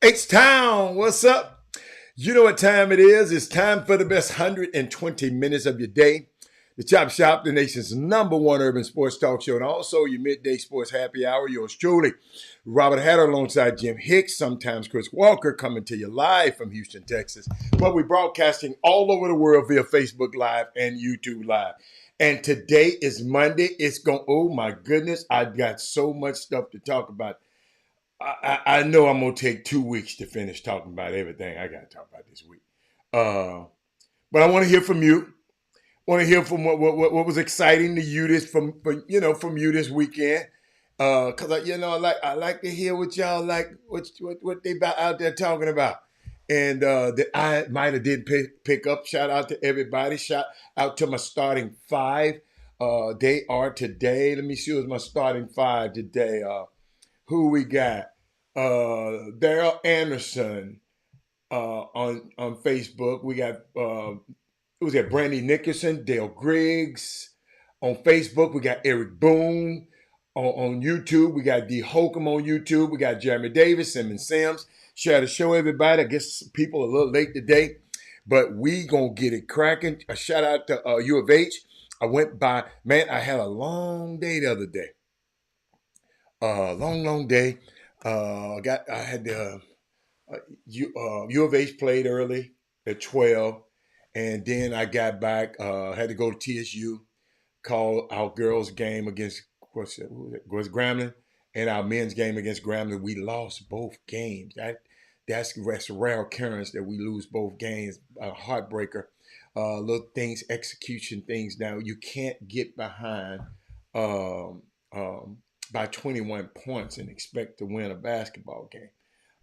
H-Town, what's up? You know what time it is. It's time for the best 120 minutes of your day. The Chop Shop, the nation's #1 urban sports talk show, and also your midday sports happy hour. Yours truly, Robert Hatter alongside Jim Hicks, sometimes Chris Walker, coming to you live from Houston, Texas. But we're broadcasting all over the world via Facebook Live and YouTube Live. And today is Monday. Oh my goodness, I've got so much stuff to talk about. I know I'm gonna take 2 weeks to finish talking about everything I got to talk about this week. But I want to hear from you. Want to hear from what was exciting to you from you this weekend. Cause I like to hear what y'all like what they out there talking about. And that I might have did pick up. Shout out to everybody. Shout out to my starting five. They are today. Let me see who's my starting five today. Who we got? Daryl Anderson on Facebook. We got who's that? Brandy Nickerson, Dale Griggs on Facebook. We got Eric Boone on YouTube. We got D Holcomb on YouTube. We got Jeremy Davis, Sims. Share the show, everybody. I guess people are a little late today, but we gonna get it cracking. A shout out to U of H. I went by, man. I had a long day the other day. Long day. I had the U of H played early at 12, and then I got back. Had to go to TSU, call our girls' game against was Grambling, and our men's game against Grambling. We lost both games. That's rare occurrence that we lose both games. A heartbreaker. Little things, execution things. Now you can't get behind. By 21 points and expect to win a basketball game.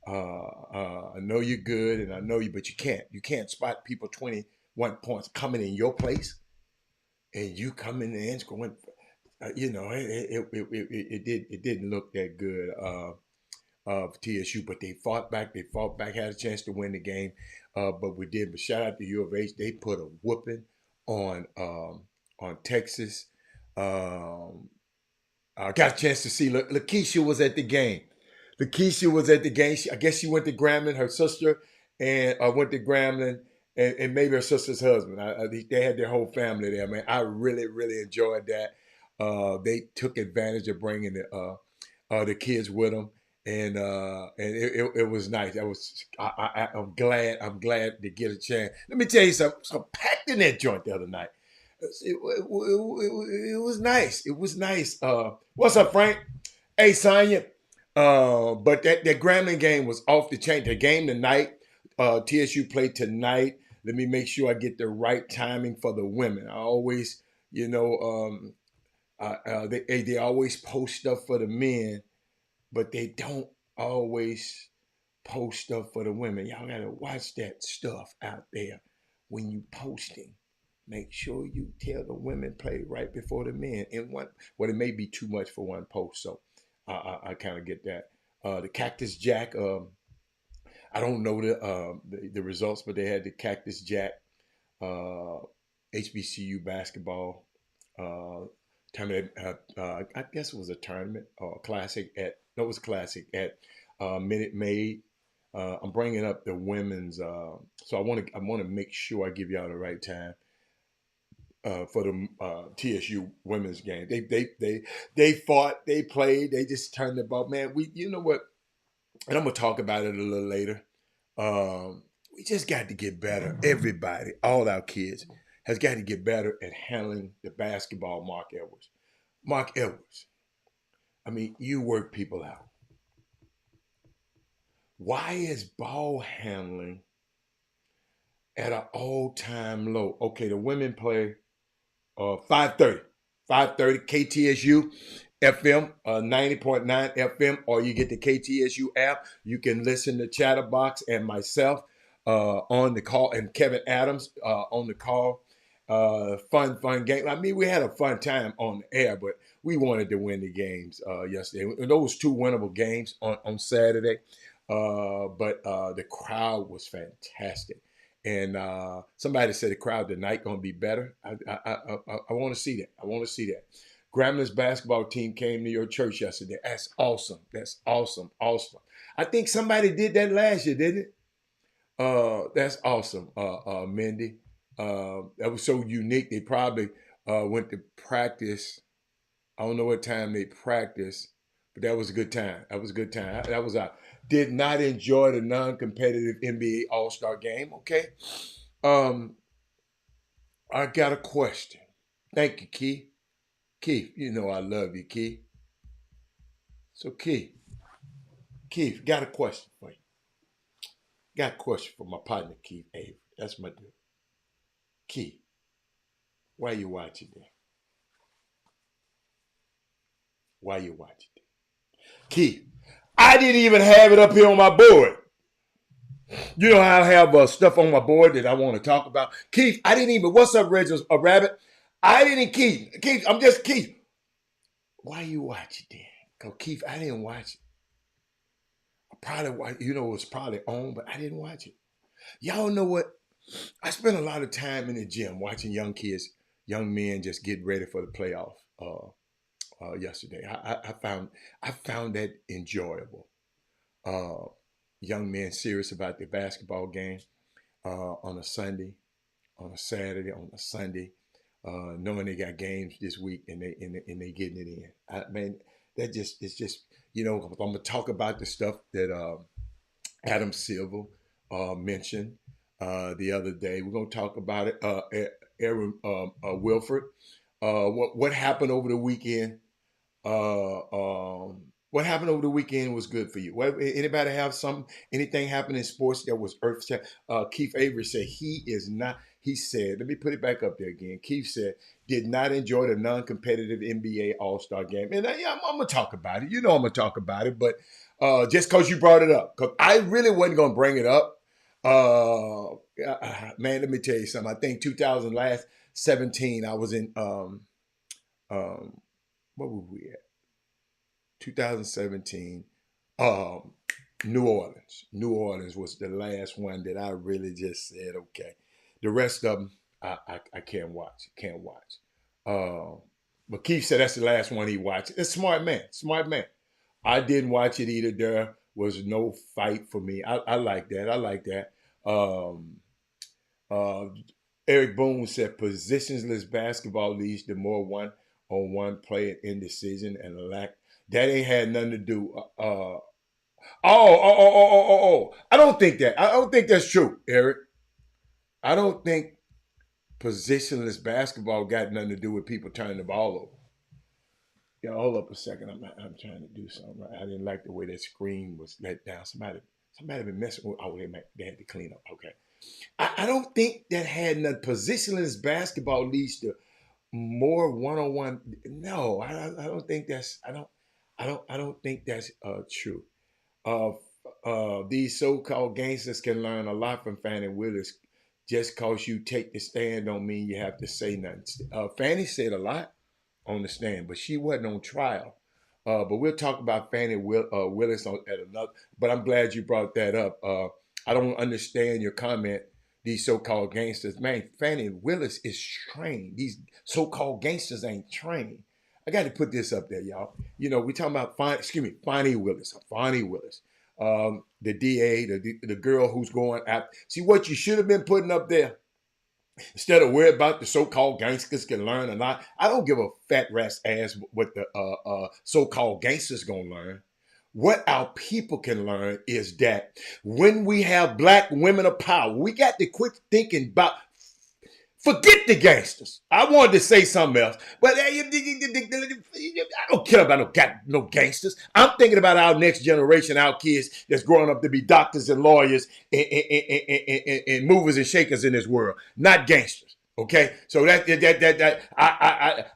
I know you're good, and I know you, but you can't. You can't spot people 21 points coming in your place, and you coming in scoring. It didn't look that good of TSU, but they fought back. Had a chance to win the game, but we did. But shout out to U of H. They put a whooping on Texas. I got a chance to see Lakeisha was at the game. I guess she went to Grambling, her sister, and went to Grambling, and maybe her sister's husband. They had their whole family there, man. I really, really enjoyed that. They took advantage of bringing the kids with them, and it was nice. I'm glad. I'm glad to get a chance. Let me tell you something. So packed in that joint the other night. It was nice. It was nice. What's up, Frank? Hey, Sonya. But that Grambling game was off the chain. The game tonight, TSU played tonight. Let me make sure I get the right timing for the women. I always, they always post stuff for the men, but they don't always post stuff for the women. Y'all gotta watch that stuff out there when you posting. Make sure you tell the women play right before the men in one. Well, it may be too much for one post, so I kind of get that. The Cactus Jack. I don't know the results, but they had the Cactus Jack HBCU basketball tournament. I guess it was a tournament or classic at. No, it was a classic at Minute Maid. I'm bringing up the women's, so I want to make sure I give y'all the right time. For the TSU women's game. They fought, they played, they just turned the ball. Man, you know what? And I'm gonna talk about it a little later. We just got to get better. Everybody, all our kids, has got to get better at handling the basketball. Mark Edwards. I mean, you work people out. Why is ball handling at an all-time low? Okay, the women play 5:30 KTSU FM 90.9 FM, or you get the KTSU app. You can listen to Chatterbox and myself on the call, and Kevin Adams on the call. Fun game. I mean, we had a fun time on the air, but we wanted to win the games yesterday. And those two winnable games on Saturday, but the crowd was fantastic. And somebody said the crowd tonight going to be better. I want to see that. Gramblin's basketball team came to your church yesterday. That's awesome. That's awesome. Awesome. I think somebody did that last year, didn't it? That's awesome, Mindy. That was so unique. They probably went to practice. I don't know what time they practiced, but that was a good time. That was a good time. That was a did not enjoy the non-competitive NBA All-Star game. Okay. I got a question. Thank you, Keith. Keith, you know I love you, Keith. So Keith, got a question for you. Got a question for my partner, Keith Avery. That's my dude. Keith, why you watching that? Why you watching that? Keith, I didn't even have it up here on my board. You know how I have stuff on my board that I want to talk about. Keith, I didn't even. What's up, Reggie? A rabbit? I didn't. Keith, I'm just Keith. Why you watching that? Cause Keith, I didn't watch it. Probably, it was probably on, but I didn't watch it. Y'all know what? I spent a lot of time in the gym watching young kids, young men just get ready for the playoff yesterday. I found that enjoyable. Young men serious about their basketball game on a Sunday, on a Saturday, on a Sunday, knowing they got games this week and they getting it in. Man, it's just I'm gonna talk about the stuff that Adam Silver mentioned the other day. We're gonna talk about it. Aaron Wilford. What happened over the weekend? What happened over the weekend was good for you. Anybody have anything happen in sports that was earth shattering? Keith Avery said he is not. He said, let me put it back up there again. Keith said, did not enjoy the non-competitive NBA All-Star game. And I'm going to talk about it. I'm going to talk about it. But just because you brought it up, because I really wasn't going to bring it up. Man, let me tell you something. I think 2017, I was in, what were we at? 2017, New Orleans. New Orleans was the last one that I really just said, okay. The rest of them, I can't watch. But Keith said that's the last one he watched. It's smart man. I didn't watch it either. There was no fight for me. I like that. Eric Boone said positionless basketball leads to more one-on-one play and indecision and lack. That ain't had nothing to do. I don't think that. I don't think that's true, Eric. I don't think positionless basketball got nothing to do with people turning the ball over. Yeah, hold up a second. I'm trying to do something. I didn't like the way that screen was let down. Somebody been messing with. Oh, they had to clean up. Okay. I don't think that had nothing. Positionless basketball leads to more one-on-one. No, I don't think that's. I don't think that's true. These so-called gangsters can learn a lot from Fannie Willis. Just cause you take the stand don't mean you have to say nothing. Fannie said a lot on the stand, but she wasn't on trial. But we'll talk about Fannie Willis at another. But I'm glad you brought that up. I don't understand your comment. These so-called gangsters, man. Fannie Willis is trained. These so-called gangsters ain't trained. I got to put this up there, y'all. We talking about Fannie Willis. The DA, the girl who's going out. See what you should have been putting up there instead of worry about the so-called gangsters can learn or not. I don't give a fat rat's ass what the so-called gangsters gonna learn. What our people can learn is that when we have black women of power, we got to quit thinking about. Forget the gangsters. I wanted to say something else, but I don't care about no gangsters. I'm thinking about our next generation, our kids that's growing up to be doctors and lawyers and movers and shakers in this world, not gangsters. Okay, so I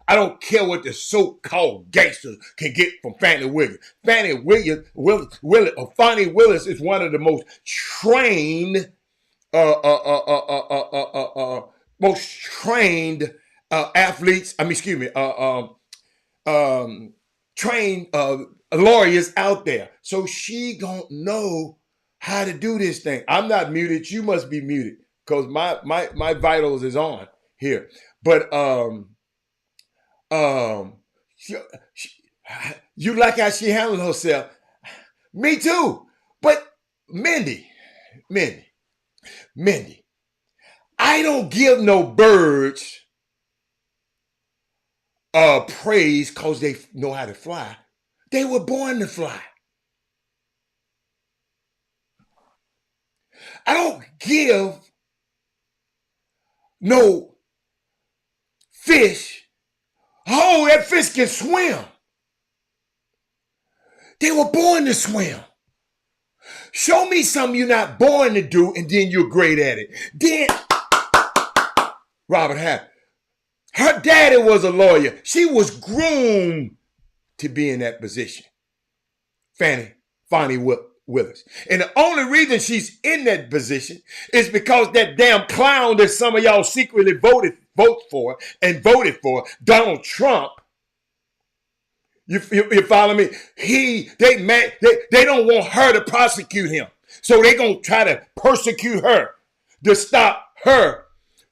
don't care what the so-called gangsters can get from Fannie Willis. Fannie Willis is one of the most trained most trained athletes. Trained lawyers out there. So she gonna know how to do this thing. I'm not muted. You must be muted because my vitals is on here. But She, she, you like how she handled herself. Me too. But Mindy, Mindy, Mindy, I don't give no birds praise because they know how to fly. They were born to fly. I don't give no fish, oh, that fish can swim. They were born to swim. Show me something you're not born to do, and then you're great at it. Then, Robert Half, her daddy was a lawyer. She was groomed to be in that position. Fonnie Willis. And the only reason she's in that position is because that damn clown that some of y'all secretly voted for, Donald Trump. You follow me? They don't want her to prosecute him. So they're going to try to persecute her to stop her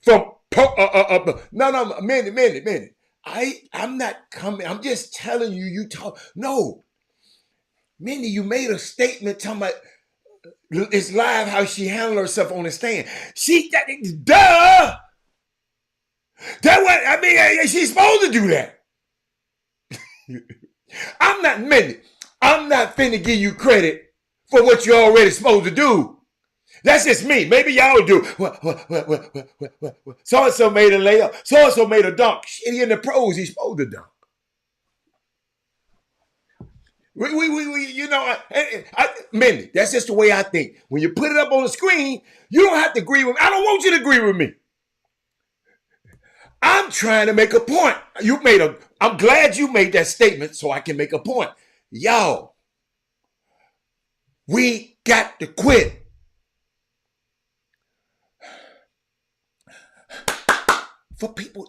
from, no, minute. I'm not coming. I'm just telling you, no. Mindy, you made a statement talking about it's live how she handled herself on the stand. Duh! She's supposed to do that. I'm not Mindy. I'm not finna give you credit for what you're already supposed to do. That's just me. Maybe y'all do. So-and-so made a layup. So-and-so made a dunk. Shit, in the pros, he's supposed to dunk. Mindy, that's just the way I think. When you put it up on the screen, you don't have to agree with me. I don't want you to agree with me. I'm trying to make a point. I'm glad you made that statement so I can make a point. Y'all, we got to quit. For people,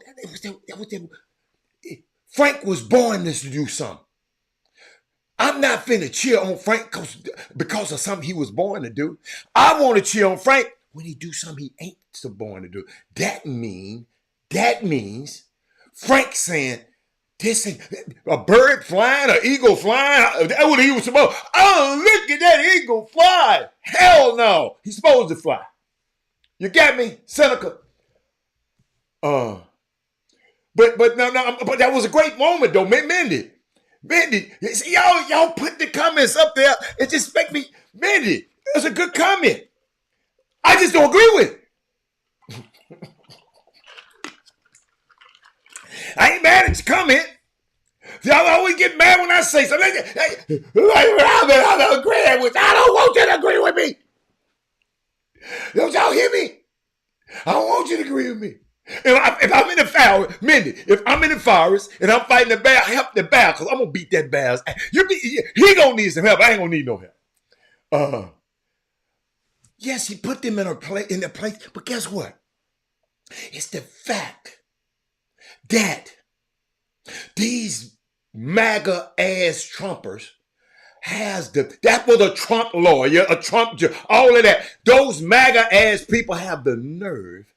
Frank was born to do something. I'm not finna cheer on Frank because of something he was born to do. I want to cheer on Frank when he do something he ain't so born to do. That means Frank saying, this ain't a bird flying, an eagle flying. That's what he was supposed. Oh, look at that eagle fly. Hell no. He's supposed to fly. You got me, Seneca? But that was a great moment though, Mindy. See, y'all put the comments up there. It just make me, Mindy, that's a good comment. I just don't agree with it. I ain't mad at your comment. Y'all always get mad when I say something. I'm agreeing with you. I don't want you to agree with me. Don't y'all hear me? I don't want you to agree with me. If I'm in the forest, Mindy, if I'm in the forest and I'm fighting the bear, help the bear because I'm going to beat that bear's ass. He going to need some help. I ain't going to need no help. Yes, he put them in their place, but guess what? It's the fact that these MAGA ass Trumpers that was a Trump lawyer, a Trump judge, all of that. Those MAGA ass people have the nerve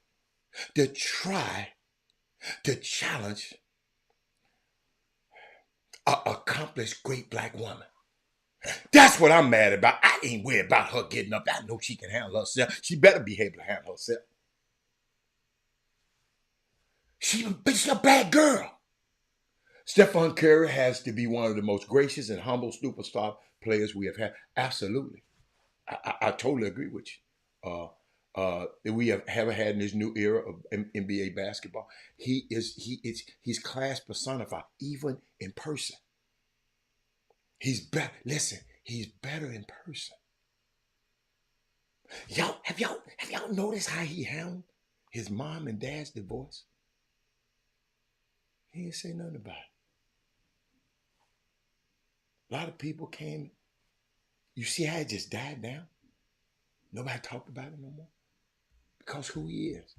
to try to challenge an accomplished great black woman. That's what I'm mad about. I ain't worried about her getting up. I know she can handle herself. She better be able to handle herself. She's a bad girl. Stephon Curry has to be one of the most gracious and humble superstar players we have had. Absolutely. I totally agree with you. That we have ever had in this new era of NBA basketball. He's class personified, even in person. He's better. Listen, he's better in person. Have y'all noticed how he handled his mom and dad's divorce? He didn't say nothing about it. A lot of people came. You see how it just died down? Nobody talked about it no more. Because who he is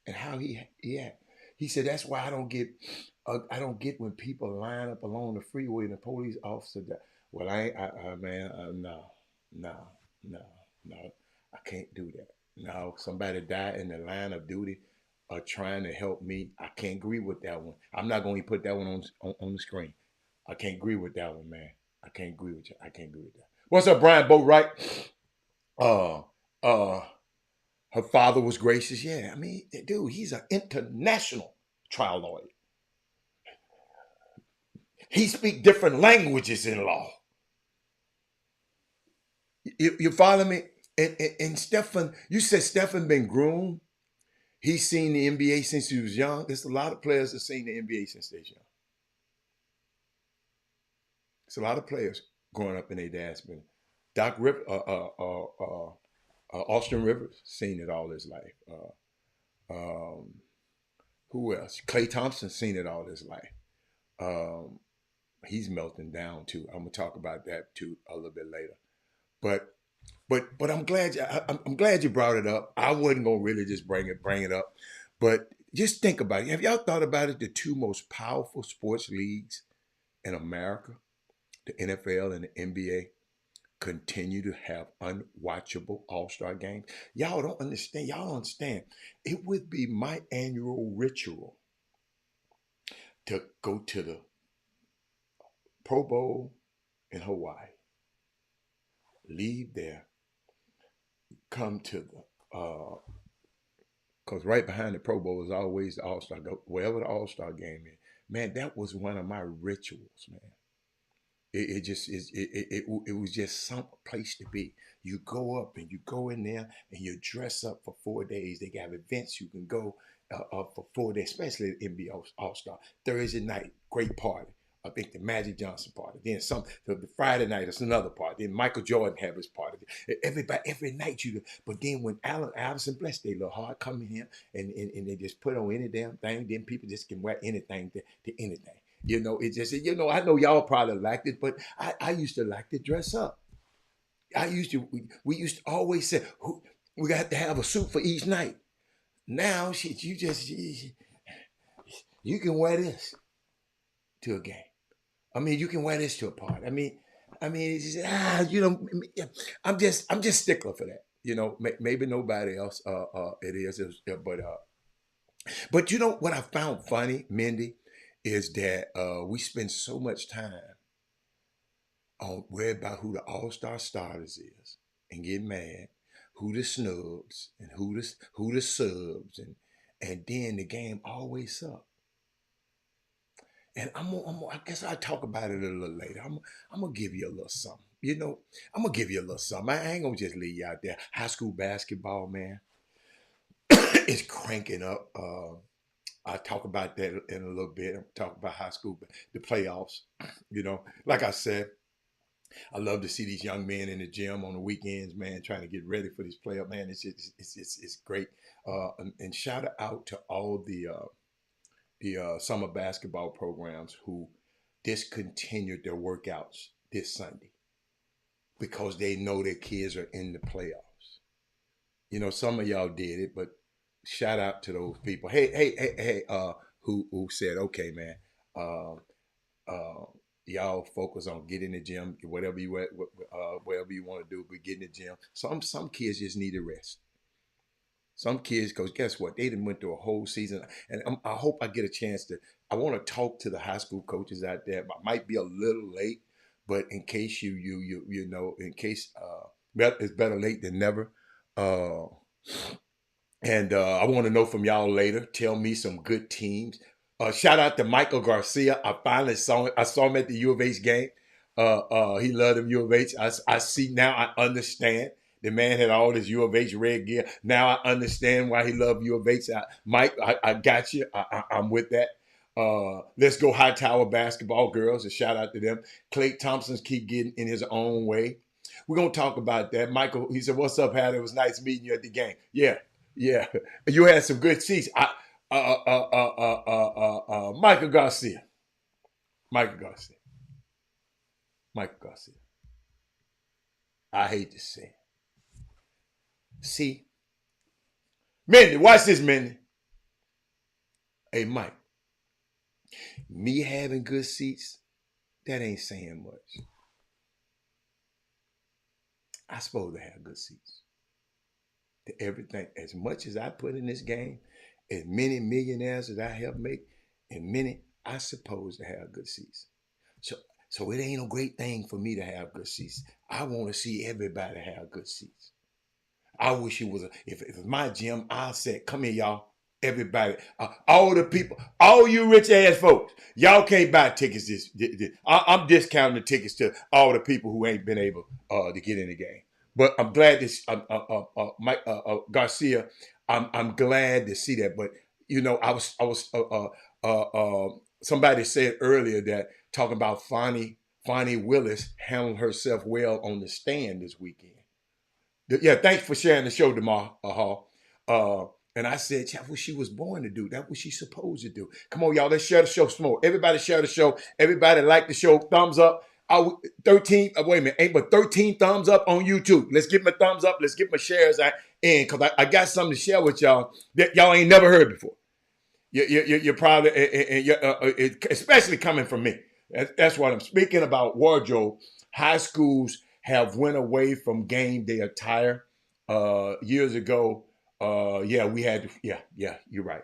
and how he act. He said, that's why I don't get when people line up along the freeway and the police officer died. Well, no, I can't do that. No, somebody died in the line of duty. are trying to help me. I can't agree with that one. I'm not going to put that one on the screen. I can't agree with that one, man. I can't agree with you. I can't agree with that. What's up, Brian Boatwright? Uh, uh, her father was gracious. Yeah, I mean, dude, he's an international trial lawyer. He speaks different languages in law. You follow me? And Stephen, you said Stephen been groomed. He's seen the NBA since he was young. There's a lot of players that seen the NBA since they're young. It's a lot of players growing up in their dad's been. Doc Rip, Austin Rivers seen it all his life. Um, who else? Klay Thompson seen it all his life. Um, he's melting down too. I'm gonna talk about that too a little bit later. But but I'm glad I'm glad you brought it up. I wasn't gonna really just bring it up, but just think about it. Have y'all thought about it? The two most powerful sports leagues in America, the NFL and the NBA, continue to have unwatchable All-Star games. Y'all don't understand. Y'all don't understand. It would be my annual ritual to go to the Pro Bowl in Hawaii, leave there, come to the because right behind the Pro Bowl is always the All Star. Wherever the All Star game is, man, that was one of my rituals, man. It just is. It was just some place to be. You go up and you go in there and you dress up for 4 days. They got events you can go for 4 days, especially the NBA All Star. Thursday night, great party. I think the Magic Johnson party. Then the Friday night is another party. Then Michael Jordan have his party. Everybody every night you. But then when Allen Iverson, bless they little heart, come in here and they just put on any damn thing, then people just can wear anything to anything. You know, it just, I know y'all probably liked it, but I used to like to dress up. We used to always say, we got to have a suit for each night. Now, shit, you can wear this to a game. I mean, you can wear this to a party. It's just, I'm just stickler for that. You know, maybe nobody else, it is, but you know what I found funny, Mindy, is that we spend so much time on worried about who the all-star starters is and get mad, who the snubs and who the subs and then the game always sucks. And I guess I'll talk about it a little later. I'm gonna give you a little something. You know, I'm gonna give you a little something. I ain't gonna just leave you out there. High school basketball, man, is cranking up. I'll talk about that in a little bit. I'll talk about high school, the playoffs. You know, like I said, I love to see these young men in the gym on the weekends, man, trying to get ready for this playoff. Man, it's great. And shout out to all the summer basketball programs who discontinued their workouts this Sunday because they know their kids are in the playoffs. You know, some of y'all did it, but shout out to those people. Hey, who said, okay, man, uh, uh, y'all focus on getting in the gym, whatever whatever you want to do, but get in the gym. Some kids just need a rest. Some kids, because guess what? They done went through a whole season, and I hope I get a chance to. I want to talk to the high school coaches out there. I might be a little late, but in case you know, in case it's better late than never. Uh, and I want to know from y'all later. Tell me some good teams. Shout out to Michael Garcia. I finally saw him. I saw him at the U of H game. He loved him U of H. I see now. I understand. The man had all this U of H red gear. Now I understand why he loved U of H. Mike, I got you. I'm with that. Let's go High Tower basketball girls. A shout out to them. Klay Thompson's keep getting in his own way. We're gonna talk about that. Michael, he said, "What's up, Hattie? It was nice meeting you at the game." Yeah, yeah. You had some good seats. Michael Garcia. Michael Garcia. Michael Garcia. I hate to say it. See, Mindy, watch this, Mindy. Hey, Mike, me having good seats, that ain't saying much. I supposed to have good seats. To everything, as much as I put in this game, as many millionaires as I helped make, and many I supposed to have good seats. So so it ain't a great thing for me to have good seats. I want to see everybody have good seats. I wish it was if it was my gym, I said, come here, y'all. Everybody, all the people, all you rich ass folks, y'all can't buy tickets. I'm discounting the tickets to all the people who ain't been able to get in the game. But I'm glad this, Mike Garcia. I'm glad to see that. But you know, somebody said earlier that talking about Fonnie Willis handled herself well on the stand this weekend. Yeah, thanks for sharing the show, Demar Hall. And I said, that's what she was born to do. That's what she's supposed to do. Come on, y'all. Let's share the show some more. Everybody share the show. Everybody like the show. Thumbs up. 13, wait a minute, ain't but 13 thumbs up on YouTube. Let's give them a thumbs up. Let's give them a shares in because I got something to share with y'all that y'all ain't never heard before. You're probably, especially coming from me. That's what I'm speaking about. Wardrobe. High schools have went away from game day attire. Years ago, yeah, we had. Yeah. You're right.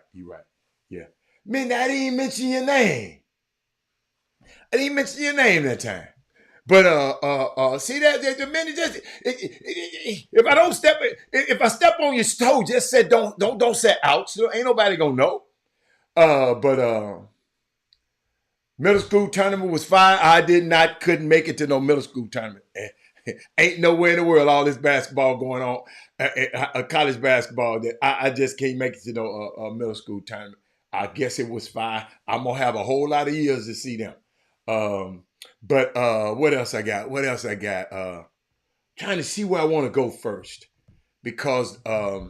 Yeah, man, I didn't mention your name. I didn't mention your name that time. But see that the minute just if I don't step if I step on your toe, just say don't say ouch. So ain't nobody gonna know. But middle school tournament was fine. I couldn't make it to no middle school tournament. Ain't nowhere in the world all this basketball going on, college basketball that I just can't make it to no middle school tournament. I guess it was fine. I'm gonna have a whole lot of years to see them. But what else I got? Trying to see where I want to go first because I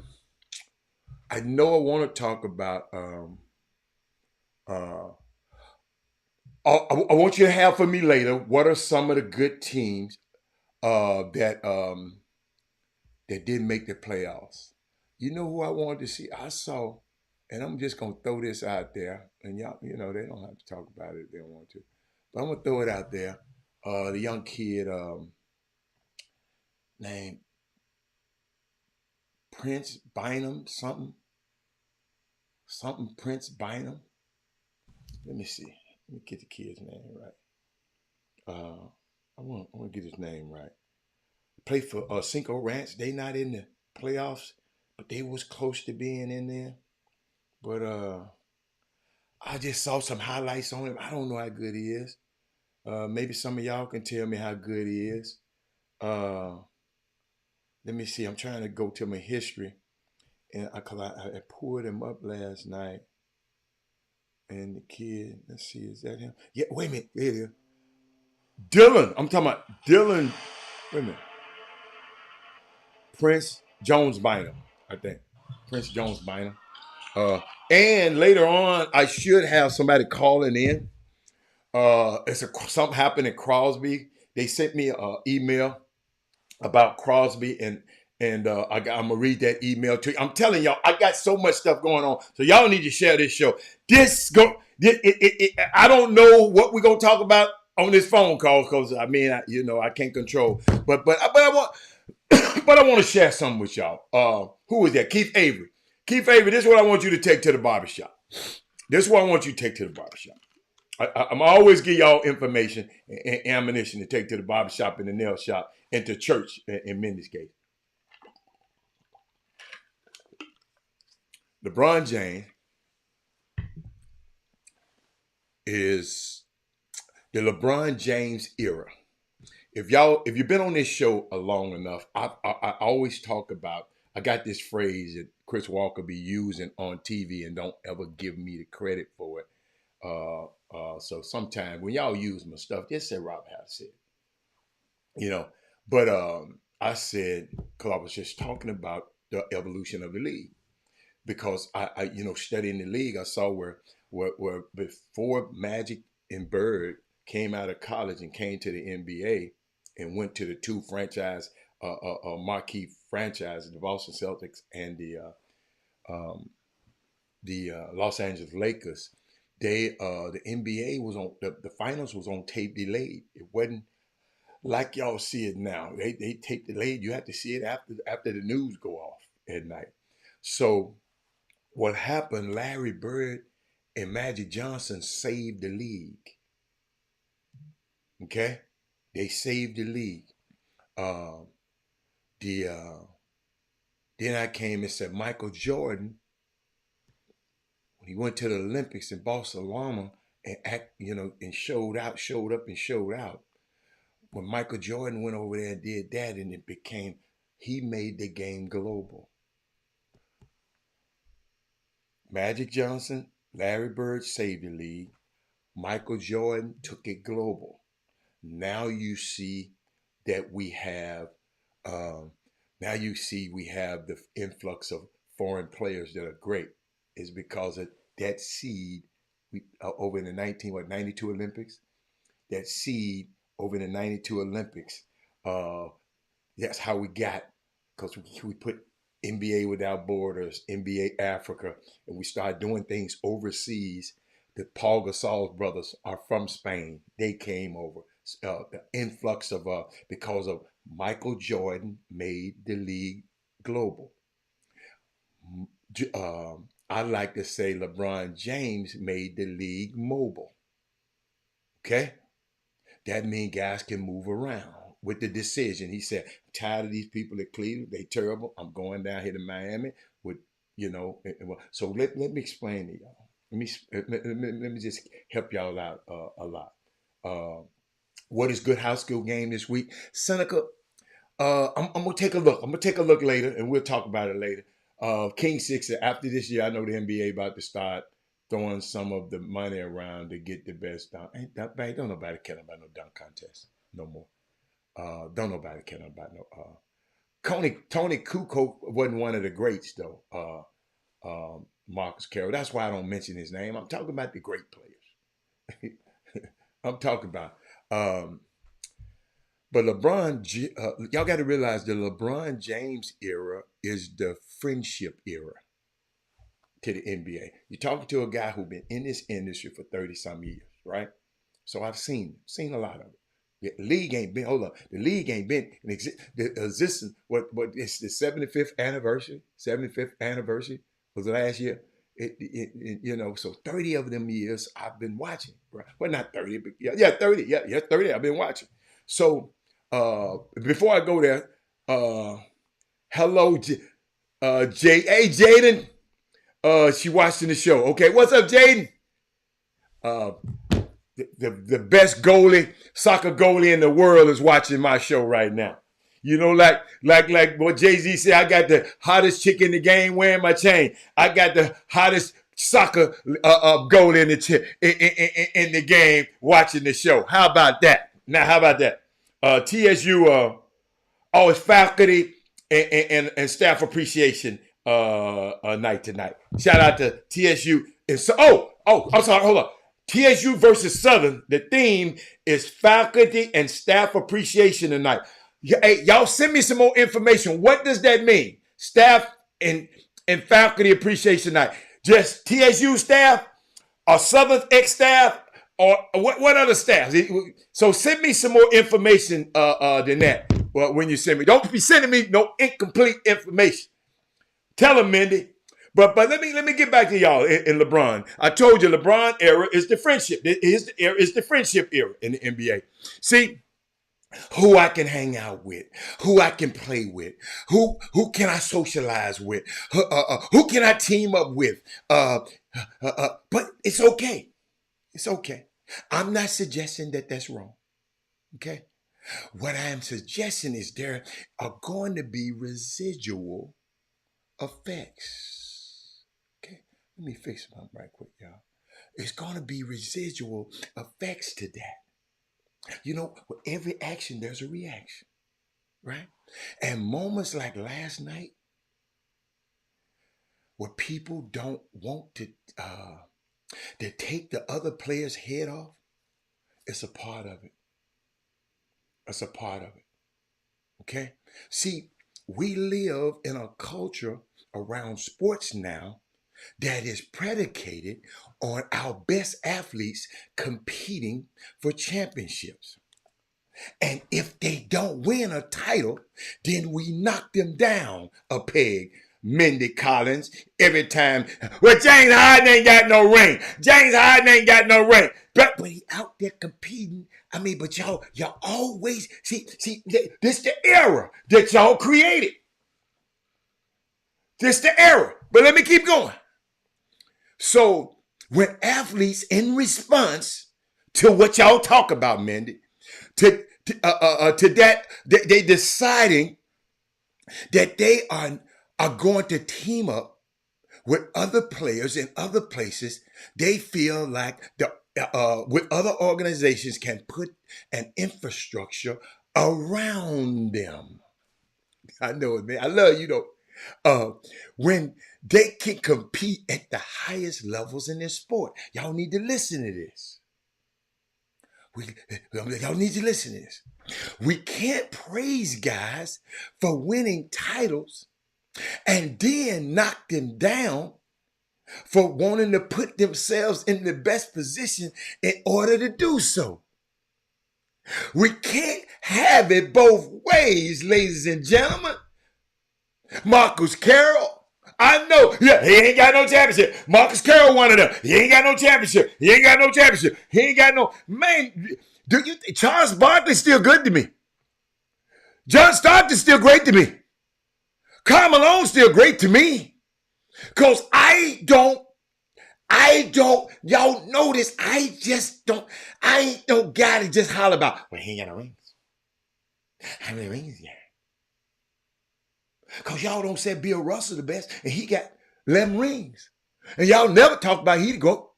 know I want to talk about. I want you to have for me later. What are some of the good teams that didn't make the playoffs? You know who I wanted to see? I saw, and I'm just gonna throw this out there, and y'all, you know, they don't have to talk about it if they don't want to, but I'm gonna throw it out there. The young kid named Prince Bynum, something Prince Bynum. Let me see. Let me get the kid's name right. I want to get his name right. Play for Cinco Ranch. They not in the playoffs, but they was close to being in there. But I just saw some highlights on him. I don't know how good he is. Maybe some of y'all can tell me how good he is. Let me see. I'm trying to go to my history, and I pulled him up last night. And the kid, let's see, is that him? Yeah, wait a minute. There it is. Dylan. I'm talking about Dylan. Wait a minute. Prince Jones Bynum, I think. Prince Jones Bynum. And later on, I should have somebody calling in. Something happened in Crosby. They sent me an email about Crosby, and I'm gonna read that email to you. I'm telling y'all, I got so much stuff going on, so y'all need to share this show. I don't know what we're gonna talk about on this phone call because I mean, I can't control, but I want. But I want to share something with y'all. Who is that? Keith Avery. Keith Avery, this is what I want you to take to the barbershop. This is what I want you to take to the barbershop. I'm always give y'all information and ammunition to take to the barbershop and the nail shop and to church in Mindy's case. LeBron James is the LeBron James era. If you've been on this show long enough, I always talk about. I got this phrase that Chris Walker be using on TV and don't ever give me the credit for it. So sometimes when y'all use my stuff, just say Robert House said, you know. But I said because I was just talking about the evolution of the league because I studying the league, I saw where before Magic and Bird came out of college and came to the NBA and went to the two marquee franchises, the Boston Celtics and the Los Angeles Lakers. The NBA was on the finals was on tape delayed. It wasn't like y'all see it now. They tape delayed. You have to see it after the news go off at night. So What happened, Larry Bird and Magic Johnson saved the league. Okay? They saved the league. Uh, the Then I came and said Michael Jordan, when he went to the Olympics in Barcelona and and showed up and showed out. When Michael Jordan went over there and did that, and he made the game global. Magic Johnson, Larry Bird saved the league. Michael Jordan took it global. Now you see that we have, um, we have the influx of foreign players that are great. Is because of that seed over in the 92 Olympics. That seed over in the 92 Olympics. Uh, that's how we got, because we put NBA Without Borders, NBA Africa, and we started doing things overseas. The Paul Gasol brothers are from Spain. They came over. The influx of because of Michael Jordan made the league global. I like to say LeBron James made the league mobile. Okay? That means guys can move around with the decision. He said, I'm tired of these people at Cleveland. They terrible. I'm going down here to Miami with, So let me explain to y'all. Let me just help y'all out a lot. What is good house school game this week? Seneca, I'm gonna take a look. I'm gonna take a look later, and we'll talk about it later. King Sixer. After this year, I know the NBA about to start throwing some of the money around to get the best dunk. Ain't that bad? Don't nobody care about no dunk contest no more. Don't nobody care about no. Tony Kukoc wasn't one of the greats though. Marcus Carroll. That's why I don't mention his name. I'm talking about the great players. I'm talking about. But y'all got to realize the LeBron James era is the friendship era to the NBA. You're talking to a guy who's been in this industry for 30 some years, right? So I've seen a lot of it. The league ain't been, hold up, the league ain't been in existence. What it's the 75th anniversary. 75th anniversary was last year. So 30 of them years I've been watching, right? Well, not 30, but yeah, 30. Yeah, 30 I've been watching. So before I go there, hello, Hey, Jaden. She watching the show. Okay, what's up, Jaden? The best soccer goalie in the world is watching my show right now. You know, like what Jay-Z said, I got the hottest chick in the game wearing my chain. I got the hottest soccer goalie in the game watching the show. How about that? Now, how about that? TSU, it's faculty and staff appreciation night tonight. Shout out to TSU. I'm sorry, hold on. TSU versus Southern. The theme is faculty and staff appreciation tonight. Hey, y'all send me some more information. What does that mean? Staff and faculty appreciation night. Just TSU staff or Southern X staff or what other staff? So send me some more information than that. Well, when you send me, don't be sending me no incomplete information. Tell them, Mindy. But let me get back to y'all in LeBron. I told you LeBron era is the friendship. Is the friendship era in the NBA. See, who I can hang out with, who I can play with, who can I socialize with, who can I team up with. But it's okay. It's okay. I'm not suggesting that that's wrong. Okay. What I am suggesting is there are going to be residual effects. Okay, let me fix something right quick, y'all. It's going to be residual effects to that. You know, with every action, there's a reaction, right? And moments like last night, where people don't want to take the other player's head off, it's a part of it. It's a part of it. Okay? See, we live in a culture around sports now that is predicated on our best athletes competing for championships. And if they don't win a title, then we knock them down a peg. Mindy Collins every time. Well, James Harden ain't got no ring. James Harden ain't got no ring. But he out there competing. I mean, but y'all always see. This the era that y'all created. This the era. But let me keep going. So when athletes, in response to what y'all talk about, Mindy, to that, they deciding that they are going to team up with other players in other places. They feel like with other organizations can put an infrastructure around them. I know it, man. I love you though. When they can compete at the highest levels in their sport. Y'all need to listen to this. Y'all need to listen to this. We can't praise guys for winning titles and then knock them down for wanting to put themselves in the best position in order to do so. We can't have it both ways, ladies and gentlemen. Marcus Carroll, I know, yeah, he ain't got no championship. Marcus Carroll one of them. He ain't got no championship. He ain't got no championship. He ain't got no, man, do you think Charles Barkley's still good to me? John Stockton's still great to me. Karl Malone's still great to me. Because I don't, y'all notice, I ain't no guy to just holler about, well, he ain't got no rings. How many rings he got? Because y'all don't say Bill Russell the best, and he got 11 rings. And y'all never talk about he to go.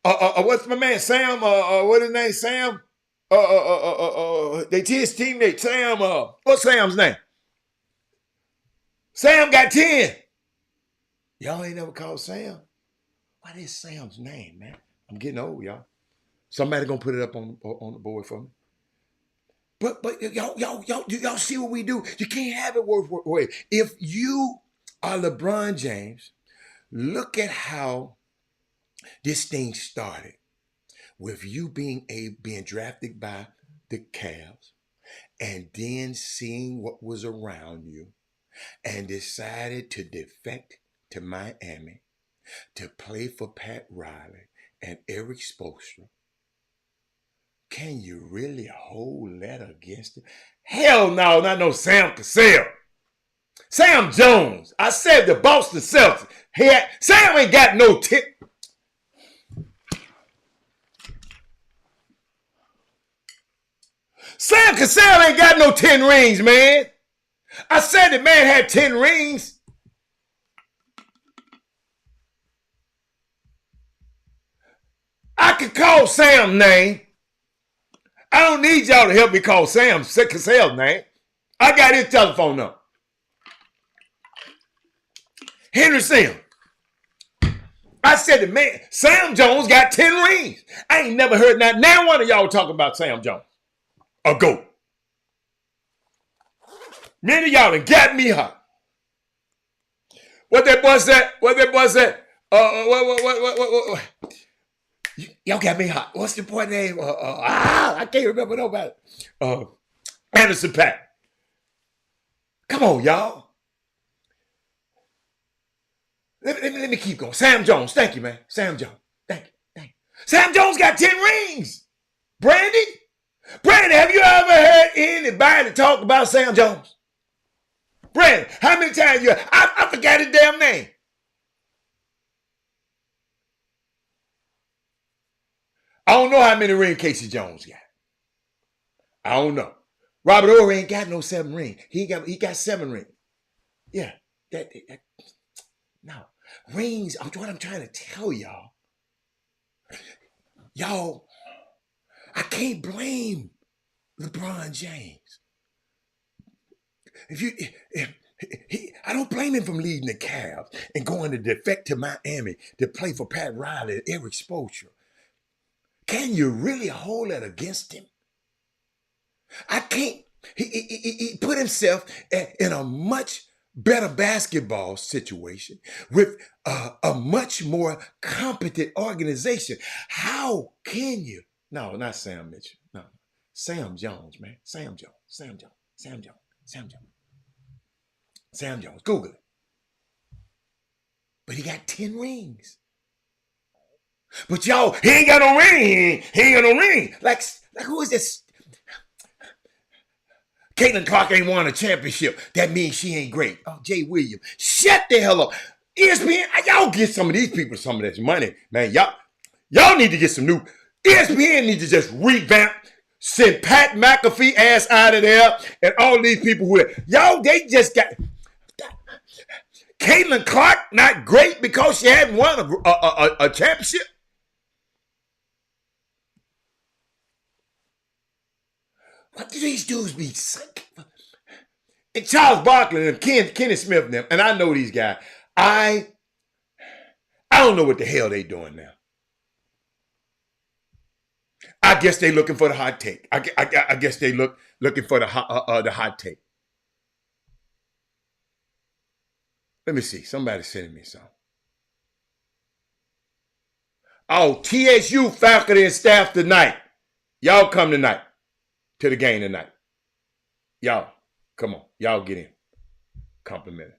What's my man, Sam, what his name, Sam? His teammate, Sam, what's Sam's name? Sam got 10. Y'all ain't never called Sam. What is Sam's name, man? I'm getting old, y'all. Somebody gonna put it up on the board for me. But y'all see what we do? You can't have it both ways. If you are LeBron James, look at how this thing started with you being drafted by the Cavs and then seeing what was around you and decided to defect to Miami to play for Pat Riley and Eric Spoelstra. Can you really hold that against him? Hell no, not no Sam Cassell. Sam Jones. I said the Boston Celtics. Sam ain't got no tip. Sam Cassell ain't got no 10 rings, man. I said the man had 10 rings. I could call Sam's name. I don't need y'all to help me call Sam Cassell's name. I got his telephone number. Henry Sim. I said the man, Sam Jones got 10 rings. I ain't never heard now one of y'all talking about Sam Jones. A GOAT. Many of y'all done got me hot. What that boy said? What? Y'all got me hot. What's the boy name? I can't remember nobody. Anderson .Paak. Come on, y'all. Let me keep going. Sam Jones. Thank you, man. Sam Jones. Thank you. Sam Jones got 10 rings. Brandy, have you ever heard anybody talk about Sam Jones? Brandon, how many times I forgot his damn name. I don't know how many rings Casey Jones got. I don't know. Robert Horry ain't got no 7 rings. He got 7 rings. Yeah. No. Rings, what I'm trying to tell y'all. Y'all, I can't blame LeBron James. I don't blame him from leading the Cavs and going to defect to Miami to play for Pat Riley and Eric Spoelstra. Can you really hold that against him? I can't. He put himself in a much better basketball situation with a much more competent organization. How can you? No, not Sam Mitchell. No, Sam Jones, man. Sam Jones. Sam Jones. Google it. But he got 10 rings. But y'all, he ain't got no ring. He ain't got no ring. Like who is this? Caitlin Clark ain't won a championship. That means she ain't great. Oh, Jay Williams. Shut the hell up. ESPN, y'all get some of these people some of this money. Man, y'all need to get some new. ESPN need to just revamp, send Pat McAfee ass out of there, and all these people who, y'all, they just got. Caitlin Clark not great because she hadn't won a championship. What do these dudes be saying? And Charles Barkley and Kenny Smith and them, and I know these guys. I don't know what the hell they doing now. I guess they looking for the hot take. I guess they looking for the hot take. Let me see. Somebody sending me something. Oh, TSU faculty and staff tonight. Y'all come tonight to the game tonight. Y'all, come on. Y'all get in. Compliment it.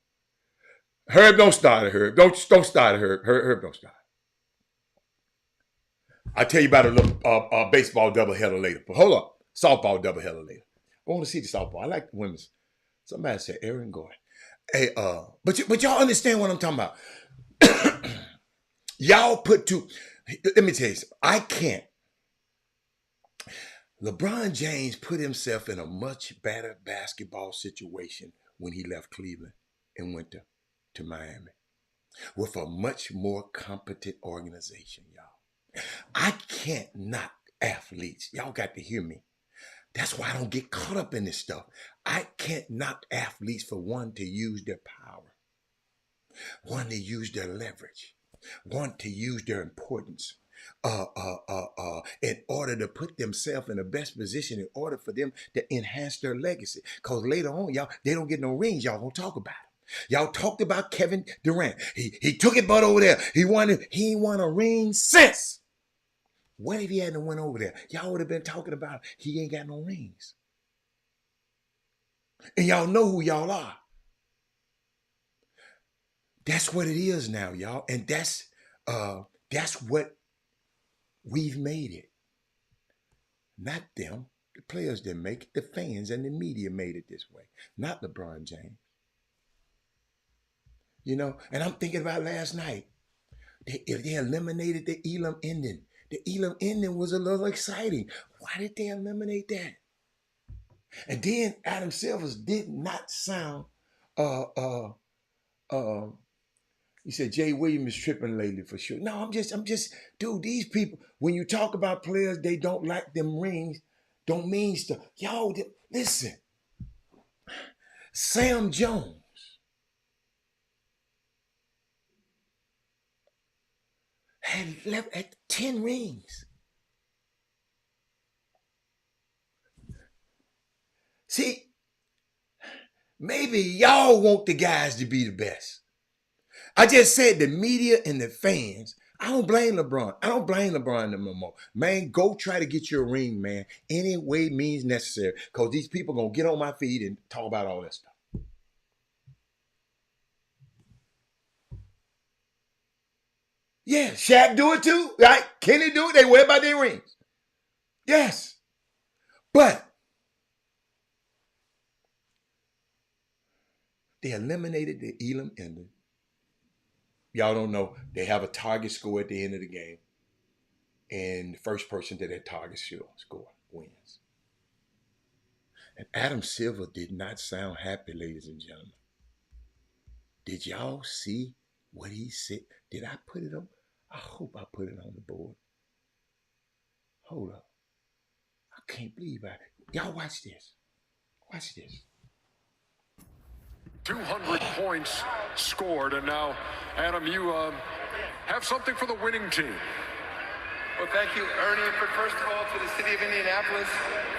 Herb, don't start it, Herb. Don't start it, Herb. Herb, don't start it. I'll tell you about a little baseball doubleheader later. But hold up. Softball doubleheader later. I want to see the softball. I like the women's. Somebody said Aaron Gordon. Hey, but y'all understand what I'm talking about. Y'all put two. Let me tell you something. I can't. LeBron James put himself in a much better basketball situation when he left Cleveland and went to Miami with a much more competent organization, y'all. I can't knock athletes. Y'all got to hear me. That's why I don't get caught up in this stuff. I can't knock athletes for one to use their power, one to use their leverage, one to use their importance in order to put themselves in the best position in order for them to enhance their legacy. Because later on, y'all, they don't get no rings. Y'all gonna talk about it. Y'all talked about Kevin Durant. He took it but over there. He ain't won a ring since. What if he hadn't went over there? Y'all would have been talking about he ain't got no rings. And y'all know who y'all are. That's what it is now, y'all. And that's what we've made it. Not them. The players didn't make it. The fans and the media made it this way. Not LeBron James. You know, and I'm thinking about last night. They eliminated the Elam ending. The Elam ending was a little exciting. Why did they eliminate that? And then Adam Silver did not sound he said Jay Williams is tripping lately for sure. No, I'm just, dude, these people, when you talk about players, they don't like them rings, don't mean stuff. Y'all, listen. Sam Jones had left at 10 rings. See, maybe y'all want the guys to be the best. I just said the media and the fans, I don't blame LeBron. I don't blame LeBron no more. Man, go try to get your ring, man. Any way means necessary. Because these people going to get on my feed and talk about all that stuff. Yeah, Shaq do it too, right? Kenny do it. They worry about their rings. Yes. But they eliminated the Elam ending. Y'all don't know. They have a target score at the end of the game. And the first person to that target score wins. And Adam Silver did not sound happy, ladies and gentlemen. Did y'all see what he said? Did I put it on? I hope I put it on the board. Hold up. I can't believe y'all watch this. Watch this. 200 points scored, and now, Adam, you have something for the winning team. Well, thank you, Ernie, first of all, to the city of Indianapolis.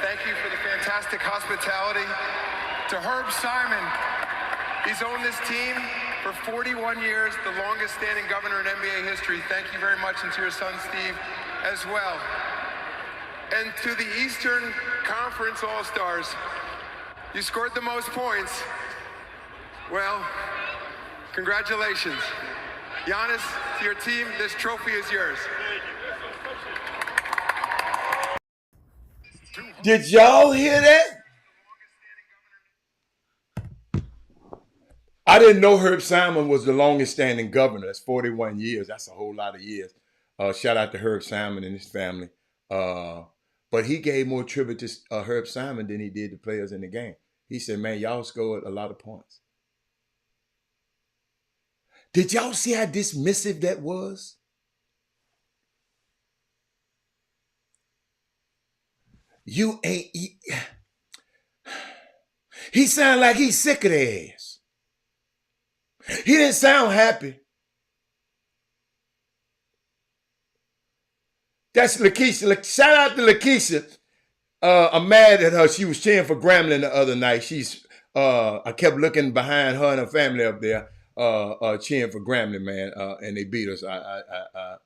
Thank you for the fantastic hospitality. To Herb Simon, he's owned this team for 41 years, the longest standing governor in NBA history. Thank you very much, and to your son, Steve, as well. And to the Eastern Conference All-Stars, you scored the most points. Well, congratulations. Giannis, to your team, this trophy is yours. Did y'all hear that? I didn't know Herb Simon was the longest standing governor. That's 41 years. That's a whole lot of years. Shout out to Herb Simon and his family. But he gave more tribute to Herb Simon than he did the players in the game. He said, man, y'all scored a lot of points. Did y'all see how dismissive that was? You ain't... He sounded like he's sick of their ass. He didn't sound happy. That's Lakeisha. Shout out to Lakeisha. I'm mad at her. She was cheering for Grambling the other night. I kept looking behind her and her family up there, cheering for Grambling, man. And they beat us. I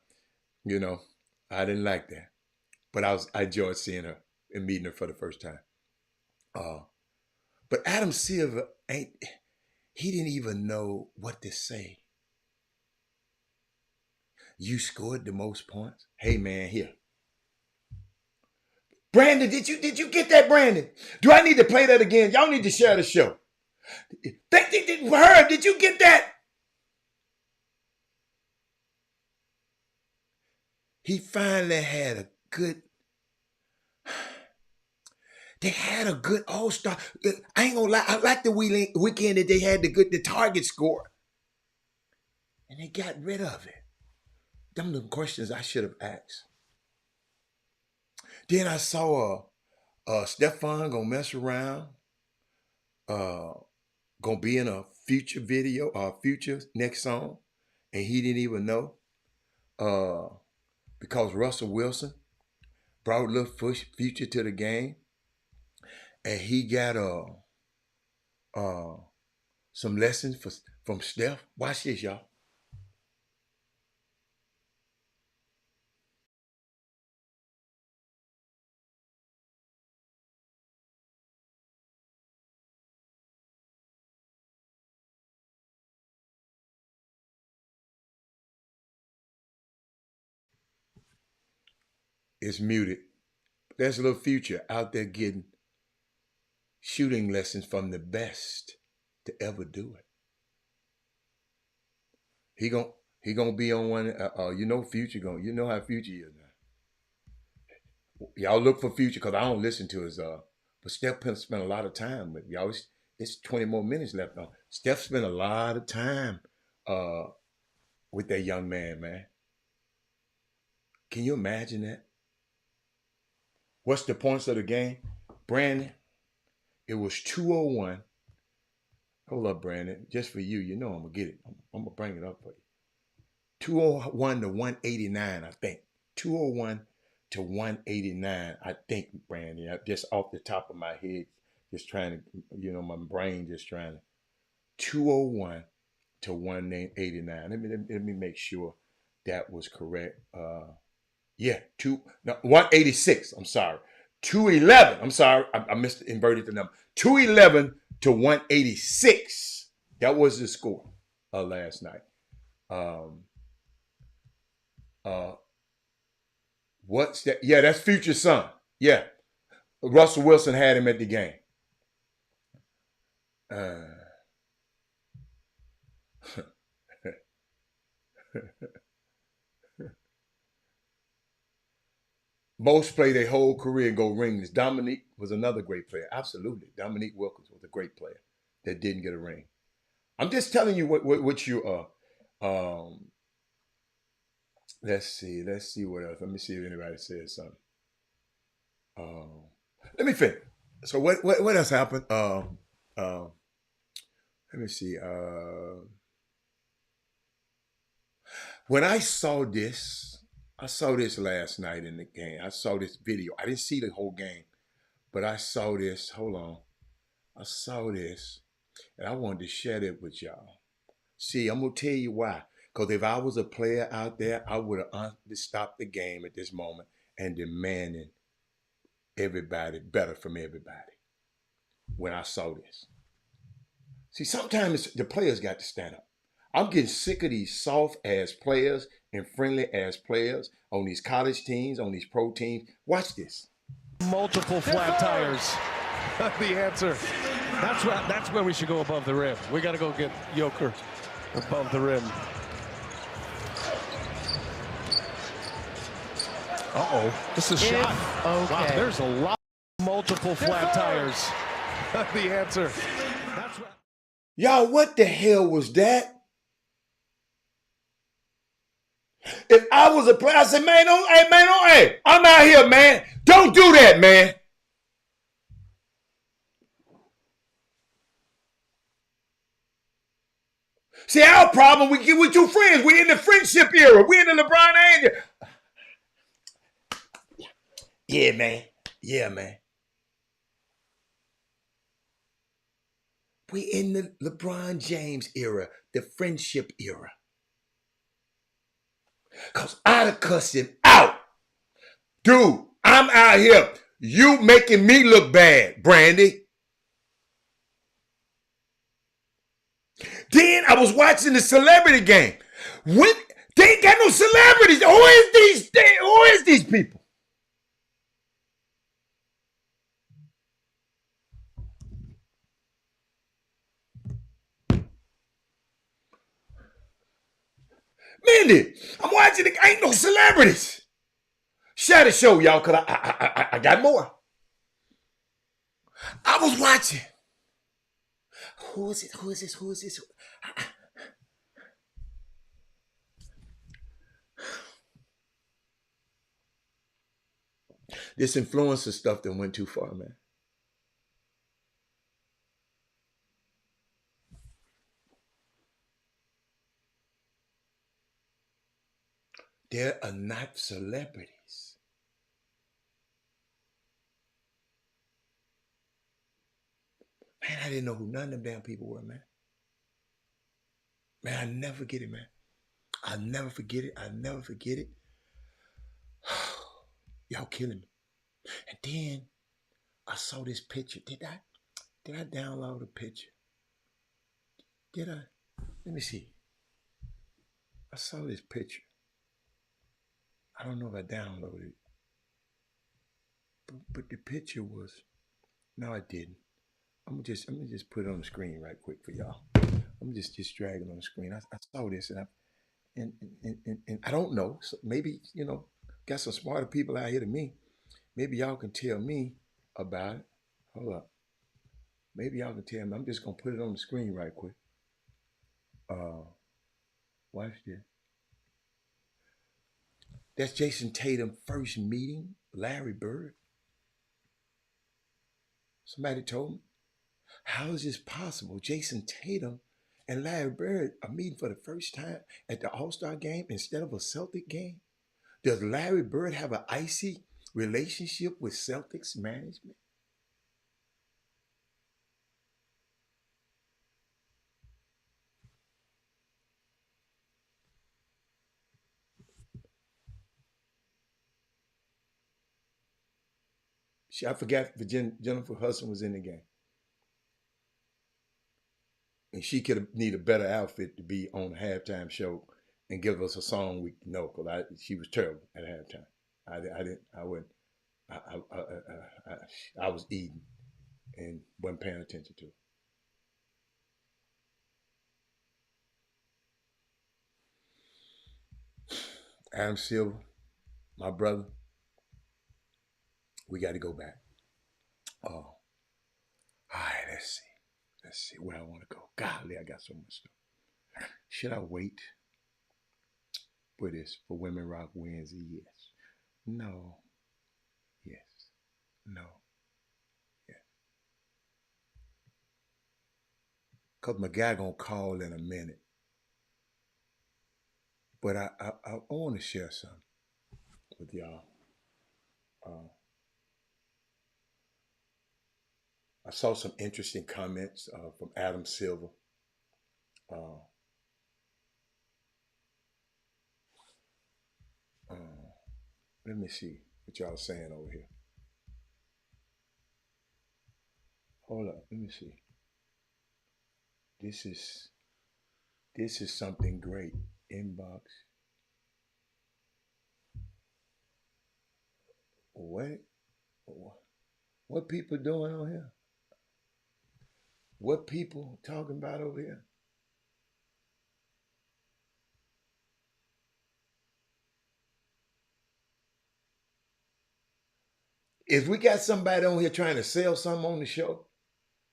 didn't like that, but I enjoyed seeing her and meeting her for the first time. But Adam Silver he didn't even know what to say. You scored the most points. Hey man, here. Brandon, did you get that, Brandon? Do I need to play that again? Y'all need to share the show. Herb, did you get that? He finally had a good... They had a good all-star. I ain't gonna lie. I like the weekend that they had the target score. And they got rid of it. Them are the questions I should have asked. Then I saw Stephon gonna mess around. Gonna be in a future video, future next song. And he didn't even know. Because Russell Wilson brought a little future to the game. And he got some lessons from Steph. Watch this, y'all. It's muted. There's a little future out there getting shooting lessons from the best to ever do it. He gonna be on one. Future you know how Future is now. Y'all look for Future because I don't listen to his. But Steph spent a lot of time with y'all. It's 20 more minutes left on. Steph spent a lot of time with that young man. Can you imagine that? What's the points of the game, Brandon? It was 201. Hold up, Brandon. Just for you, I'm going to get it. I'm going to bring it up for you. 201 to 189, I think. 201 to 189, I think, Brandon. Just off the top of my head, just trying to, my brain just trying to. 201 to 189. Let me make sure that was correct. 186. I'm sorry. 211. I'm sorry. I inverted the number. 211 to 186. That was the score last night. What's that? Yeah, that's Future Son. Yeah. Russell Wilson had him at the game. Most play their whole career and go ringless. Dominique was another great player. Absolutely. Dominique Wilkins was a great player that didn't get a ring. I'm just telling you what you are. Let's see what else. Let me see if anybody says something. Let me finish. So what else happened? Let me see. When I saw this last night in the game. I saw this video. I didn't see the whole game, but I saw this. Hold on. I saw this, and I wanted to share it with y'all. See, I'm going to tell you why. Because if I was a player out there, I would have stopped the game at this moment and demanding everybody better from everybody when I saw this. See, sometimes the players got to stand up. I'm getting sick of these soft-ass players and friendly-ass players on these college teams, on these pro teams. Watch this. Multiple flat tires. The answer. That's where we should go above the rim. We got to go get Joker above the rim. Uh-oh. This is a shot. Okay. Wow, there's a lot of multiple flat tires. The answer. Y'all, what the hell was that? If I was a player, I said, man, hey, I'm out here, man. Don't do that, man. See, our problem, we get with your friends. We're in the friendship era. We're in the LeBron age. Yeah, man. Yeah, man. We in the LeBron James era, the friendship era. Because I'd have cussed him out. Dude, I'm out here. You making me look bad, Brandy. Then I was watching the celebrity game. When they ain't got no celebrities. Who is these people? Mindy, I'm watching it. Ain't no celebrities. Share the show, y'all, because I got more. I was watching. Who is it? Who is this? Who is this? This influencer stuff that went too far, man. There are not celebrities. Man, I didn't know who none of them damn people were, man. Man, I never forget it, man. I'll never forget it. I'll never forget it. Y'all killing me. And then I saw this picture. Did I download a picture? Did I? Let me see. I saw this picture. I don't know if I downloaded it. But the picture was, no, I didn't. I'm gonna just put it on the screen right quick for y'all. I'm just drag it on the screen. I saw this and I don't know. So maybe, got some smarter people out here than me. Maybe y'all can tell me about it. Hold up. Maybe y'all can tell me. I'm just gonna put it on the screen right quick. Watch this. That's Jason Tatum's first meeting, Larry Bird. Somebody told me, how is this possible? Jason Tatum and Larry Bird are meeting for the first time at the All-Star game instead of a Celtic game. Does Larry Bird have an icy relationship with Celtics management? I forgot Jennifer Hudson was in the game. And she could need a better outfit to be on the halftime show and give us a song we know, because she was terrible at halftime. I was eating and wasn't paying attention to it. Adam Silver, my brother, we got to go back. Oh, all right, let's see where I want to go. Golly, I got so much stuff. Should I wait for this, for Women Rock Wednesday? Yes. No. Yes. No. Yeah. Because my guy going to call in a minute. But I want to share something with y'all. I saw some interesting comments from Adam Silver. Let me see what y'all saying over here. Hold up, let me see. This is something great. Inbox. What what people doing on here? What people talking about over here? If we got somebody on here trying to sell something on the show,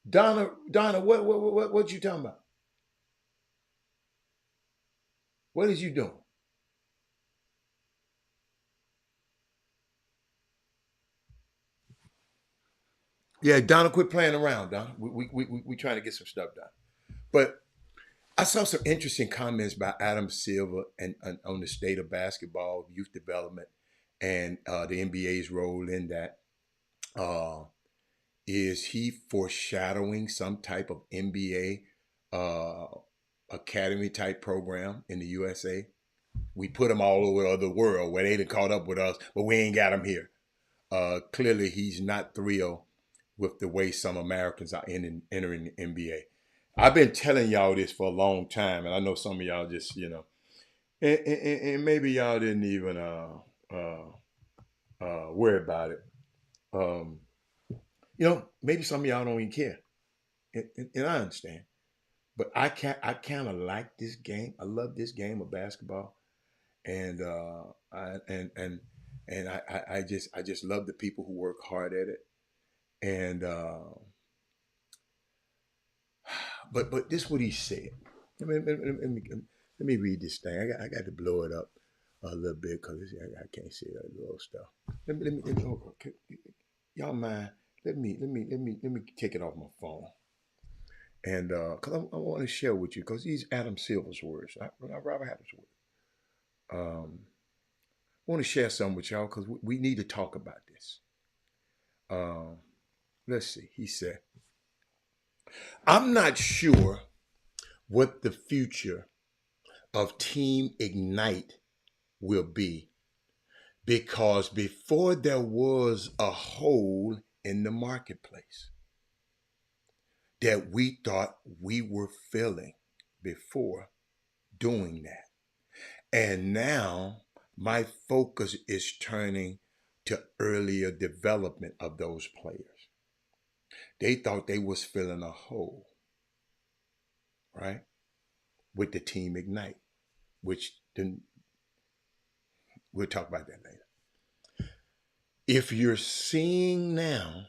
Donna, what you talking about? What is you doing? Yeah, Donna, quit playing around, Donna. We trying to get some stuff done. But I saw some interesting comments by Adam Silver and on the state of basketball, youth development, and the NBA's role in that. Uh, is he foreshadowing some type of NBA academy type program in the USA? We put them all over the world where they done caught up with us, but we ain't got them here. Clearly, he's not thrilled with the way some Americans are entering the NBA. I've been telling y'all this for a long time, and I know some of y'all just, and maybe y'all didn't even worry about it. Maybe some of y'all don't even care, and I understand. But I kind of like this game. I love this game of basketball, and I just love the people who work hard at it. And but this is what he said. Let me read this thing. I got to blow it up a little bit because I can't see that little stuff. Let me okay. Y'all mind? Let me take it off my phone. And because I want to share with you, because these Adam Silver's words, not Robert Adams' words. I want to share some with y'all because we need to talk about this. Let's see. He said, I'm not sure what the future of Team Ignite will be, because before there was a hole in the marketplace that we thought we were filling before doing that. And now my focus is turning to earlier development of those players. They thought they was filling a hole, right? With the Team Ignite, which then we'll talk about that later. If you're seeing now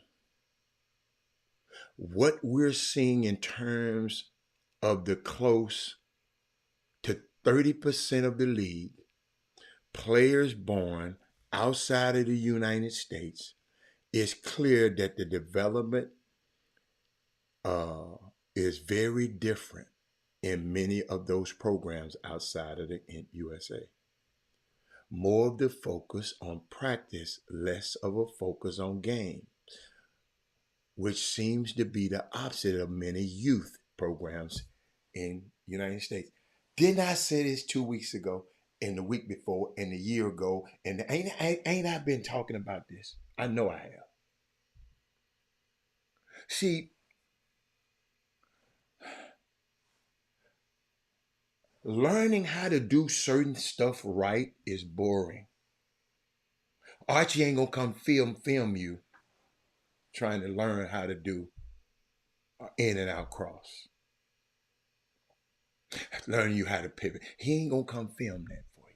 what we're seeing in terms of the close to 30% of the league, players born outside of the United States, it's clear that the development is very different in many of those programs outside of the USA. More of the focus on practice, less of a focus on game, which seems to be the opposite of many youth programs in the United States. Didn't I say this 2 weeks ago, and the week before, and a year ago, and ain't I been talking about this? I know I have. See, learning how to do certain stuff right is boring. Archie ain't gonna come film you trying to learn how to do in and out cross. Learn you how to pivot. He ain't gonna come film that for you.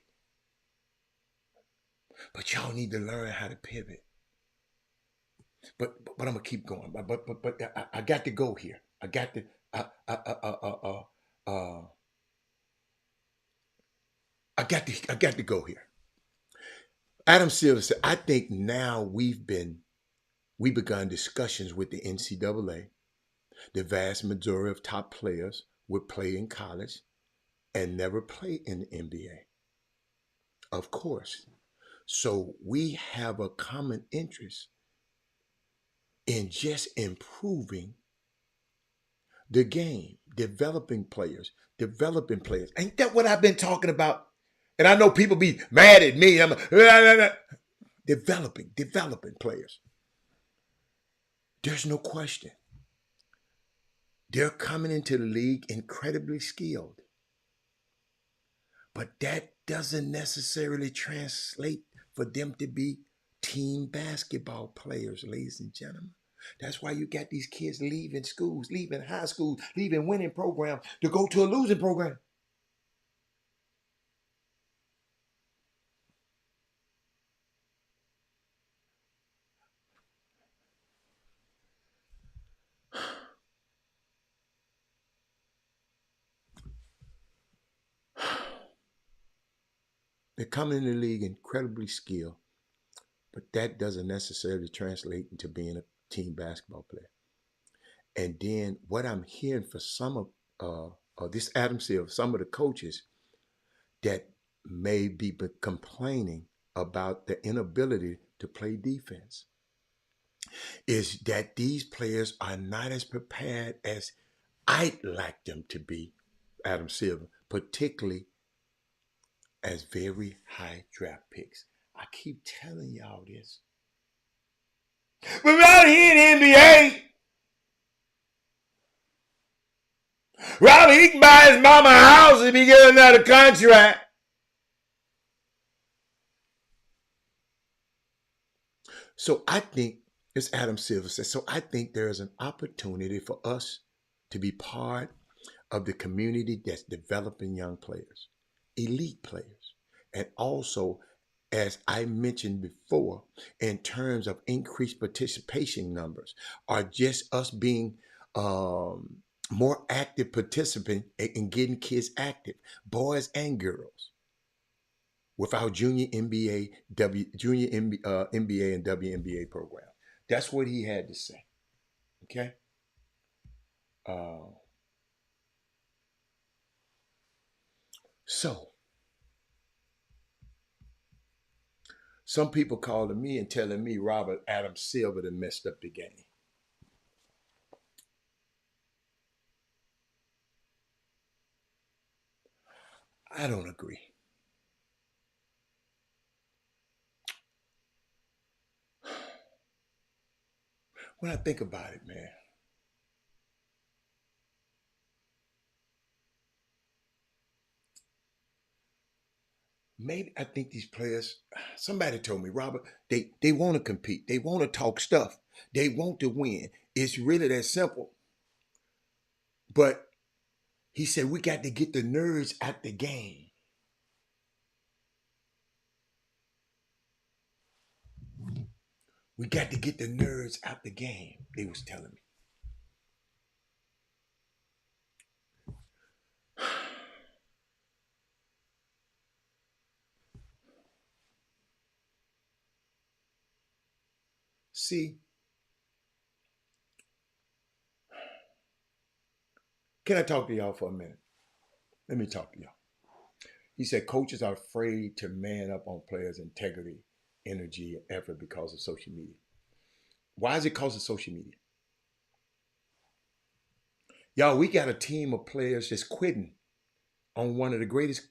But y'all need to learn how to pivot. But I'm gonna keep going. But I got to go here. I got to I got to go here. Adam Silver said, I think now we've begun discussions with the NCAA. The vast majority of top players would play in college and never play in the NBA. Of course. So we have a common interest in just improving the game, developing players. Ain't that what I've been talking about? And I know people be mad at me. I'm developing players. There's no question. They're coming into the league incredibly skilled. But that doesn't necessarily translate for them to be team basketball players, ladies and gentlemen. That's why you got these kids leaving schools, leaving high schools, leaving winning programs to go to a losing program. They're coming in the league incredibly skilled, but that doesn't necessarily translate into being a team basketball player. And then what I'm hearing for some of this Adam Silver, some of the coaches that may be complaining about the inability to play defense is that these players are not as prepared as I'd like them to be, Adam Silver, particularly as very high draft picks. I keep telling y'all this. But right here in the NBA, Robert, he can buy his mama a house if he get another contract. So I think, as Adam Silver says, so I think there's an opportunity for us to be part of the community that's developing young players, elite players, and also, as I mentioned before, in terms of increased participation numbers, are just us being more active participant in getting kids active, boys and girls, with our junior NBA, NBA and WNBA program. That's what he had to say. Okay. So some people calling me and telling me Robert Adam Silver done messed up the game. I don't agree. When I think about it, man, maybe I think these players, somebody told me, Robert, they want to compete. They want to talk stuff. They want to win. It's really that simple. But he said, we got to get the nerds out the game. We got to get the nerds out the game, they was telling me. See, can I talk to y'all for a minute? Let me talk to y'all. He said coaches are afraid to man up on players' integrity, energy, and effort because of social media. Why is it because of social media? Y'all, we got a team of players just quitting on one of the greatest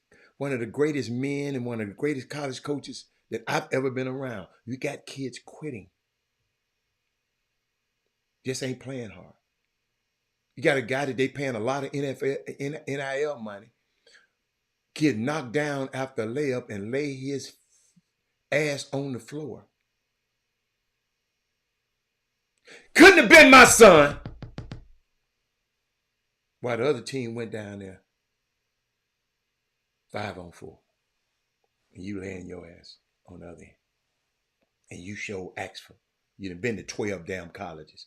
men and one of the greatest college coaches that I've ever been around. You got kids quitting. Just ain't playing hard. You got a guy that they paying a lot of NIL money, get knocked down after a layup and lay his ass on the floor. Couldn't have been my son. While the other team went down there 5-on-4. And you laying your ass on the other end. And you show Axford. You done been to 12 damn colleges.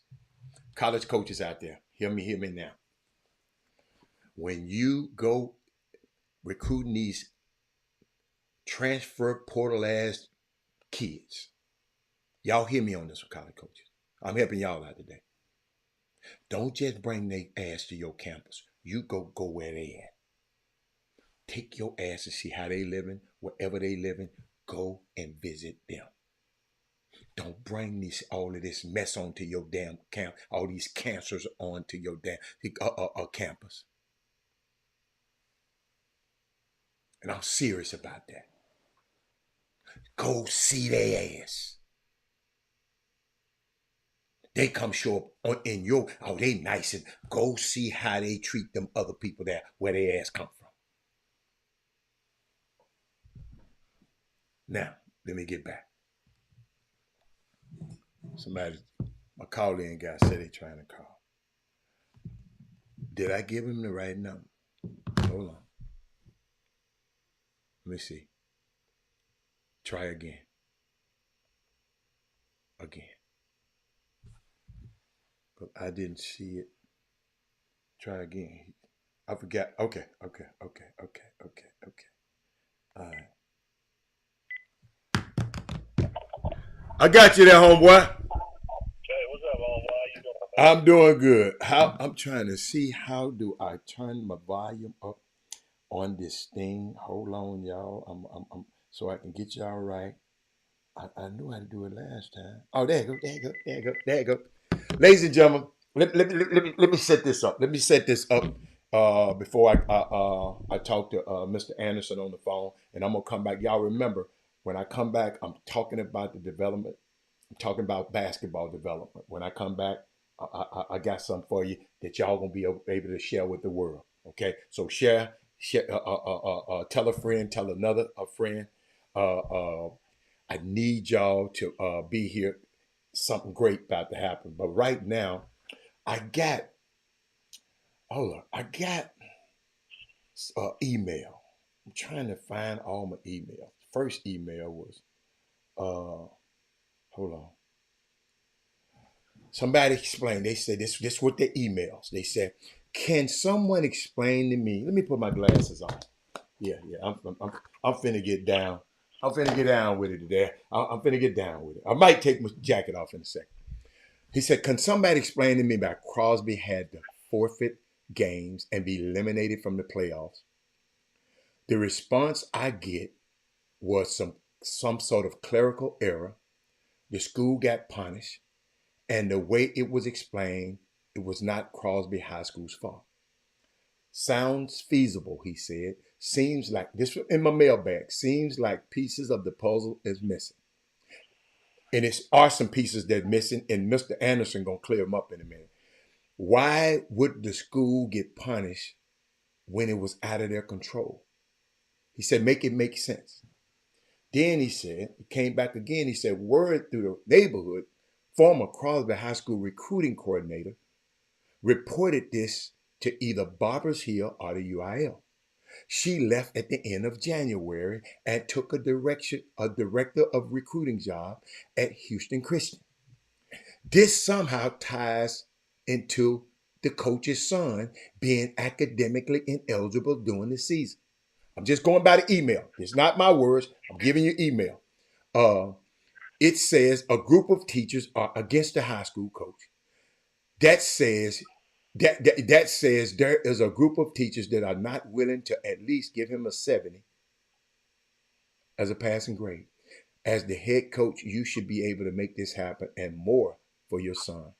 College coaches out there, hear me now. When you go recruiting these transfer portal ass kids, y'all hear me on this one, college coaches. I'm helping y'all out today. Don't just bring their ass to your campus. You go where they at. Take your ass to see how they living, wherever they living. Go and visit them. Don't bring all of this mess onto your damn camp, all these cancers onto your damn campus. And I'm serious about that. Go see their ass. They come show up in your, oh, they nice, and go see how they treat them other people there where their ass come from. Now, let me get back. Somebody, my call-in guy said they trying to call. Did I give him the right number? Hold on. Let me see. Try again. Again. But I didn't see it. Try again. I forgot. Okay. All right. I got you there, homeboy. Hey, what's up, homeboy? How you doing, man? I'm doing good. I'm trying to see how do I turn my volume up on this thing. Hold on, y'all. I'm so I can get y'all right. I knew how to do it last time. Oh, there you go. Ladies and gentlemen, let me set this up. Let me set this up before I talk to Mr. Anderson on the phone, and I'm gonna come back. Y'all remember when I come back, I'm talking about the development. I'm talking about basketball development. When I come back, I got something for you that y'all gonna be able to share with the world. Okay, so share, tell a friend, tell another friend. I need y'all to be here. Something great about to happen. But right now, I got email. I'm trying to find all my emails. First email was, hold on. Somebody explained. They said this with their emails. They said, "Can someone explain to me?" Let me put my glasses on. Yeah. I'm finna get down. I'm finna get down with it today. I'm finna get down with it. I might take my jacket off in a second. He said, "Can somebody explain to me why Crosby had to forfeit games and be eliminated from the playoffs?" The response I get was some sort of clerical error. The school got punished, and the way it was explained, it was not Crosby High School's fault. Sounds feasible, he said. Seems like, this in my mailbag, seems like pieces of the puzzle is missing. And it are some pieces that are missing, and Mr. Anderson gonna clear them up in a minute. Why would the school get punished when it was out of their control? He said, make it make sense. Then he said, he came back again, he said, word through the neighborhood, former Crosby High School recruiting coordinator reported this to either Barbers Hill or the UIL. She left at the end of January and took a director of recruiting job at Houston Christian. This somehow ties into the coach's son being academically ineligible during the season. I'm just going by the email. It's not my words. I'm giving you email. It says a group of teachers are against the high school coach. That says there is a group of teachers that are not willing to at least give him a 70 as a passing grade. As the head coach, you should be able to make this happen and more for your son.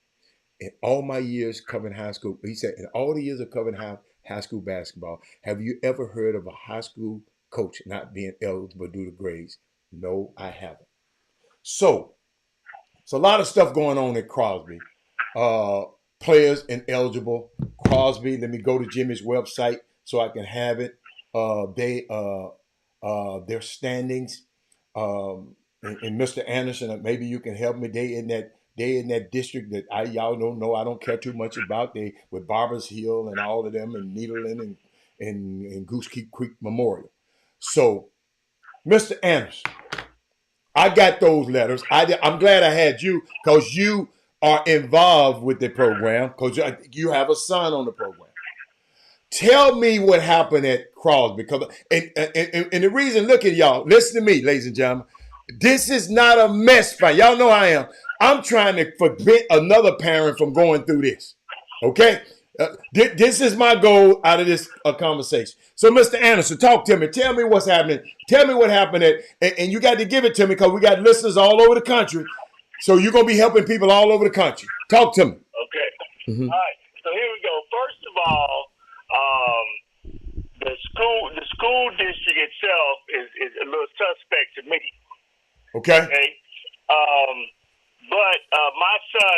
In all my years covering high school, he said, in all the years of covering high school basketball, have you ever heard of a high school coach not being eligible due to grades? No, I haven't. So it's a lot of stuff going on at Crosby. Players ineligible. Crosby, let me go to Jimmy's website so I can have it. Their standings. And Mr. Anderson, maybe you can help me. They in that district that y'all don't know. I don't care too much about. They with Barbers Hill and all of them, and Needleland and Goose Creek Memorial. So, Mr. Anderson, I got those letters. I'm glad I had you because you are involved with the program because you have a son on the program. Tell me what happened at Crosby. And the reason, look at y'all, listen to me, ladies and gentlemen. This is not a mess fight. Y'all know I am. I'm trying to prevent another parent from going through this. Okay? This is my goal out of this conversation. So, Mr. Anderson, talk to me. Tell me what's happening. Tell me what happened and you got to give it to me because we got listeners all over the country. So you're going to be helping people all over the country. Talk to me. Okay. Mm-hmm. All right. So here we go. First of all, the school district itself is a little suspect to me. Okay. Okay. But my son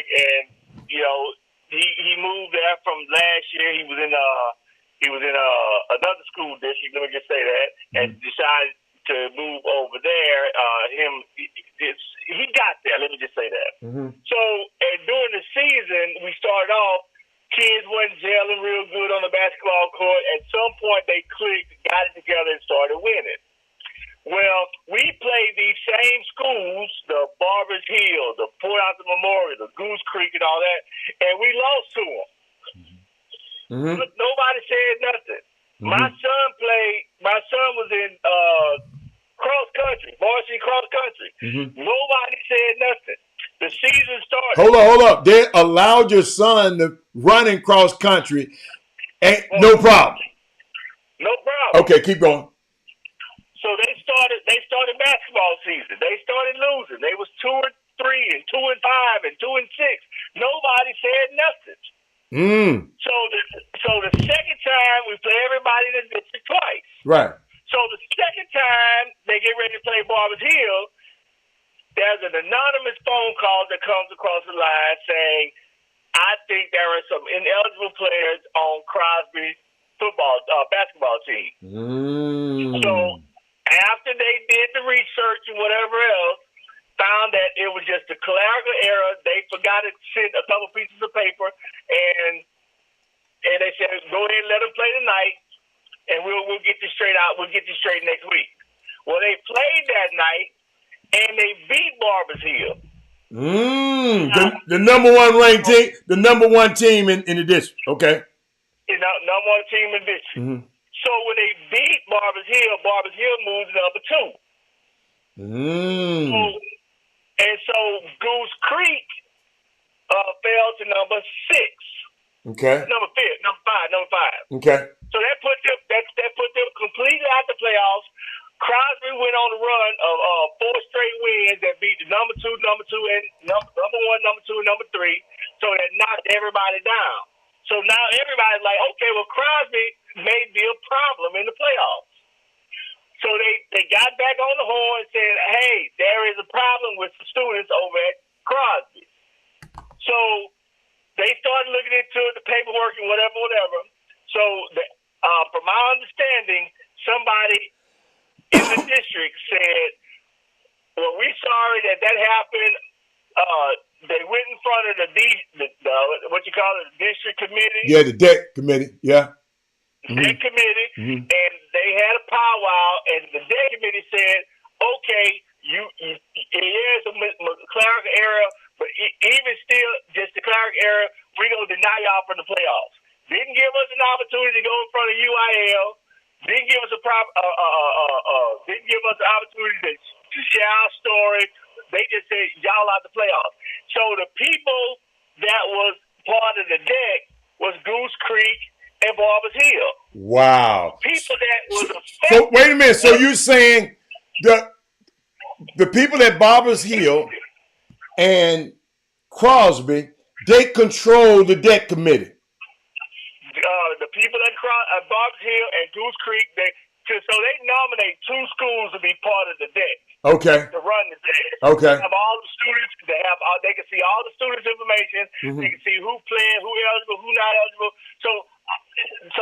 district, and he moved there from last year. He was in another school district. Let me just say that, and decided to move over there. He got there. Let me just say that. So during the season, we started off. Kids wasn't gelling real good on the basketball court. At some point, they clicked, got it together, and started winning. Well, we played these same schools, the Barbers Hill, the Port Arthur Memorial, the Goose Creek, and all that, and we lost to them. Nobody said nothing. My son was in cross country, varsity cross country. Nobody said nothing. The season started. Hold up. They allowed your son to run in cross country. No problem. No problem. Okay, keep going. So they started basketball season. They started losing. They was 2-3 and 2-5 and 2-6. Nobody said nothing. So the second time we play everybody in the district twice. Right. So the second time they get ready to play Barbers Hill, there's an anonymous phone call that comes across the line saying, I think there are some ineligible players on Crosby's basketball team. So after they did the research and whatever else, found that it was just a clerical error. They forgot to send a couple pieces of paper, and they said, go ahead and let them play tonight, and we'll get this straight out. We'll get this straight next week. Well, they played that night, and they beat Barbers Hill. The number one ranked team, the number one team in the district. Okay. Number one team in the district. So when they beat Barbers Hill moved to number 2. So Goose Creek fell to number 6. Okay. Number 5. Okay. So that put them completely out the playoffs. Crosby went on a run of 4 straight wins that beat the number 2, and number 1, number 2, and number 3. So that knocked everybody down. So now everybody's like, okay, well, Crosby may be a problem in the playoffs. So they got back on the horn and said, hey, there is a problem with the students over at Crosby. So they started looking into the paperwork and whatever. So from my understanding, somebody in the district said, well, we're sorry that happened. They went in front of the what you call it, the district committee. Yeah, the deck committee. Yeah. Deck committee, and they had a powwow, and the deck committee said, okay, here's a clerical error, but even still, just a clerical error, we're going to deny y'all from the playoffs. Didn't give us an opportunity to go in front of UIL. Didn't give us didn't give us an opportunity to share our story. They just said y'all out the playoffs. So the people that was part of the deck was Goose Creek and Barbers Hill. Wow. People that was so wait a minute. So you're saying the people at Barbers Hill and Crosby, they control the deck committee. The people at Barbers Hill and Goose Creek, so they nominate 2 schools to be part of the deck. Okay. To run the deck. Okay. They have all the students. They can see all the students' information. They can see who playing, who eligible, who not eligible. So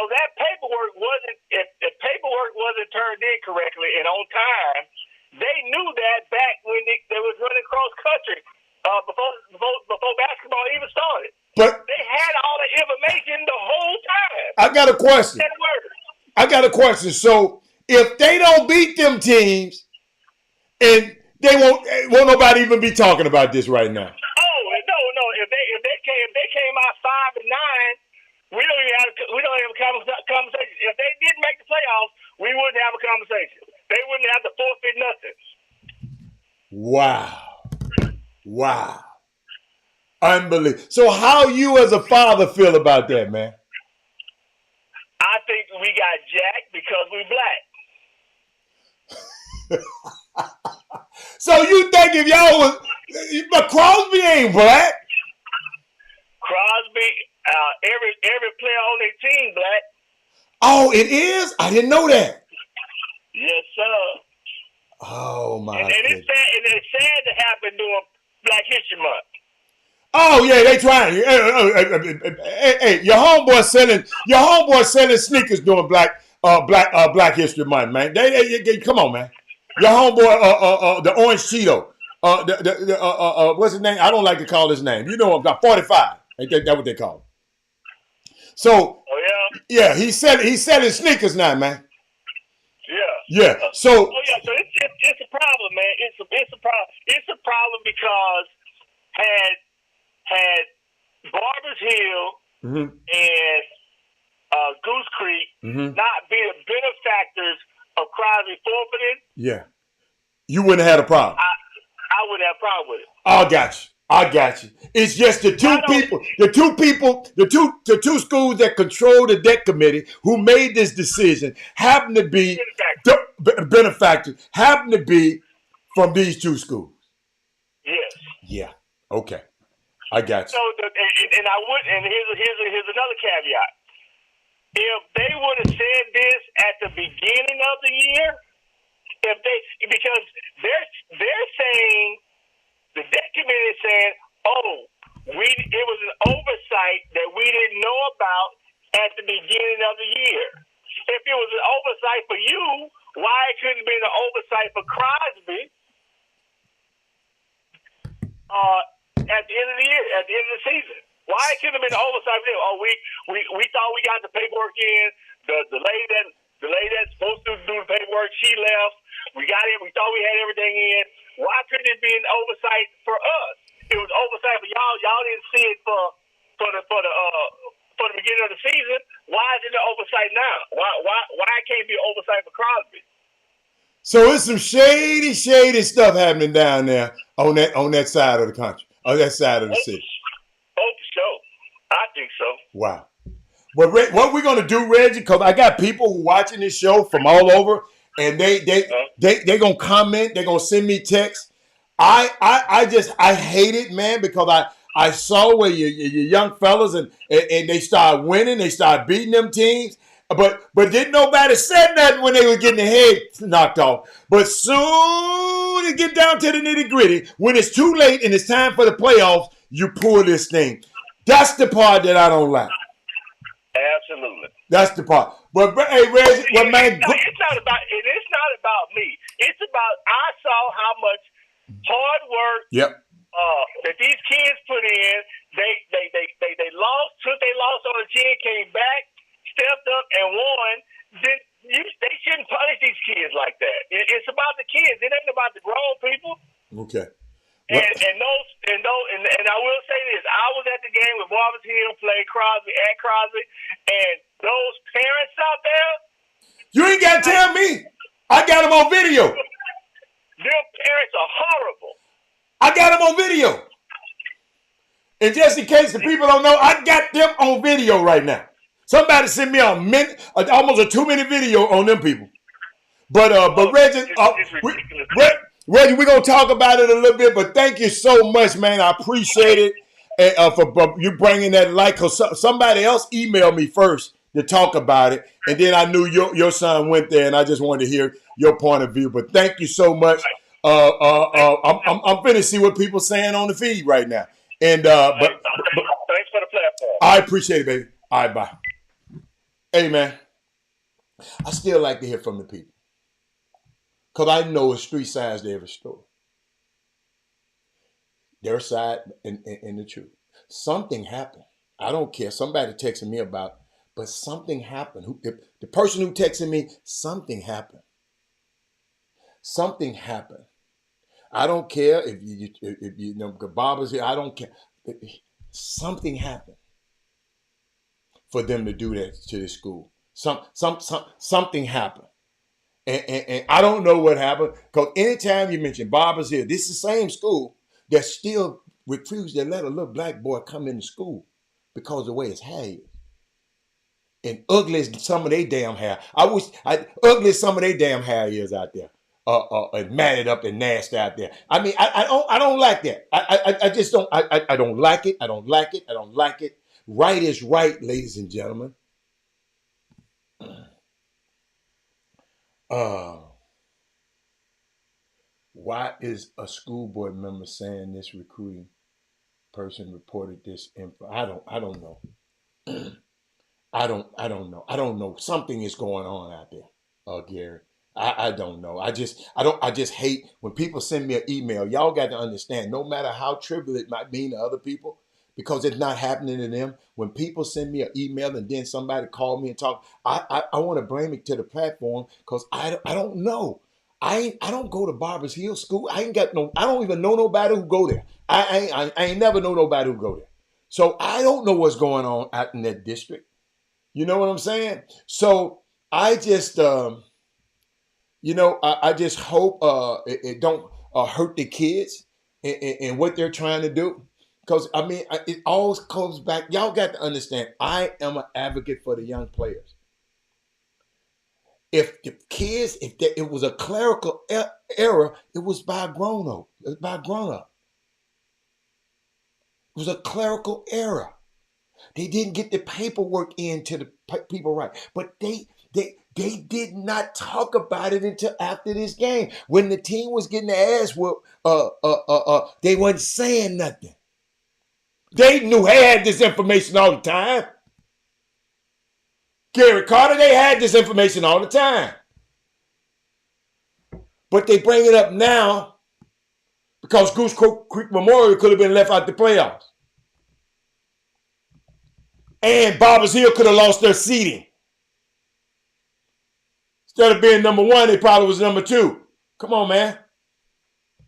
that paperwork wasn't. If the paperwork wasn't turned in correctly and on time, they knew that back when they was running cross country before basketball even started. But they had all the information the whole time. I got a question. So if they don't beat them teams, and they won't nobody even be talking about this right now. Oh no! If they came out 5-9, we don't even have a conversation. If they didn't make the playoffs, we wouldn't have a conversation. They wouldn't have to forfeit nothing. Wow. Unbelievable. So how you as a father feel about that, man? I think we got jacked because we black. So you think if y'all was, but Crosby ain't black? Crosby, every player on their team black. Oh, it is? I didn't know that. Yes, sir. Oh my! And it's sad to happen during Black History Month. Oh yeah, they trying. Hey, your homeboy selling sneakers during Black History Month, man. Come on, man. Your homeboy, the Orange Cheeto, what's his name? I don't like to call his name. You know, about 45. Ain't that what they call him? So Oh yeah. yeah, he's selling sneakers now, man. Yeah. Yeah. So Oh yeah. So it's a problem, man. It's a problem. It's a problem because had Barbers Hill and Goose Creek not been benefactors of Crosby forfeiting, yeah, you wouldn't have had a problem. I wouldn't have a problem with it. I got you. It's just the two schools that control the debt committee who made this decision happen to be benefactors, happen to be from these two schools. Yes. Yeah. Okay. I got you. So and I would, and here's another caveat. If they would have said this at the beginning of the year, because they're saying, the debt committee is saying, it was an oversight that we didn't know about at the beginning of the year. If it was an oversight for you, why it couldn't have been an oversight for Crosby at the end of the year, at the end of the season? Why it couldn't have been an oversight for them? We thought we got the paperwork in. The lady that's supposed to do the paperwork, she left. We got it. We thought we had everything in. Why couldn't it be an oversight for us? It was oversight for y'all. Y'all didn't see it for the beginning of the season. Why is it an oversight now? Why it can't be an oversight for Crosby? So it's some shady stuff happening down there on that side of the country, on that side of the city. Oh, for sure. I think so. Wow. But what we're gonna do, Reggie, because I got people who watching this show from all over, and they gonna comment, they're gonna send me texts. I hate it, man, because I saw where your young fellas and they start winning, they start beating them teams. But didn't nobody say nothing when they were getting their head knocked off. But soon it get down to the nitty gritty, when it's too late and it's time for the playoffs, you pull this thing. That's the part that I don't like. Absolutely. That's the part. But hey, Reggie, well, man, it's not about me. It's about, I saw how much hard work that these kids put in. They lost, took their loss on the chin, came back, stepped up and won. Then they shouldn't punish these kids like that. It's about the kids. It ain't about the grown people. Okay. And I will say this: I was at the game with Barbers Hill played Crosby, and those parents out there. You ain't got to tell me. I got them on video. Their parents are horrible. I got them on video. And just in case the people don't know, I got them on video right now. Somebody sent me almost a 2-minute video on them people. But Reggie, Reggie, we're going to talk about it a little bit, but thank you so much, man. I appreciate it for you bringing that light, because somebody else emailed me first to talk about it, and then I knew your son went there, and I just wanted to hear your point of view. But thank you so much. I'm finna see what people saying on the feed right now. And but thanks for the platform. I appreciate it, baby. All right, bye. Hey, man, I still like to hear from the people, because I know it's 3 sides to every story. Their side and the truth. Something happened. I don't care. Somebody texted me about, but something happened. The person who texted me, something happened. Something happened. I don't care if you know Barbara's here. I don't care. Something happened for them to do that to this school. Something happened. And I don't know what happened, because anytime you mention Barbara's here, this is the same school that still refused to let a little black boy come into school because of the way his hair is. And ugly as some of their damn hair. Ugly as some of their damn hair is out there. And matted up and nasty out there. I mean, I don't like that. I just don't. I don't like it. I don't like it. I don't like it. Right is right, ladies and gentlemen. Why is a school board member saying this recruiting person reported this info. I don't know. I don't know. I don't know. Something is going on out there, Gary. I don't know. I just hate when people send me an email. Y'all got to understand, no matter how trivial it might mean to other people, because it's not happening to them. When people send me an email and then somebody call me and talk, I want to blame it to the platform because I don't know. I don't go to Barbers Hill School. I don't even know nobody who go there. I ain't never know nobody who go there. So I don't know what's going on out in that district. You know what I'm saying? So I just, I just hope it don't hurt the kids and what they're trying to do. Because, I mean, it always comes back. Y'all got to understand, I am an advocate for the young players. If the kids, it was a clerical error, it was by a grown-up. It was by a grown-up. It was a clerical error. They didn't get the paperwork in to the people right. But they did not talk about it until after this game. When the team was getting their ass whooped, they wasn't saying nothing. They knew they had this information all the time. Gary Carter, they had this information all the time. But they bring it up now because Goose Creek Memorial could have been left out the playoffs. And Barbers Hill could have lost their seeding. Instead of being number one, they probably was number two. Come on, man.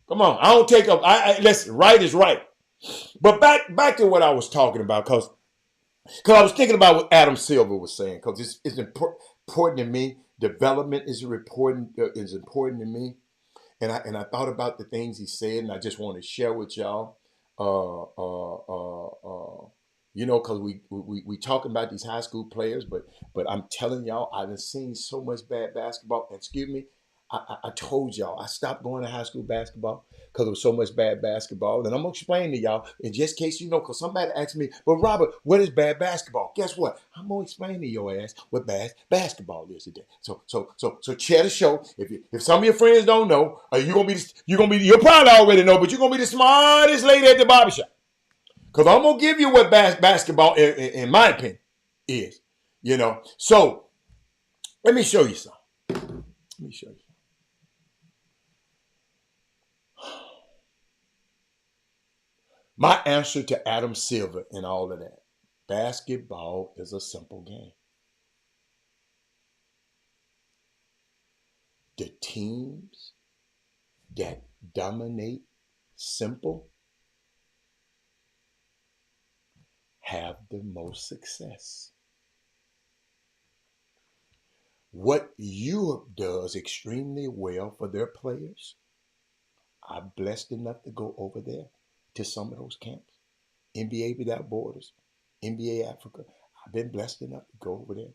Come on. I don't take up. Listen, right is right. But back to what I was talking about, because I was thinking about what Adam Silver was saying, because it's important to me. Development is important to me. And I thought about the things he said, and I just want to share with y'all. Because we talking about these high school players, but I'm telling y'all, I've seen so much bad basketball. Excuse me, I told y'all I stopped going to high school basketball because there was so much bad basketball. And I'm gonna explain to y'all in just case you know, because somebody asked me, "But Robert, what is bad basketball?" Guess what? I'm gonna explain to your ass what bad basketball is today. So share the show. If some of your friends don't know, you'll probably already know, but you're gonna be the smartest lady at the barbershop. Because I'm going to give you what basketball, in my opinion, is. So let me show you something. My answer to Adam Silver and all of that. Basketball is a simple game. The teams that dominate simple have the most success. What Europe does extremely well for their players, I'm blessed enough to go over there to some of those camps. NBA Without Borders, NBA Africa. I've been blessed enough to go over there.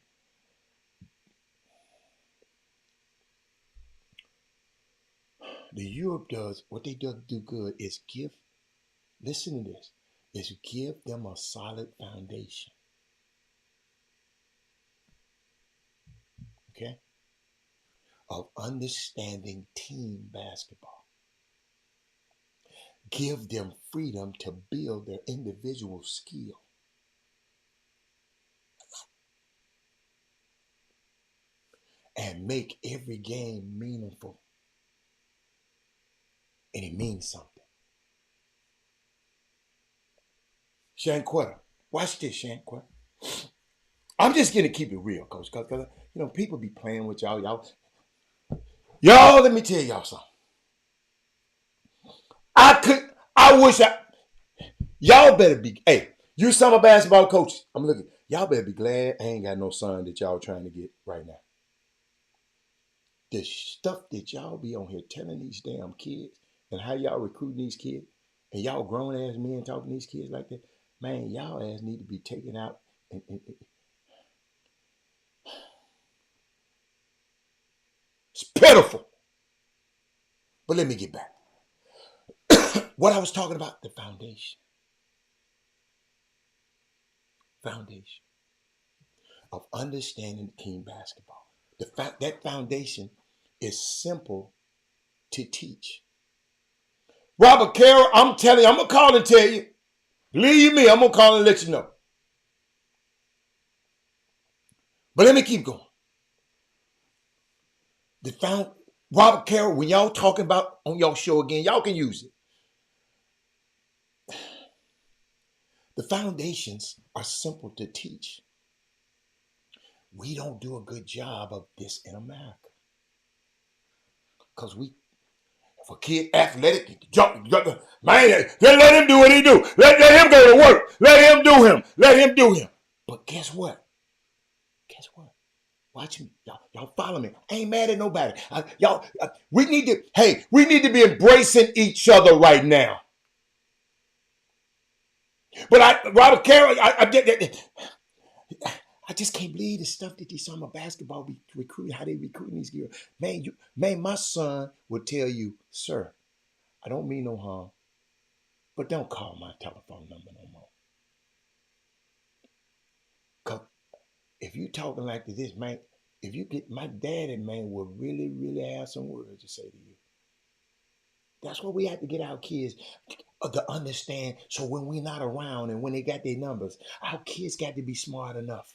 The Europe does, what they do good is listen to this, is give them a solid foundation. Okay? Of understanding team basketball. Give them freedom to build their individual skill. And make every game meaningful. And it means something. Shanquetta, watch this, Shanquetta. I'm just gonna keep it real, coach, because people be playing with y'all. Y'all, let me tell y'all something. Y'all better be, hey, you summer basketball coaches, I'm looking, y'all better be glad I ain't got no son that y'all trying to get right now. The stuff that y'all be on here telling these damn kids and how y'all recruiting these kids and y'all grown ass men talking to these kids like that, man, y'all ass need to be taken out. It's pitiful. But let me get back. What I was talking about, the foundation. Foundation of understanding team basketball. That foundation is simple to teach. Robert Carroll, I'm telling you, I'm going to call and tell you. Believe me, I'm going to call and let you know. But let me keep going. Robert Carroll, when y'all talking about on y'all show again, y'all can use it. The foundations are simple to teach. We don't do a good job of this in America. Because if a kid athletic, man, let him do what he do. Let him go to work. Let him do him. Let him do him. But guess what? Watch me. Y'all follow me. I ain't mad at nobody. We need to be embracing each other right now. But Robert Carroll, I just can't believe the stuff that these summer basketball be recruiting, how they recruiting these girls. Man, my son would tell you, sir, I don't mean no harm, but don't call my telephone number no more. Cause if you talking like this, man, if you get my daddy, man, will really, really have some words to say to you. That's what we have to get our kids to understand. So when we're not around and when they got their numbers, our kids got to be smart enough.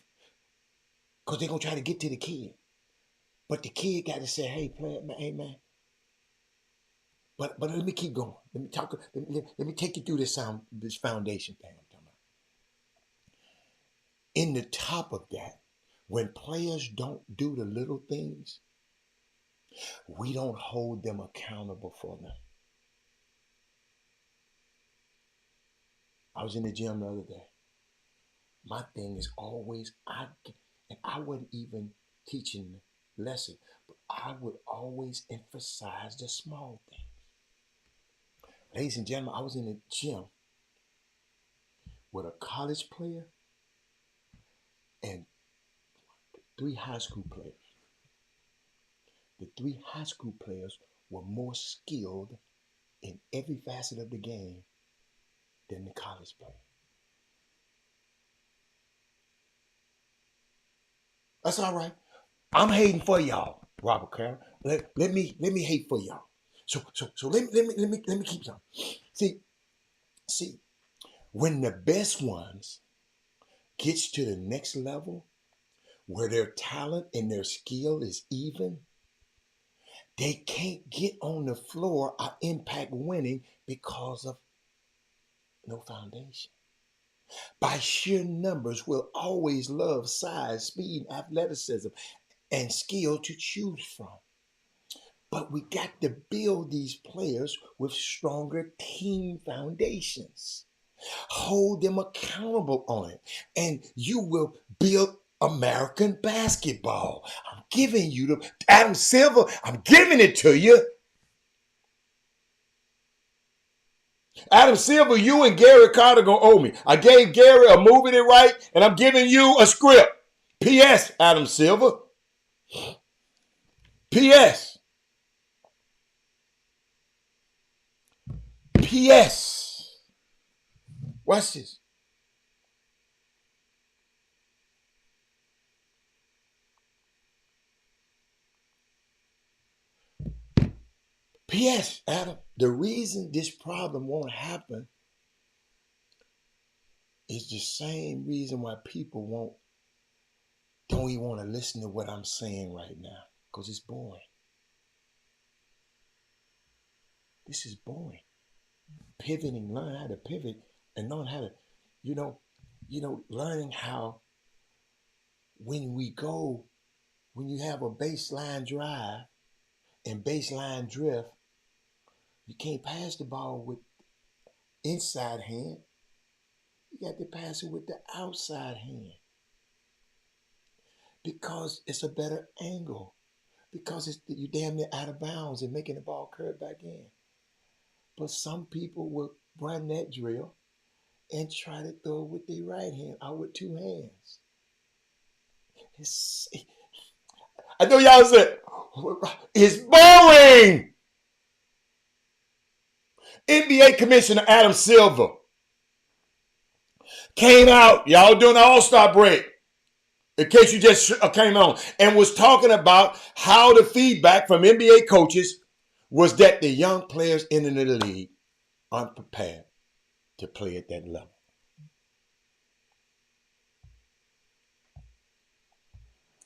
Because they're going to try to get to the kid. But the kid got to say, hey, play it, man, hey, man. But let me keep going. Let me take you through this foundation thing I'm talking about. In the top of that, when players don't do the little things, we don't hold them accountable for them. I was in the gym the other day. My thing is always, I wasn't even teaching the lesson, but I would always emphasize the small things. Ladies and gentlemen, I was in the gym with a college player and 3 high school players. The 3 high school players were more skilled in every facet of the game than the college player. That's all right. I'm hating for y'all, Robert Carroll. Let me hate for y'all. So let me keep going. See, when the best ones gets to the next level, where their talent and their skill is even, they can't get on the floor or impact winning because of no foundation. By sheer numbers, we'll always love size, speed, athleticism, and skill to choose from. But we got to build these players with stronger team foundations. Hold them accountable on it. And you will build American basketball. I'm giving you Adam Silver, I'm giving it to you. Adam Silver, you and Gary Carter gonna owe me. I gave Gary a movie to write, and I'm giving you a script. P.S. Adam Silver. P.S. P.S. Watch this. P.S. Adam, the reason this problem won't happen is the same reason why people don't even want to listen to what I'm saying right now, because it's boring. This is boring. Pivoting, learn how to pivot and learn how to, learning how when you have a baseline drive and baseline drift, you can't pass the ball with inside hand. You got to pass it with the outside hand. Because it's a better angle. Because you're damn near out of bounds and making the ball curve back in. But some people will run that drill and try to throw with their right hand or with 2 hands. I know y'all said, it's boring. NBA Commissioner Adam Silver came out, y'all doing the All-Star break, in case you just came on, and was talking about how the feedback from NBA coaches was that the young players in the league aren't prepared to play at that level.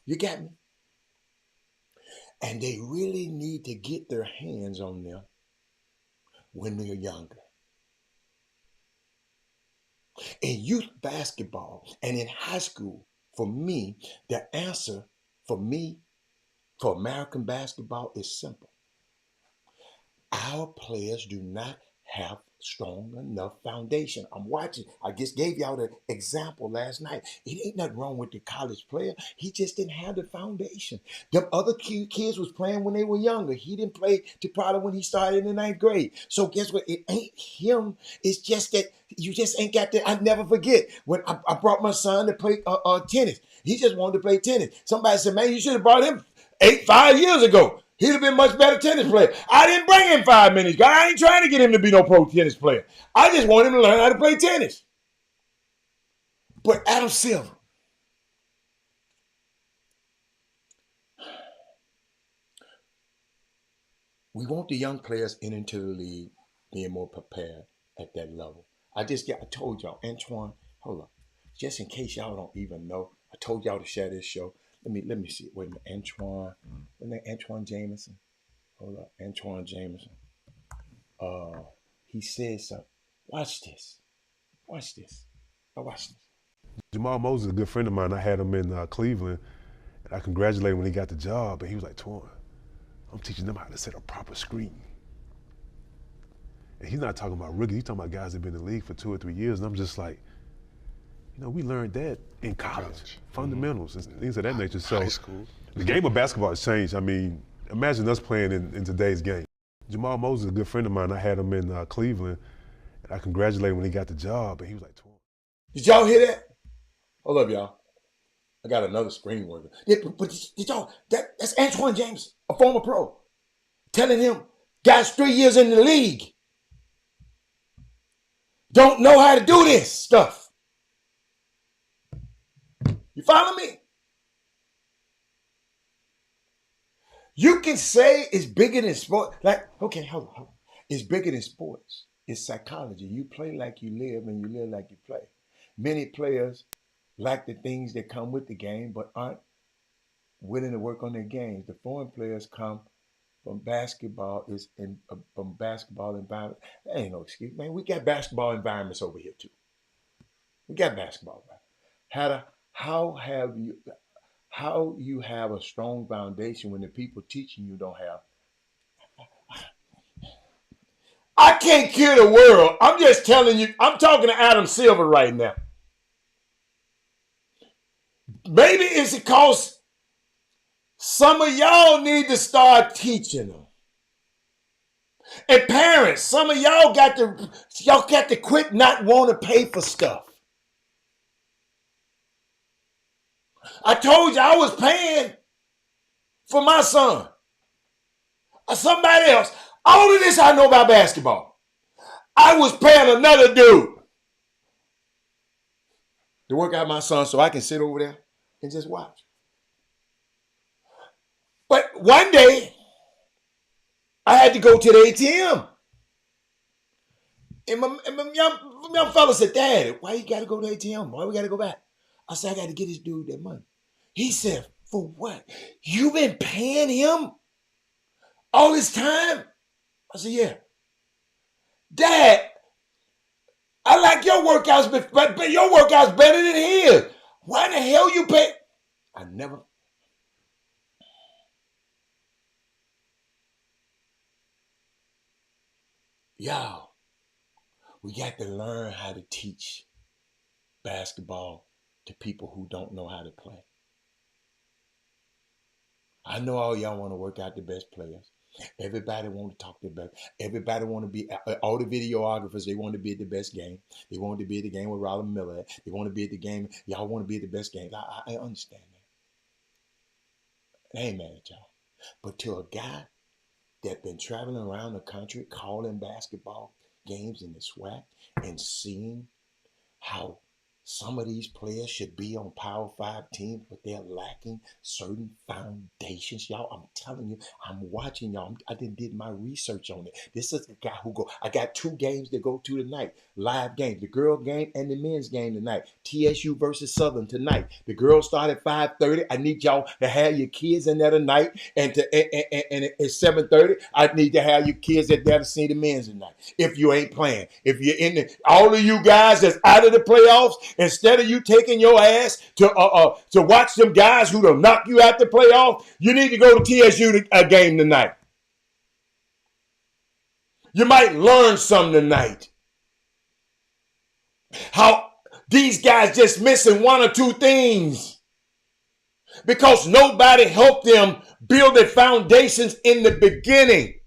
You got me? And they really need to get their hands on them when they're younger. In youth basketball and in high school, for me, the answer for me, for American basketball is simple. Our players do not have strong enough foundation. I'm watching. I just gave y'all the example last night. It ain't nothing wrong with the college player. He just didn't have the foundation. Them other kids was playing when they were younger. He didn't play to probably when he started in the 9th grade. So guess what? It ain't him. It's just that you just ain't got that. I never forget when I brought my son to play tennis. He just wanted to play tennis. Somebody said, man, you should have brought him 5 years ago. He'd have been a much better tennis player. I didn't bring him 5 minutes. I ain't trying to get him to be no pro tennis player. I just want him to learn how to play tennis. But Adam Silver, we want the young players into the league being more prepared at that level. I told y'all, Antoine, hold up. Just in case y'all don't even know, I told y'all to share this show. Let me see. Wait a minute, Antoine Jameson. Hold up, Antoine Jameson. He said something. Watch this. Watch this. Jamal Moses is a good friend of mine. I had him in Cleveland, and I congratulated him when he got the job. And he was like, Twan, I'm teaching them how to set a proper screen. And he's not talking about rookies. He's talking about guys that have been in the league for 2 or 3 years. And I'm just like, we learned that in college. Fundamentals and things of that nature. So high school. The game of basketball has changed. I mean, imagine us playing in today's game. Jamal Moses is a good friend of mine. I had him in Cleveland, and I congratulated him when he got the job. And he was like, Twan. Did y'all hear that? Hold up, y'all. I got another screen worker. But did y'all, that's Antoine James, a former pro, telling him guys 3 years in the league don't know how to do this stuff. You follow me? You can say it's bigger than sports. Like, okay, hold on. It's bigger than sports. It's psychology. You play like you live and you live like you play. Many players like the things that come with the game but aren't willing to work on their games. The foreign players come from basketball from basketball environment. That ain't no excuse, man. We got basketball environments over here too. We got basketball environments. How you have a strong foundation when the people teaching you don't have. I can't cure the world. I'm just telling you, I'm talking to Adam Silver right now. Maybe it's because some of y'all need to start teaching them. And parents, some of y'all got to quit not want to pay for stuff. I told you I was paying for my son. Or somebody else. All of this I know about basketball. I was paying another dude to work out my son so I can sit over there and just watch. But one day, I had to go to the ATM. And my young fella said, Dad, why you got to go to the ATM? Why we got to go back? I said, I got to get this dude that money. He said, for what? You been paying him all this time? I said, yeah. Dad, I like your workouts, but your workouts better than his. Why the hell you pay? I never. Y'all, we got to learn how to teach basketball to people who don't know how to play. I know all y'all want to work out the best players. Everybody want to talk the best. Everybody want to be, all the videographers, they want to be at the best game. They want to be at the game with Rolland Miller. They want to be at the game. Y'all want to be at the best game. I understand that. I ain't mad at y'all. But to a guy that been traveling around the country calling basketball games in the SWAC and seeing how Some of these players should be on Power 5 teams, but they're lacking certain foundations. Y'all, I'm telling you, I'm watching y'all. I did my research on it. This is a guy who I got 2 games to go to tonight. Live games, the girl game and the men's game tonight. TSU versus Southern tonight. The girls start at 5:30. I need y'all to have your kids in there tonight. And at 7:30, I need to have your kids at there to see the men's tonight. If you ain't playing, if you're in all of you guys that's out of the playoffs, instead of you taking your ass to watch them guys who will knock you out the playoff, you need to go to TSU game tonight. You might learn something tonight. How these guys just missing 1 or 2 things because nobody helped them build their foundations in the beginning.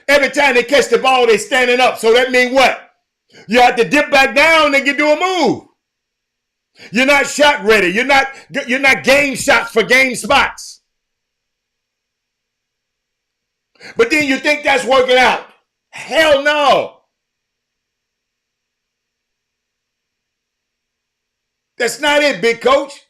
Every time they catch the ball, they standing up. So that means what? You have to dip back down and you do a move. You're not shot ready. You're not game shots for game spots. But then you think that's working out. Hell no. That's not it, big coach.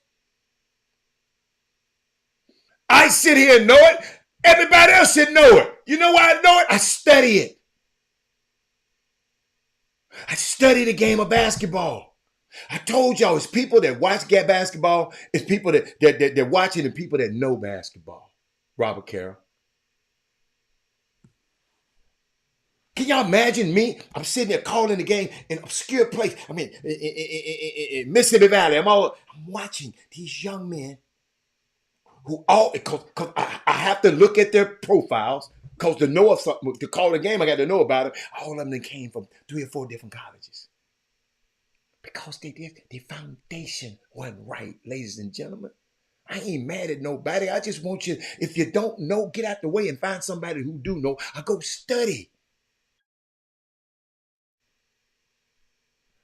I sit here and know it. Everybody else should know it. You know why I know it? I study it. I study the game of basketball. I told y'all, it's people that watch basketball. It's people that watch it and people that know basketball. Robert Carroll. Can y'all imagine me? I'm sitting there calling the game in an obscure place. I mean, in Mississippi Valley. I'm watching these young men who because I have to look at their profiles because to know of something, to call the game, I got to know about it. All of them came from 3 or 4 different colleges. Because their foundation wasn't right, ladies and gentlemen. I ain't mad at nobody. I just want you, if you don't know, get out the way and find somebody who do know. Or go study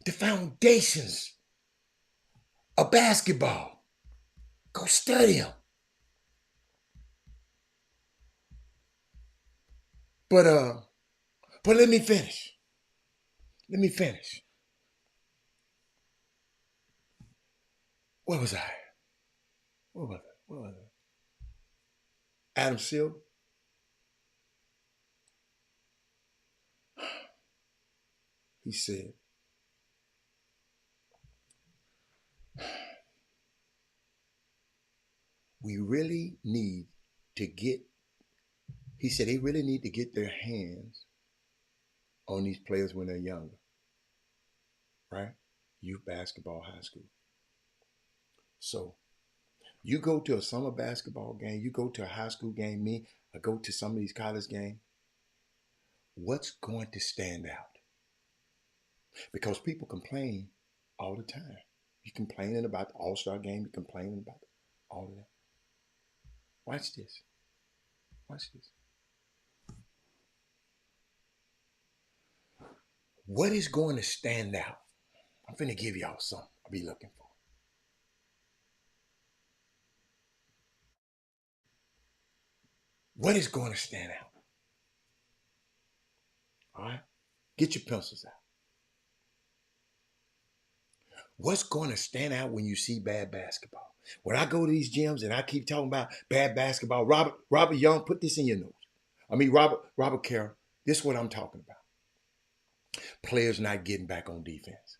the foundations of basketball. Go study them. But let me finish. Where was I? Where was I? Adam Silver. He said, we really need to get, he said they really need to get their hands on these players when they're younger. Right? Youth basketball, high school. So you go to a summer basketball game, you go to a high school game, I go to some of these college games. What's going to stand out? Because people complain all the time. You're complaining about the All-Star game, you're complaining about all of that. Watch this. What is going to stand out? I'm finna give y'all something I'll be looking for. What is going to stand out? All right? Get your pencils out. What's going to stand out when you see bad basketball? When I go to these gyms and I keep talking about bad basketball, Robert Young, put this in your notes. I mean, Robert Carroll, this is what I'm talking about. Players not getting back on defense.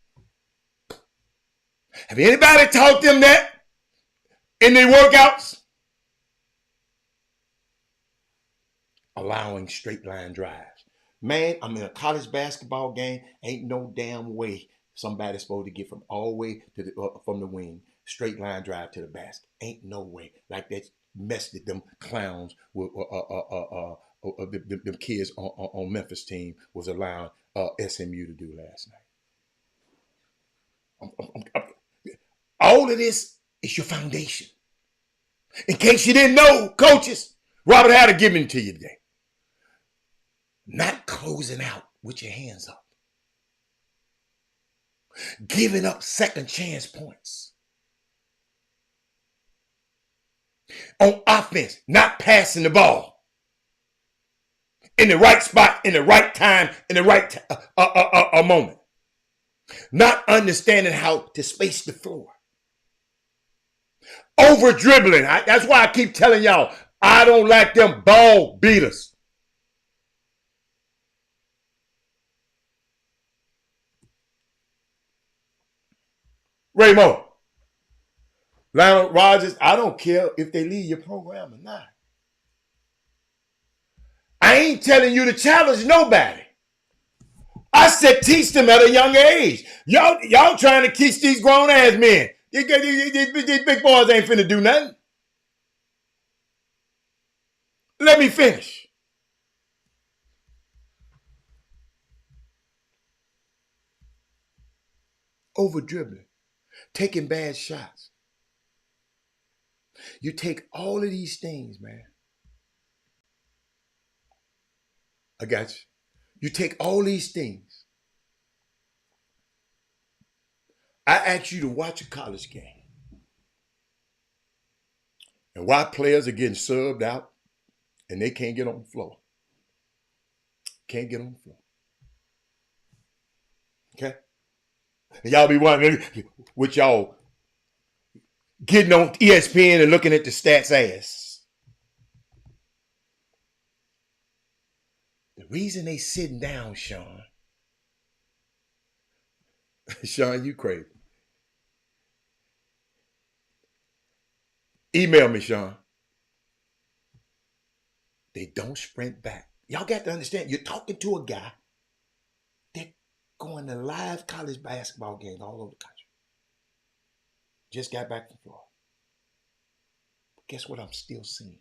Have anybody taught them that in their workouts? Allowing straight line drives. Man, I'm in a college basketball game. Ain't no damn way somebody's supposed to get from all the way to from the wing, straight line drive to the basket. Ain't no way. Like that mess that them clowns with them kids on Memphis team was allowing SMU to do last night. All of this is your foundation. In case you didn't know, coaches, Robert had to give it to you today. Not closing out with your hands up. Giving up second chance points. On offense, not passing the ball. In the right spot, in the right time, in the right moment. Not understanding how to space the floor. Over dribbling. That's why I keep telling y'all, I don't like them ball beaters. Raymo, Lionel Rogers, I don't care if they leave your program or not. I ain't telling you to challenge nobody. I said teach them at a young age. Y'all trying to teach these grown ass men. These big boys ain't finna do nothing. Let me finish. Over dribbling, taking bad shots. You take all of these things, man. I got you. You take all these things. I ask you to watch a college game. And why players are getting subbed out and they can't get on the floor. Can't get on the floor. Okay? And y'all be wondering, with y'all getting on ESPN and looking at the stats ass. The reason they sitting down, Sean, Sean, you crazy. Email me, Sean. They don't sprint back. Y'all got to understand, you're talking to a guy that going to live college basketball games all over the country. Just got back from Florida. But guess what I'm still seeing?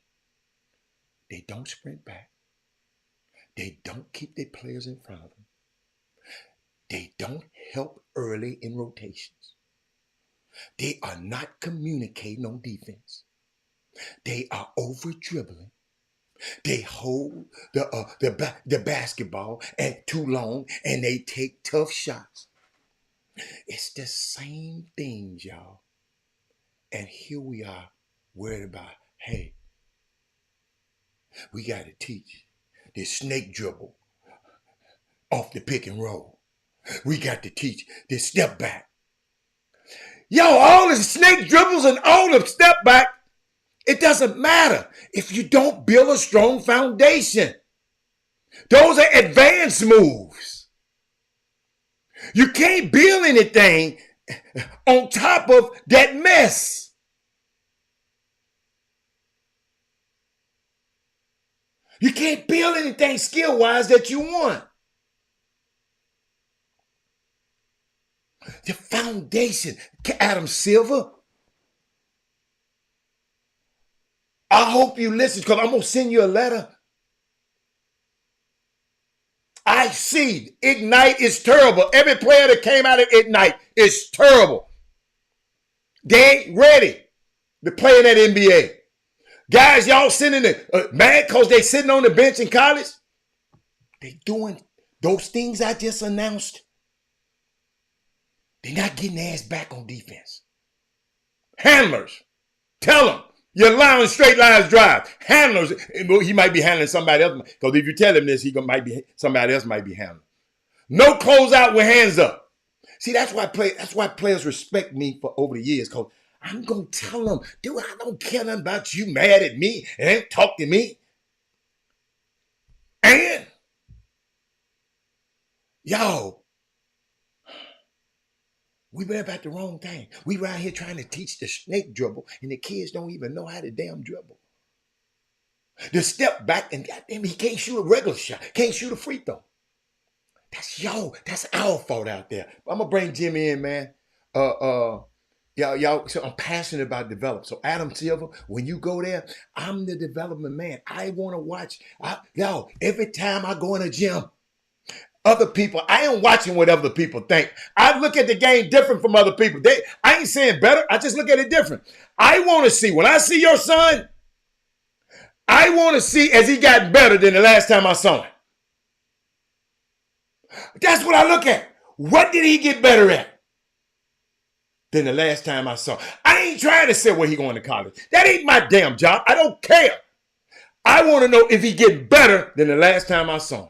They don't sprint back. They don't keep their players in front of them. They don't help early in rotations. They are not communicating on defense. They are over dribbling. They hold the basketball at too long and they take tough shots. It's the same things, y'all. And here we are worried about, hey, we got to teach this snake dribble off the pick and roll. We got to teach this step back. Yo, all the snake dribbles and all the step back, it doesn't matter if you don't build a strong foundation. Those are advanced moves. You can't build anything on top of that mess. You can't build anything skill-wise that you want. The foundation, Adam Silver. I hope you listen because I'm going to send you a letter. I see Ignite is terrible. Every player that came out of Ignite is terrible. They ain't ready to play in that NBA. Guys, y'all sitting there mad because they sitting on the bench in college. They doing those things I just announced. They're not getting their ass back on defense. Handlers, tell them. You're allowing straight lines drive. Handlers, he might be handling somebody else. Because if you tell him this, somebody else might be handling. No closeout with hands up. See, that's why players respect me for over the years. Because I'm going to tell them, dude, I don't care nothing about you mad at me and ain't talk to me. And, yo, we read about the wrong thing. We right here trying to teach the snake dribble, and the kids don't even know how to damn dribble. The step back, and goddamn, he can't shoot a regular shot. Can't shoot a free throw. That's our fault out there. I'm gonna bring Jimmy in, man. Y'all. So I'm passionate about development. So Adam Silver, when you go there, I'm the development man. I want to watch. Every time I go in a gym. Other people, I ain't watching what other people think. I look at the game different from other people. I ain't saying better. I just look at it different. I want to see, when I see your son, I want to see as he got better than the last time I saw him. That's what I look at. What did he get better at than the last time I saw him? I ain't trying to say where he going to college. That ain't my damn job. I don't care. I want to know if he getting better than the last time I saw him.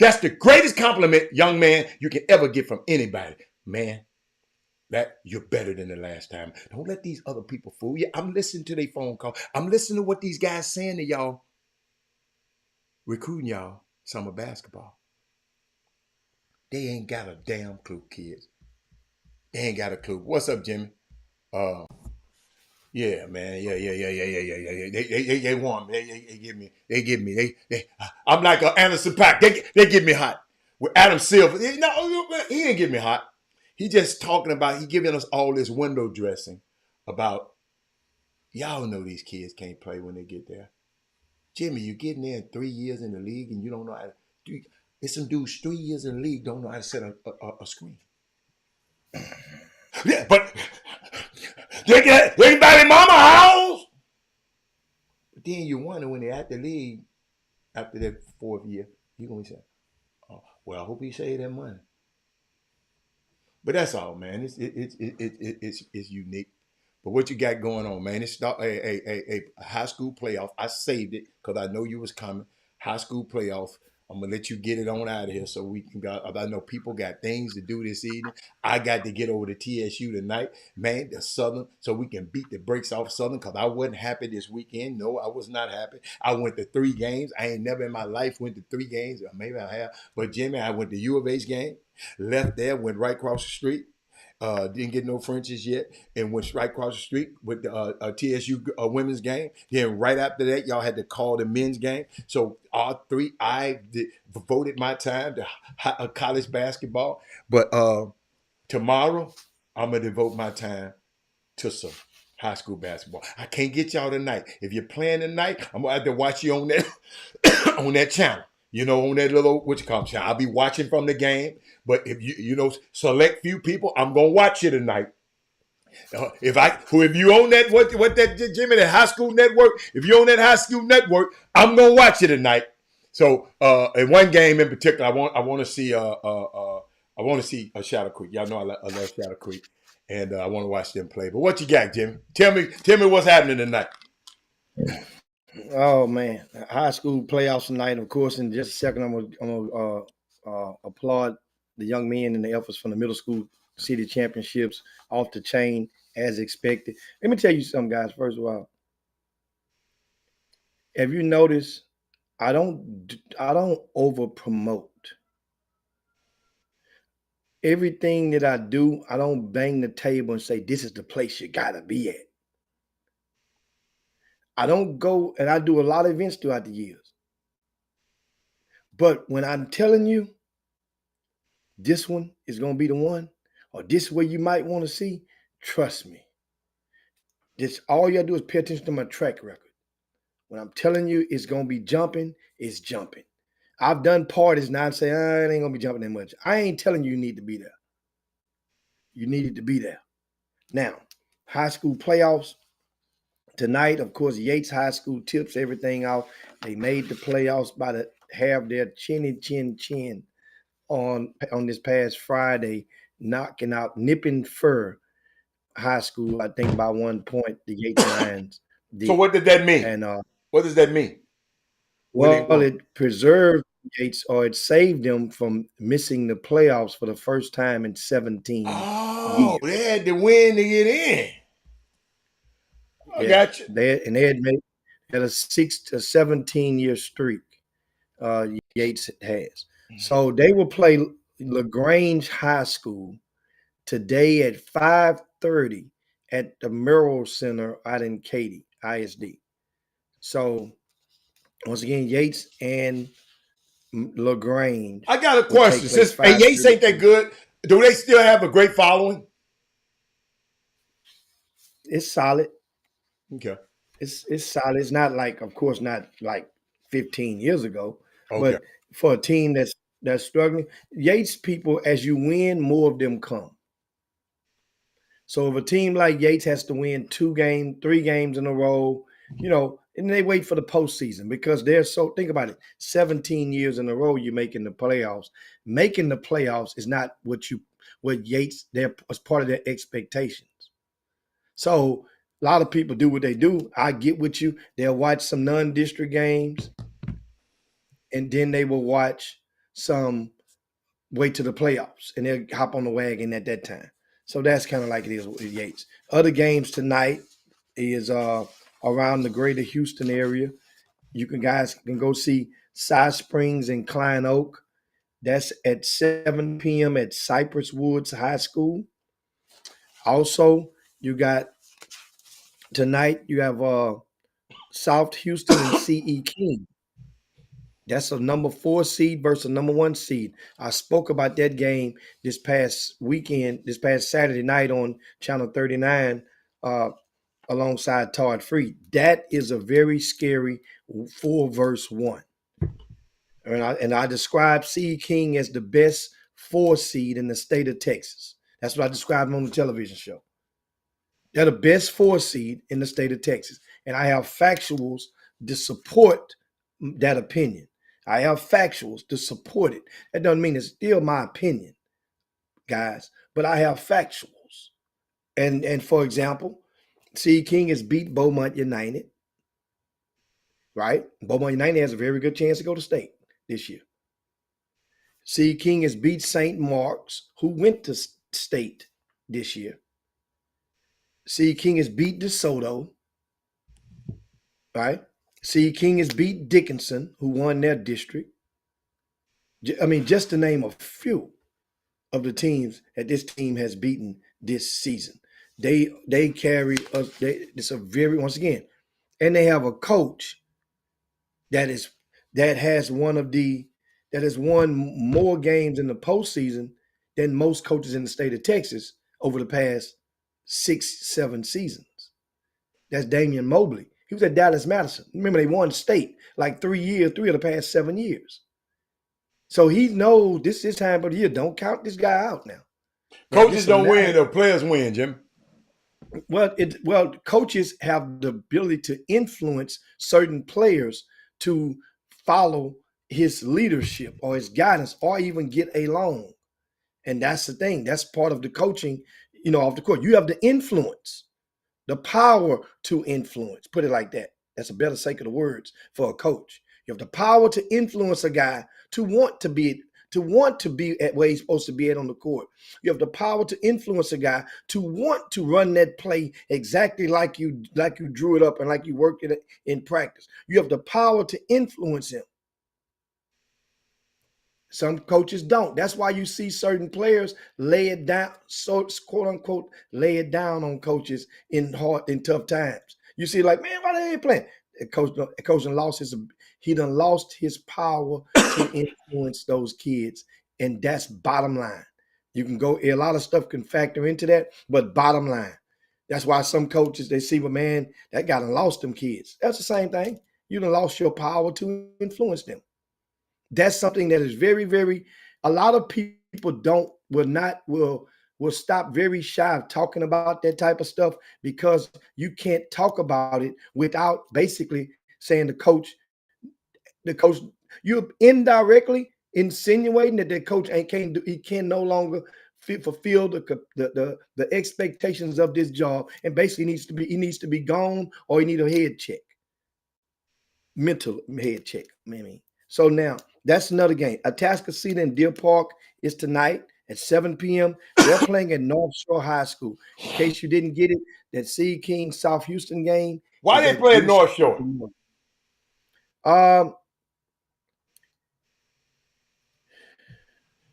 That's the greatest compliment, young man, you can ever get from anybody. man, that you're better than the last time. Don't let these other people fool you. I'm listening to their phone call. I'm listening to what these guys saying to y'all, recruiting y'all summer basketball. They ain't got a damn clue, kids. They ain't got a clue. What's up, Jimmy? Yeah, man. Yeah. They want me. They give me. I'm like Anderson Paak. They get me hot. With Adam Silver, no, he ain't get me hot. He just talking about, he giving us all this window dressing about, y'all know these kids can't play when they get there. Jimmy, you getting there in 3 years in the league and you don't know how to do. There's some dudes 3 years in the league don't know how to set a screen. Yeah, but they can buy their mama house. But then you wonder when they're at the league after their 4th year, you're going to say, oh, well, I hope he saved that money. But that's all, man. It's unique. But what you got going on, man? It's a high school playoff. I saved it because I know you was coming. High school playoff. I'm gonna let you get it on out of here so we can go. I know people got things to do this evening. I got to get over to TSU tonight, man. The Southern, so we can beat the brakes off Southern because I wasn't happy this weekend. No, I was not happy. I went to 3 games. I ain't never in my life went to 3 games. Or maybe I have. But Jimmy, I went to U of H game. Left there, went right across the street. Didn't get no Frenches yet, and went right across the street with the TSU women's game. Then right after that, y'all had to call the men's game. So all 3, voted my time to college basketball. But tomorrow, I'm gonna devote my time to some high school basketball. I can't get y'all tonight. If you're playing tonight, I'm gonna have to watch you on that on that channel. You know, on that little, what you call it, channel. I'll be watching from the game. But if select few people, I'm gonna watch you tonight. If you own that what that Jimmy, that high school network, if you own that high school network, I'm gonna watch you tonight. So in one game in particular, I want to see Shadow Creek. Y'all know I love Shadow Creek, and I want to watch them play. But what you got, Jimmy? Tell me what's happening tonight. Oh man, high school playoffs tonight. Of course, in just a second, I'm gonna applaud the young men and the efforts from the middle school city championships off the chain as expected. Let me tell you something, guys. First of all, have you noticed? I don't over promote. Everything that I do, I don't bang the table and say this is the place you gotta be at. I don't go, and I do a lot of events throughout the years. But when I'm telling you this one is going to be the one, or this way you might want to see, trust me. This all you got to do is pay attention to my track record. When I'm telling you it's going to be jumping, it's jumping. I've done parties now and say, it ain't going to be jumping that much. I ain't telling you need to be there. You needed to be there. Now, high school playoffs. Tonight, of course, Yates High School tips everything off. They made the playoffs by the have their chin on this past Friday, knocking out Nippon Fur High School, I think by 1 point, the Yates Lions did. So what did that mean? And what does that mean? Well, it preserved Yates, or it saved them from missing the playoffs for the first time in 17 years. They had to win to get in. I got you. They had a 6 to 17 year streak. Yates has. So they will play LaGrange High School today at 5:30 at the Merrill Center out in Katy, ISD. So once again, Yates and LaGrange. I got a question. Since Yates ain't that good, do they still have a great following? It's solid. Okay. It's solid. It's not like, of course, not like 15 years ago. Okay. But for a team that's struggling, Yates people, as you win, more of them come. So if a team like Yates has to win 3 games in a row, and they wait for the postseason because they're think about it, 17 years in a row you're making the playoffs. Making the playoffs is not what Yates, as part of their expectations. So a lot of people do what they do. I get with you. They'll watch some non-district games, and then they will watch some wait to the playoffs, and they'll hop on the wagon at that time. So that's kind of like it is with Yates. Other games tonight is around the greater Houston area. You guys can go see Side Springs and Klein Oak. That's at 7 p.m. at Cypress Woods High School. Also, you got tonight, you have South Houston and C.E. King. That's a number 4 seed versus a number 1 seed. I spoke about that game this past Saturday night on Channel 39 alongside Todd Free. That is a very scary 4 versus 1. And I described C.E. King as the best 4 seed in the state of Texas. That's what I described on the television show. They're the best 4 seed in the state of Texas. And I have factuals to support that opinion. I have factuals to support it. That doesn't mean it's still my opinion, guys, but I have factuals. And for example, C. King has beat Beaumont United, right? Beaumont United has a very good chance to go to state this year. C. King has beat St. Mark's, who went to state this year. C. King has beat DeSoto, right? C. King has beat Dickinson, who won their district. I mean, just to name a few of the teams that this team has beaten this season. They carry us. It's a very, once again, and they have a coach that has won more games in the postseason than most coaches in the state of Texas over the past 6-7 seasons. That's Damian Mobley. He was at Dallas Madison. Remember, they won state like 3 of the past 7 years. So he knows this is time of the year. Don't count this guy out now. Coaches don't win, though. Players win, Jim. Well, coaches have the ability to influence certain players to follow his leadership or his guidance or even get a loan. And that's the thing. That's part of the coaching, off the court. You have the influence. The power to influence, put it like that. That's a better sake of the words for a coach. You have the power to influence a guy to want to be at where he's supposed to be at on the court. You have the power to influence a guy to want to run that play exactly like you drew it up and like you worked it in practice. You have the power to influence him. Some coaches don't. That's why you see certain players lay it down, so quote unquote, lay it down on coaches in tough times. You see, like, man, why they ain't playing? Coach done lost his power to influence those kids, and that's bottom line. You can go, a lot of stuff can factor into that, but bottom line, that's why some coaches, they see, well, man, that guy done lost them kids. That's the same thing. You done lost your power to influence them. That's something that is very, very, a lot of people will stop very shy of talking about that type of stuff because you can't talk about it without basically saying the coach, you're indirectly insinuating that the coach he can no longer fulfill the expectations of this job, and basically he needs to be gone, or he need a head check, mental head check, maybe. So now that's another game. Atascocita and Deer Park is tonight at 7 p.m. They're playing at North Shore High School. In case you didn't get it, that C. King South Houston game. Why they play at North Shore?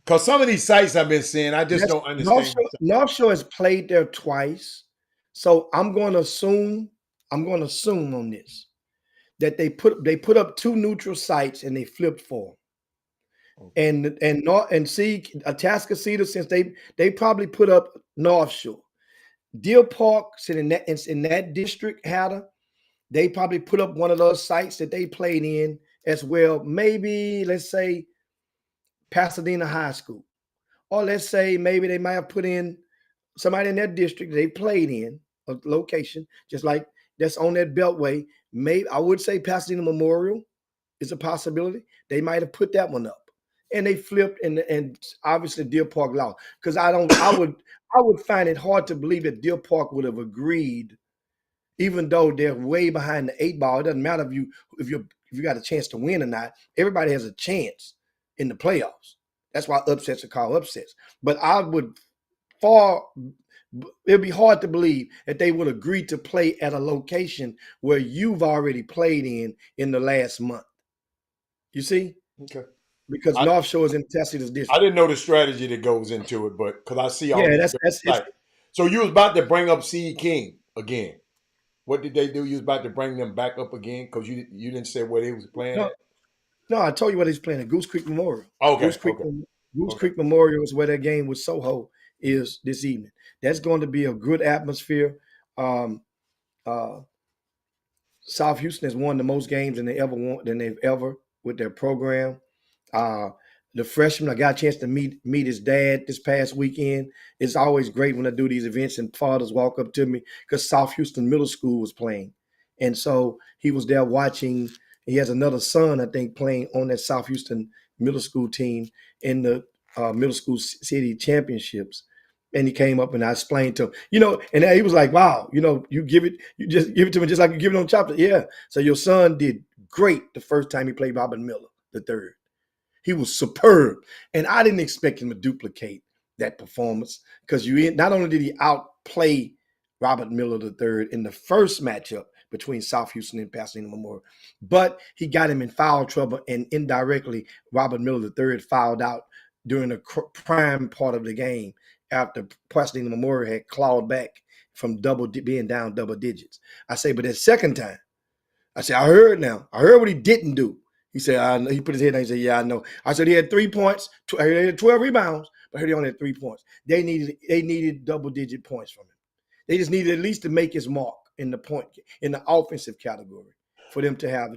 Because some of these sites I've been seeing, I just don't understand. North Shore has played there twice. So I'm going to assume on this that they put up 2 neutral sites and they flipped for them. Okay. And see Atascocita, since they probably put up North Shore. Deer Park, in that district, they probably put up one of those sites that they played in as well. Maybe, let's say, Pasadena High School. Or let's say maybe they might have put in somebody in that district they played in, a location, just like that's on that beltway. Maybe I would say Pasadena Memorial is a possibility. They might have put that one up. And they flipped, and obviously Deer Park lost. Because I would find it hard to believe that Deer Park would have agreed, even though they're way behind the 8 ball. It doesn't matter if you got a chance to win or not. Everybody has a chance in the playoffs. That's why upsets are called upsets. But I would far it'd be hard to believe that they would agree to play at a location where you've already played in the last month. You see? Okay. Because I, North Shore is in Tacitus I district. didn't know the strategy that goes into it, but because I see all Yeah, these that's different it's sites. So you was about to bring up C King again. What did they do? You was about to bring them back up again because you didn't say where they was playing no, at. no, I told you what he's playing at Goose Creek Memorial. Okay, Goose Creek okay, Goose okay. Creek Memorial is where that game with Soho is this evening. That's going to be a good atmosphere. Um, uh, South Houston has won the most games than they've ever with their program. Uh, the freshman, I got a chance to meet his dad this past weekend. It's always great when I do these events and fathers walk up to me because South Houston Middle School was playing, and so he was there watching. He has another son, I think, playing on that South Houston Middle School team in the Middle School City Championships. And he came up and I explained to him, and he was like, "Wow, you just give it to me just like you give it on Chop Shop." Yeah. So your son did great the first time he played Robert Miller the third. He was superb, and I didn't expect him to duplicate that performance because not only did he outplay Robert Miller III in the first matchup between South Houston and Pasadena Memorial, but he got him in foul trouble, and indirectly Robert Miller III fouled out during the prime part of the game after Pasadena Memorial had clawed back from being down double digits. I say, but that second time, I said, I heard now. I heard what he didn't do. He said, I know. He put his head down. He said, yeah, I know. I said, he had 3 points. He had 12 rebounds, but I heard he only had 3 points. They needed double-digit points from him. They just needed at least to make his mark in the offensive category for them to have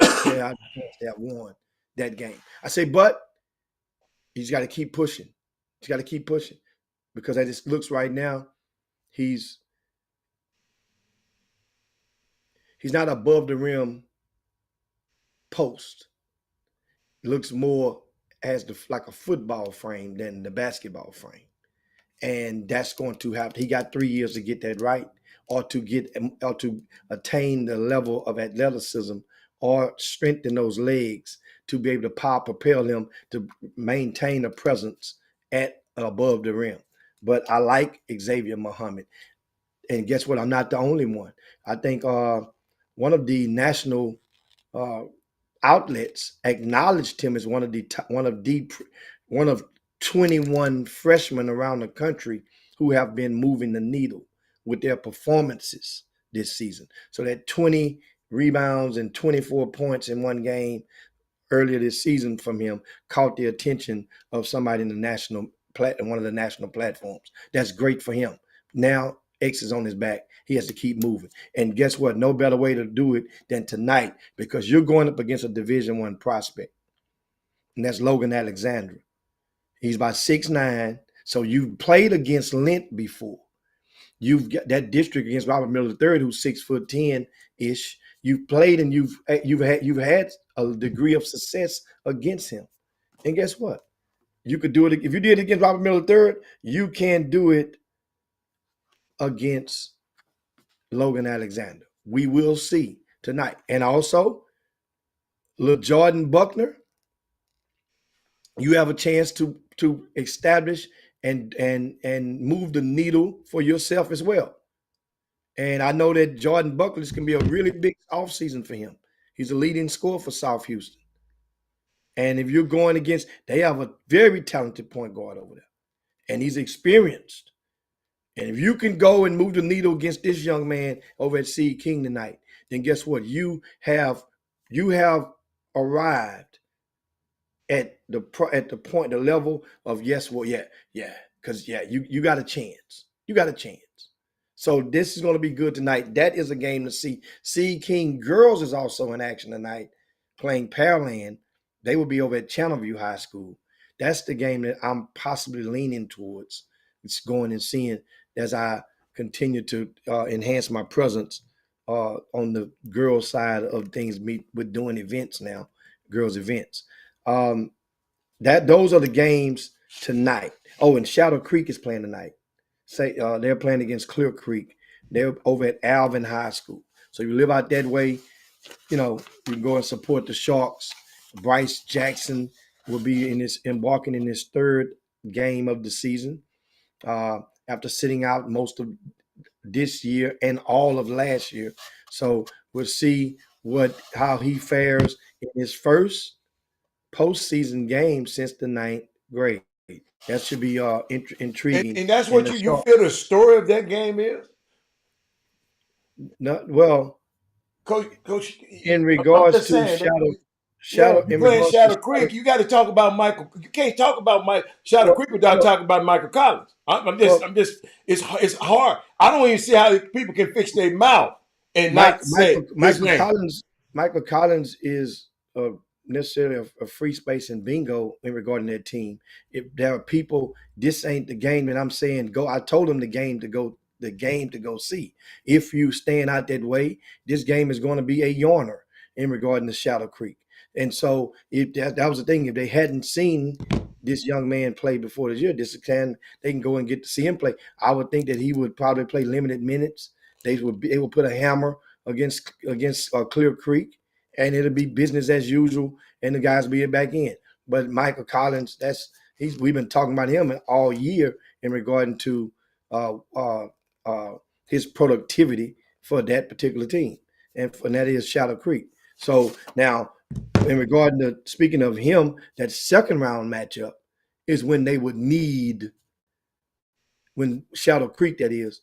won that game. I say, but he's got to keep pushing. He's got to keep pushing because as it looks right now, he's not above the rim post. It looks more as like a football frame than the basketball frame. And that's going to happen. He got 3 years to get that right, or to attain the level of athleticism or strengthen those legs to be able to propel him to maintain a presence at above the rim. But I like Xavier Muhammad. And guess what? I'm not the only one. I think one of the national outlets acknowledged him as one of 21 freshmen around the country who have been moving the needle with their performances this season. So that 20 rebounds and 24 points in one game earlier this season from him caught the attention of somebody in one of the national platforms. That's great for him. Now X is on his back. He has to keep moving. And guess what? No better way to do it than tonight because you're going up against a Division I prospect. And that's Logan Alexander. He's about 6'9". So you've played against Lent before. You've got that district against Robert Miller III, who's 6'10" ish. You've played and you've had a degree of success against him. And guess what? You could do it if you did it against Robert Miller III. You can do it against Logan Alexander. We will see tonight. And also, Jordan Buckner, you have a chance to establish and move the needle for yourself as well. And I know that Jordan Buckner, this can be a really big offseason for him. He's a leading scorer for South Houston. And if you're going against, they have a very talented point guard over there. And he's experienced. And if you can go and move the needle against this young man over at C King tonight, then guess what? You have arrived at the point, the level of yes, well, yeah, because you got a chance. You got a chance. So this is going to be good tonight. That is a game to see. C King girls is also in action tonight, playing Pearland. They will be over at Channelview High School. That's the game that I'm possibly leaning towards. It's going and seeing as I continue to enhance my presence on the girls' side of things. With doing events now, girls' events. Those are the games tonight. Oh, and Shadow Creek is playing tonight. They're playing against Clear Creek. They're over at Alvin High School. So you live out that way, you can go and support the Sharks. Bryce Jackson will be embarking in his third game of the season after sitting out most of this year and all of last year. So we'll see how he fares in his first postseason game since the ninth grade. That should be intriguing. And that's what you feel the story of that game is? Well, Coach, in I'm regards just to saying, Shadow, you in playing regards to Shadow Creek, you got to talk about Michael. You can't talk about Shadow Creek without talking about Michael Collins. I'm just, it's hard. I don't even see how people can fix their mouth and not say his name. Michael Collins is necessarily a free space in bingo in regarding that team. If there are people, this ain't the game that I'm saying go. I told them the game to go see. If you stand out that way, this game is going to be a yawner in regarding to Shadow Creek. And so that was the thing. If they hadn't seen this young man play before this year, they can go and get to see him play. I would think that he would probably play limited minutes. They will put a hammer against Clear Creek, and it'll be business as usual, and the guys will be back in. But Michael Collins, we've been talking about him all year in regarding to his productivity for that particular team, and that is Shadow Creek. So now, in regard to speaking of him, that second round matchup is when they would need, when Shadow Creek, that is,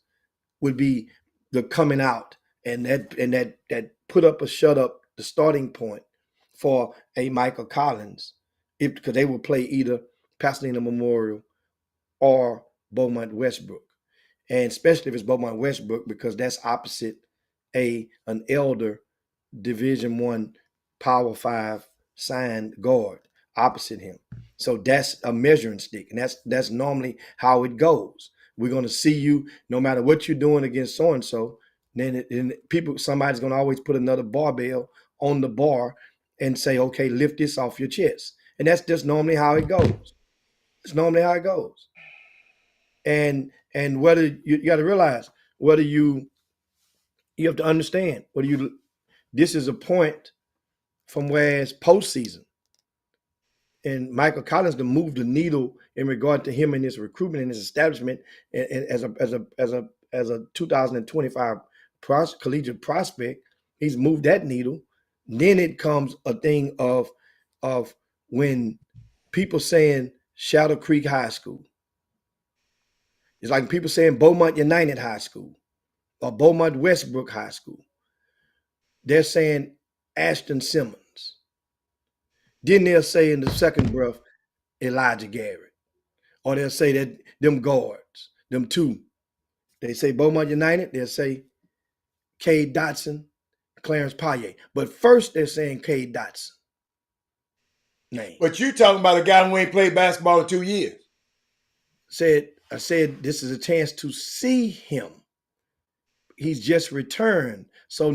would be the coming out and that put up or shut up the starting point for a Michael Collins, because they will play either Pasadena Memorial or Beaumont Westbrook, and especially if it's Beaumont Westbrook, because that's opposite an elder Division I Power 5 signed guard opposite him. So that's a measuring stick, and that's normally how it goes. We're going to see you no matter what you're doing against so and so. Then somebody's going to always put another barbell on the bar and say, "Okay, lift this off your chest," and that's just normally how it goes. It's normally how it goes. And whether you got to realize whether you have to understand whether this is a point from where it's postseason. And Michael Collins to move the needle in regard to him and his recruitment and his establishment as a 2025 collegiate prospect, he's moved that needle. Then it comes a thing of when people saying Shadow Creek High School. It's like people saying Beaumont United High School or Beaumont Westbrook High School. They're saying Ashton Simmons. Then they'll say in the second breath, Elijah Garrett. Or they'll say that them guards, them two. They say Beaumont United, they'll say Cade Dotson, Clarence Paye. But first they're saying Cade Dotson name. But you talking about a guy who ain't played basketball in 2 years. I said this is a chance to see him. He's just returned. So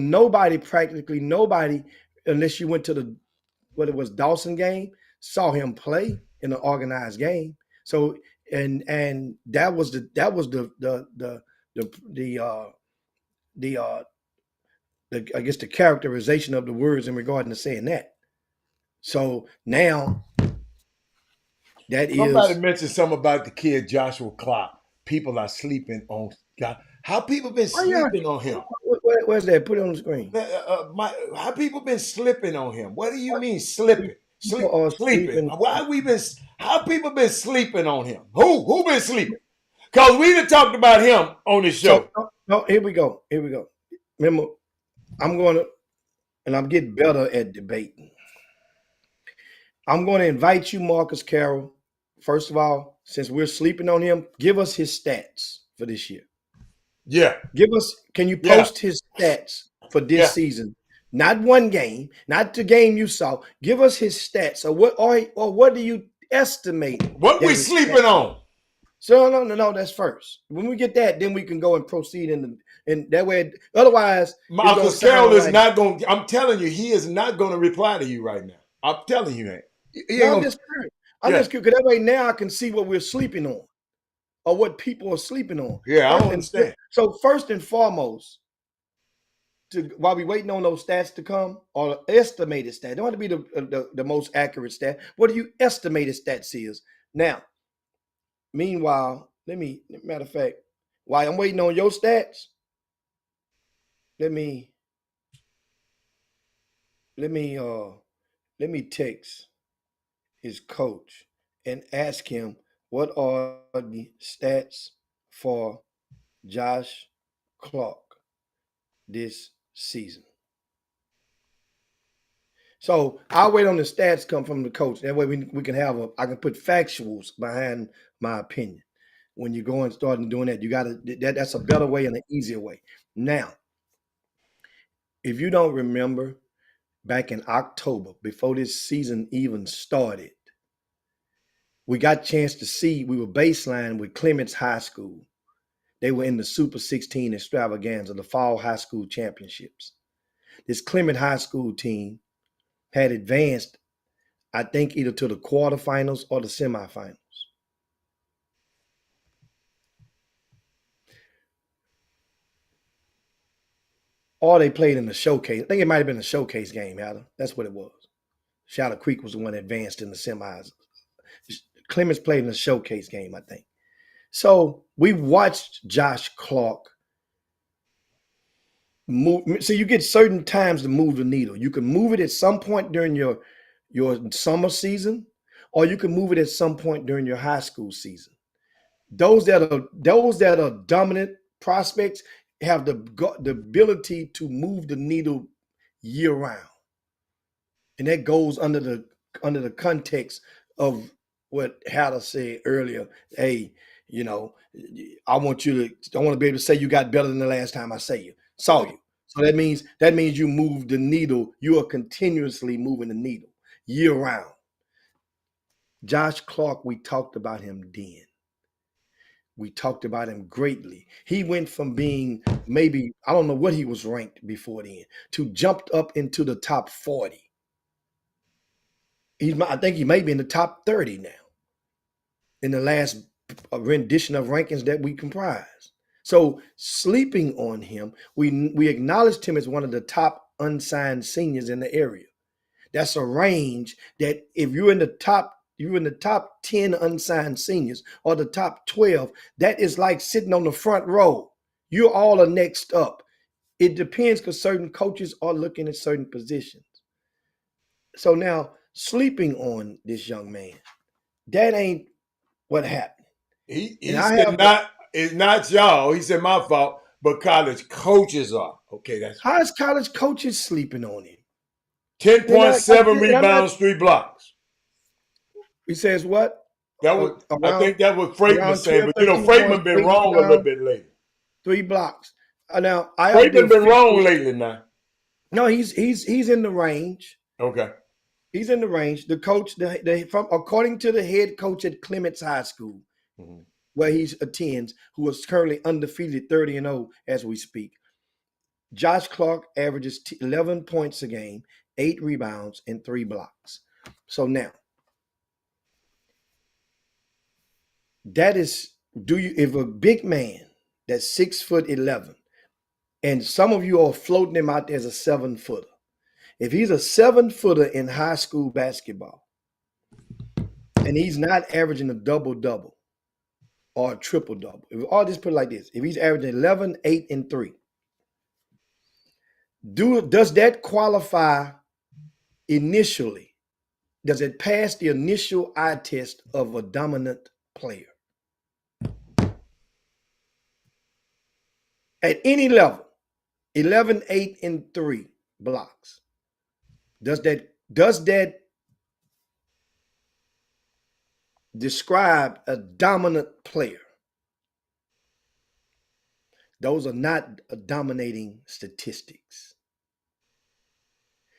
practically nobody, unless you went to whether it was Dawson game, saw him play in an organized game. So and that was the I guess the characterization of the words in regarding to saying that. So now Somebody mentioned something about the kid Joshua Clark. People are sleeping on God. How people been sleeping on him? Where's that? Put it on the screen. How people been slipping on him? What do you mean slipping? Sleeping. How people been sleeping on him? Who been sleeping? Because we done talked about him on this show. No, here we go. Remember, I'm getting better at debating. I'm going to invite you, Marcus Carroll. First of all, since we're sleeping on him, give us his stats for this year. Yeah. Can you post his stats for this season? Not one game, not the game you saw. Give us his stats. Or what do you estimate? What we sleeping on? So no, that's first. When we get that, then we can go and proceed in that way. Otherwise, Marcus Carroll is not going. I'm telling you, he is not going to reply to you right now. I'm telling you, I'm just curious. Just curious because that way now I can see what we're sleeping on, or what people are sleeping on. Yeah, I don't understand. So first and foremost, while we waiting on those stats to come, or estimated stat. Don't have to be the most accurate stat. What do you estimated stats is? Now, meanwhile, matter of fact, while I'm waiting on your stats, let me text his coach and ask him what are the stats for Josh Clark this season. So I'll wait on the stats come from the coach. That way we can have I can put factuals behind my opinion. When you go and start doing that, you gotta that's a better way and an easier way. Now, if you don't remember, back in October, before this season even started, we got a chance to see, we were baseline with Clements High School. They were in the Super 16 extravaganza, the fall high school championships. This Clement High School team had advanced, I think, either to the quarterfinals or the semifinals. Or they played in the showcase. I think it might have been a showcase game, Adam. That's what it was. Shadow Creek was the one that advanced in the semis. Clements played in the showcase game, I think. So we watched Josh Clark move. So you get certain times to move the needle. You can move it at some point during your summer season, or you can move it at some point during your high school season. Those that are dominant prospects have the ability to move the needle year round, and that goes under the context of what Hatter said earlier. Hey, I want to be able to say you got better than the last time I saw you. So that means you move the needle. You are continuously moving the needle year round. Josh Clark, we talked about him then. We talked about him greatly. He went from being maybe, I don't know what he was ranked before then, to jumped up into the top 40. I think he may be in the top 30 now in the last rendition of rankings that we comprise. So sleeping on him, we acknowledged him as one of the top unsigned seniors in the area. That's a range that if you're in the top 10 unsigned seniors or the top 12, that is like sitting on the front row. You all are next up. It depends because certain coaches are looking at certain positions. So now sleeping on this young man, that ain't what happened. He said it's not y'all. He said my fault, but college coaches are. Okay, that's how is college coaches sleeping on him? 10.7 rebounds, 3 blocks. He says what? I think that was Freightman saying, but Freightman been wrong a little bit lately. 3 blocks. Now Freightman been wrong lately now. No, he's in the range. Okay. He's in the range. The coach, according to the head coach at Clements High School, where he attends, who is currently undefeated 30-0 as we speak, Josh Clark averages 11 points a game, 8 rebounds, and 3 blocks. So now, that is, if a big man that's 6'11", and some of you are floating him out there as a 7-footer, if he's a 7-footer in high school basketball, and he's not averaging a double-double or a triple-double, I'll just put it like this: if he's averaging 11, 8, and 3, does that qualify initially? Does it pass the initial eye test of a dominant player? At any level, 11, 8, and 3 blocks. Does that describe a dominant player? Those are not dominating statistics.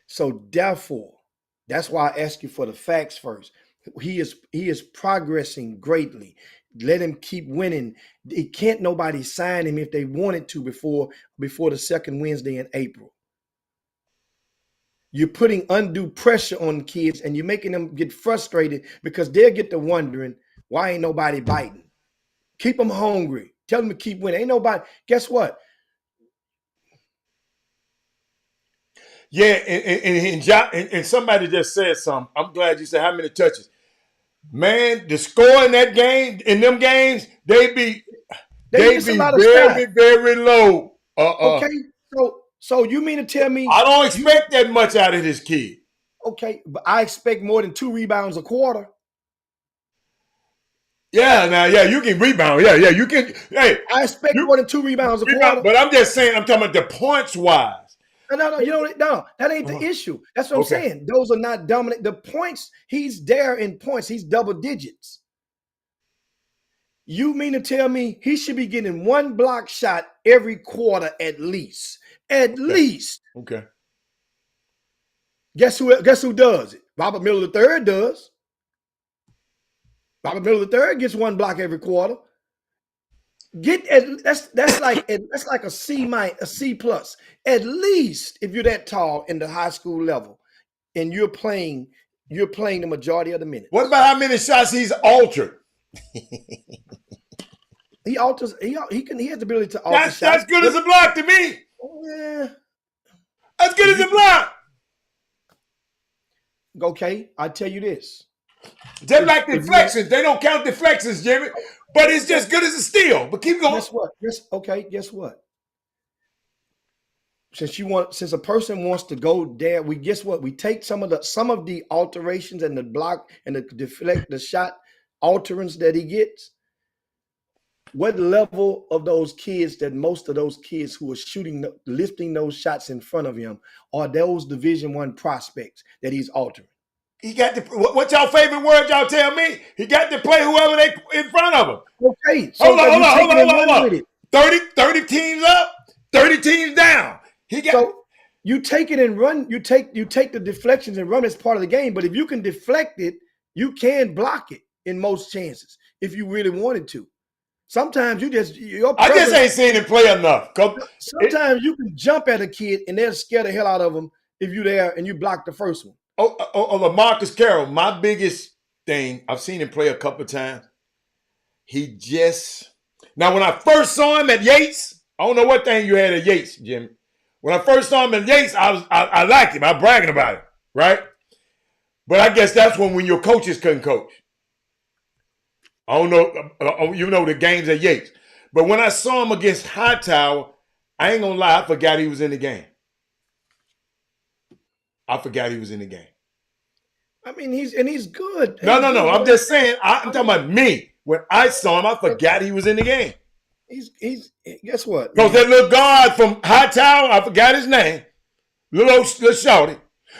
So therefore, that's why I ask you for the facts first. He is progressing greatly. Let him keep winning. It can't nobody sign him if they wanted to before the second Wednesday in April. You're putting undue pressure on kids, and you're making them get frustrated because they'll get to wondering, why ain't nobody biting? Keep them hungry. Tell them to keep winning. Ain't nobody. Guess what? Yeah, and somebody just said something. I'm glad you said how many touches. Man, the score in that game, in them games, they be miss a lot of shots. very, very low. Okay, so you mean to tell me I don't expect that much out of this kid. Okay, but I expect more than 2 rebounds a quarter. Yeah, now, yeah, you can rebound. Yeah, you can. Hey, I expect more than 2 rebounds a quarter. But I'm just saying, I'm talking about the points wise. No, that ain't the issue. That's what I'm saying. Those are not dominant. The points, he's there in points. He's double digits. You mean to tell me he should be getting 1 block shot every quarter at least? At least. Okay. Guess who does it? Robert Miller III does. Robert Miller III gets 1 block every quarter. That's like a C plus. At least if you're that tall in the high school level and you're playing the majority of the minutes. What about how many shots he's altered? He alters. He has the ability to alter. That's good as a block to me. Yeah. That's good as a block. Okay, I tell you this. Just like deflections, they don't count deflections, Jimmy. But it's just good as a steal. But keep going. Guess what? Guess what? Since a person wants to go there, we take some of the alterations and the block and the shot alterings that he gets. What level of those kids that most of those kids who are lifting those shots in front of him are those Division I prospects that he's altering? He got to. What's y'all favorite word? Y'all tell me. He got to play whoever they in front of him. Okay, so hold on. 30 teams up, 30 teams down. So you take it and run. You take the deflections and run as part of the game. But if you can deflect it, you can block it in most chances if you really wanted to. Sometimes I just ain't seen him play enough. Sometimes you can jump at a kid and they'll scare the hell out of him if you're there and you block the first one. LaMarcus Carroll, my biggest thing, I've seen him play a couple of times. Now when I first saw him at Yates, I don't know what thing you had at Yates, Jimmy. When I first saw him at Yates, I liked him. I was bragging about it, right? But I guess that's when your coaches couldn't coach. I don't know, you know the games at Yates. But when I saw him against Hightower, I ain't gonna lie, I forgot he was in the game. I mean, he's good. No. I'm just saying, I'm talking about me. When I saw him, I forgot he was in the game. He's guess what? Because that little guard from Hightower, I forgot his name, little shorty,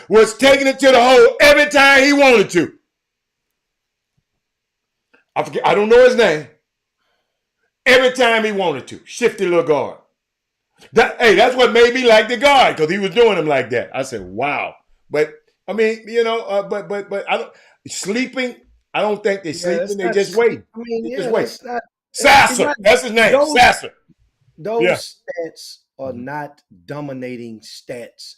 was taking it to the hole every time he wanted to. I don't know his name. Every time he wanted to. Shifty little guard. That's what made me like the guard, because he was doing him like that. I said, wow. But, I mean, but I don't, sleeping, I don't think they're sleeping. They just wait. I mean, just wait. Sasser. That's his name. Sasser. Those stats are not dominating stats,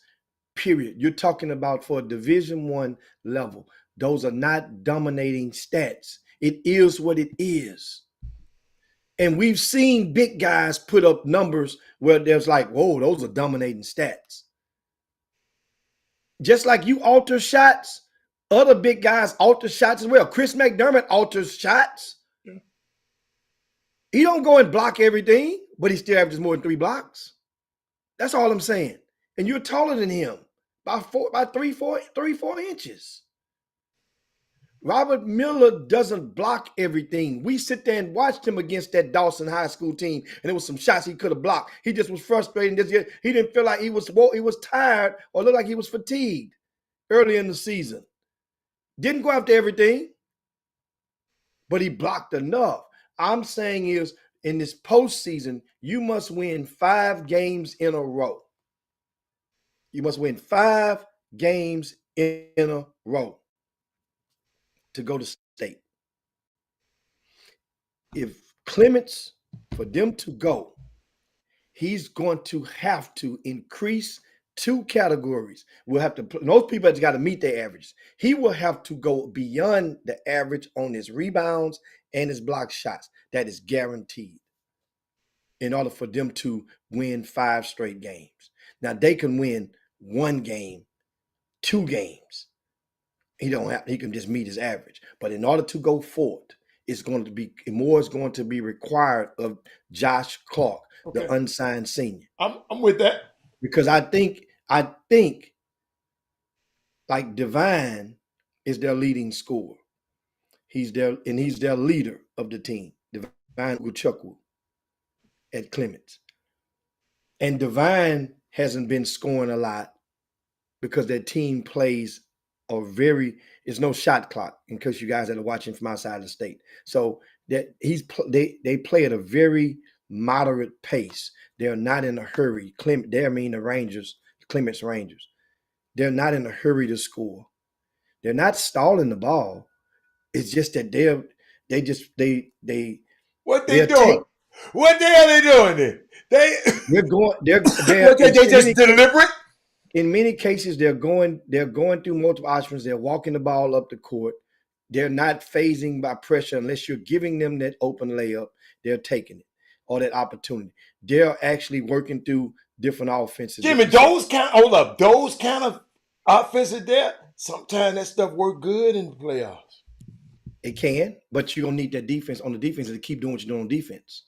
period. You're talking about for a Division I level. Those are not dominating stats. It is what it is. And we've seen big guys put up numbers where there's like, whoa, those are dominating stats. Just like you alter shots, other big guys alter shots as well. Chris McDermott alters shots. Yeah. He don't go and block everything, but he still averages more than 3 blocks. That's all I'm saying. And you're taller than him by 3, 4 inches. Robert Miller doesn't block everything. We sit there and watched him against that Dawson High School team, and there was some shots he could have blocked. He just was frustrated. He didn't feel like he was tired or looked like he was fatigued early in the season. Didn't go after everything, but he blocked enough. I'm saying is, in this postseason, you must win 5 games in a row. You must win 5 games in a row to go to state. If Clements, for them to go, he's going to have to increase 2 categories. We'll have to, those people have got to meet their averages. He will have to go beyond the average on his rebounds and his block shots. That is guaranteed in order for them to win 5 straight games. Now, they can win one game, 2 games. He can just meet his average. But in order to go forward, it's going to be more is going to be required of Josh Clark, the unsigned senior. I'm with that. Because I think like Divine is their leading scorer. He's their leader of the team, Divine Uchukwu at Clements. And Divine hasn't been scoring a lot because their team plays it's no shot clock, in case you guys that are watching from outside the state. So that they play at a very moderate pace. They're not in a hurry. The Rangers, Clements Rangers. They're not in a hurry to score. They're not stalling the ball. It's just that what they doing? What the hell are they doing there? They just deliberate. In many cases, they're going through multiple options. They're walking the ball up the court. They're not phasing by pressure unless you're giving them that open layup. They're taking it or that opportunity. They're actually working through different offenses. Jimmy, those kind of offenses there, sometimes that stuff work good in the playoffs. It can, but you're gonna need that defense on the defense to keep doing what you're doing on defense.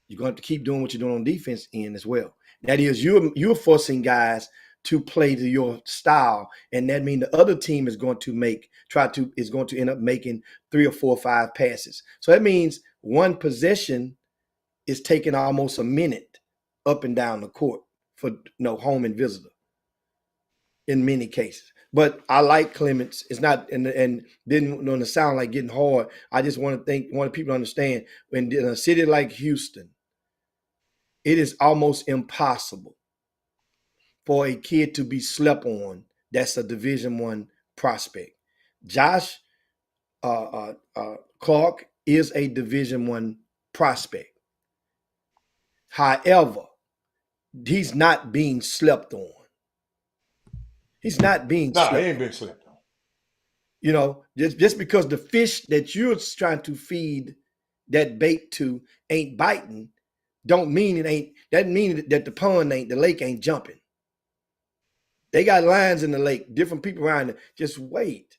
You're going to have to keep doing what you're doing on defense end as well. That is, you're forcing guys to play to your style, and that means the other team is going to end up making 3 or 4 or 5 passes. So that means one possession is taking almost a minute up and down the court for home and visitor in many cases. But I like Clements. It's not and didn't want to sound like getting hard. I just want people to understand when in a city like Houston, it is almost impossible for a kid to be slept on that's a Division I prospect. Josh Clark is a Division I prospect. However, he's not being slept on. He's not being slept on. He ain't been slept on. Just because the fish that you're trying to feed that bait to ain't biting, don't mean it ain't. That mean that the lake ain't jumping. They got lines in the lake, different people around it. Just wait.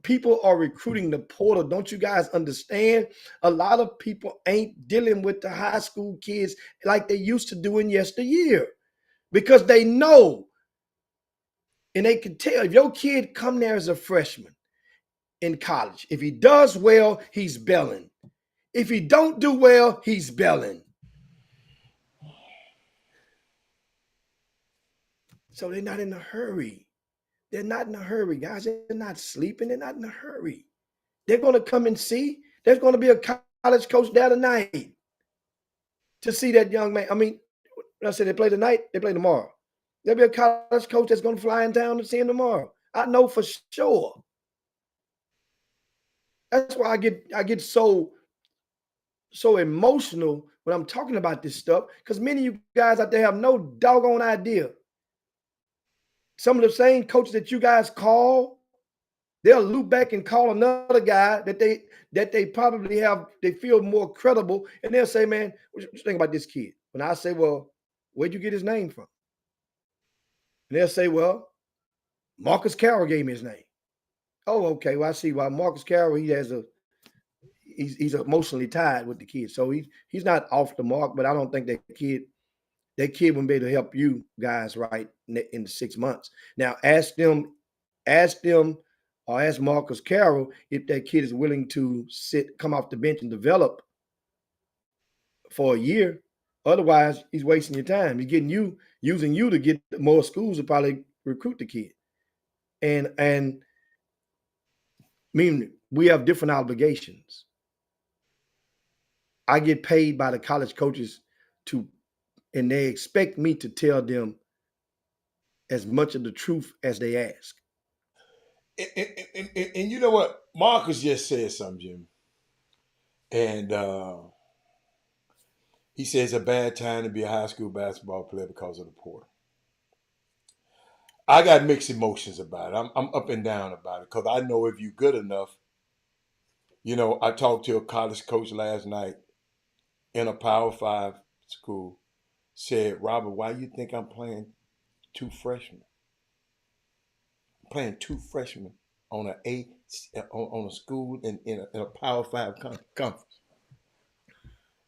People are recruiting the portal. Don't you guys understand? A lot of people ain't dealing with the high school kids like they used to do in yesteryear because they know and they can tell if your kid come there as a freshman in college, if he does well, he's belling. If he don't do well, he's belling. So they're not in a hurry. They're not in a hurry, guys. They're not sleeping. They're not in a hurry. They're going to come and see. There's going to be a college coach there tonight to see that young man. I mean, when I said they play tonight, they play tomorrow. There'll be a college coach that's going to fly in town to see him tomorrow. I know for sure. That's why I get so emotional when I'm talking about this stuff, because many of you guys out there have no doggone idea. Some of the same coaches that you guys call, they'll loop back and call another guy that they probably they feel more credible, and they'll say, "Man, what you think about this kid?" When I say, "Well, where'd you get his name from?" And they'll say, "Well, Marcus Carroll gave me his name." Oh, okay. Well, I see why Marcus Carroll, he's emotionally tied with the kid. So he's not off the mark, but I don't think that kid wouldn't be able to help you guys right in the 6 months. Now ask them or ask Marcus Carroll if that kid is willing to come off the bench and develop for a year. Otherwise, he's wasting your time. He's using you to get more schools to probably recruit the kid. And I mean, we have different obligations. I get paid by the college coaches and they expect me to tell them as much of the truth as they ask. And you know what? Marcus just said something, Jim. And he says it's a bad time to be a high school basketball player because of the portal. I got mixed emotions about it. I'm up and down about it because I know if you're good enough, I talked to a college coach last night in a Power 5 school, said, "Robert, why you think I'm playing 2 freshmen?" playing 2 freshmen on a school in a Power 5 conference.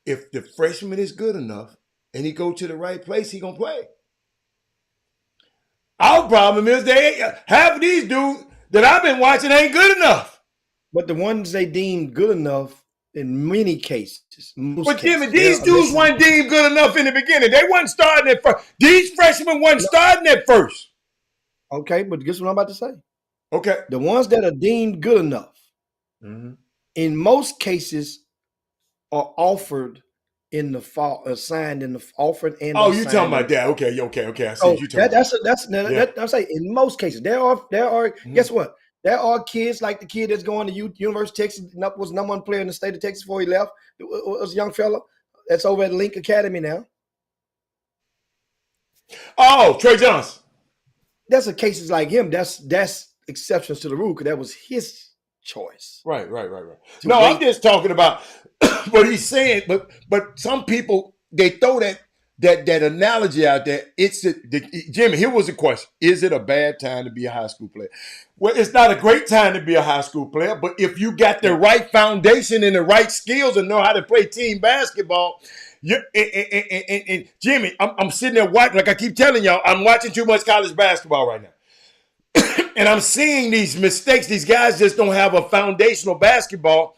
If the freshman is good enough and he go to the right place, he gonna play. Our problem is half of these dudes that I've been watching ain't good enough. But the ones they deem good enough in many cases. But Jimmy, these dudes weren't deemed good enough in the beginning. They wasn't starting at first. These freshmen wasn't starting at first. Okay, but guess what I'm about to say? Okay. The ones that are deemed good enough, in most cases, are offered in the fall, assigned in the offered and. Oh, you talking about that? Okay. I see what you talking about. I'm saying in most cases there are. Guess what? There are kids like the kid that's going to University of Texas. Was number 1 player in the state of Texas before he left. It was a young fella that's over at Link Academy now. Oh, Trey Johnson. That's a cases like him. That's exceptions to the rule because that was his choice. Right. No, I'm just talking about what he's saying. But some people, they throw that analogy out there. Jimmy, here was the question. Is it a bad time to be a high school player? Well, it's not a great time to be a high school player, but if you got the right foundation and the right skills and know how to play team basketball, and Jimmy, I'm sitting there watching, like I keep telling y'all, I'm watching too much college basketball right now. And I'm seeing these mistakes. These guys just don't have a foundational basketball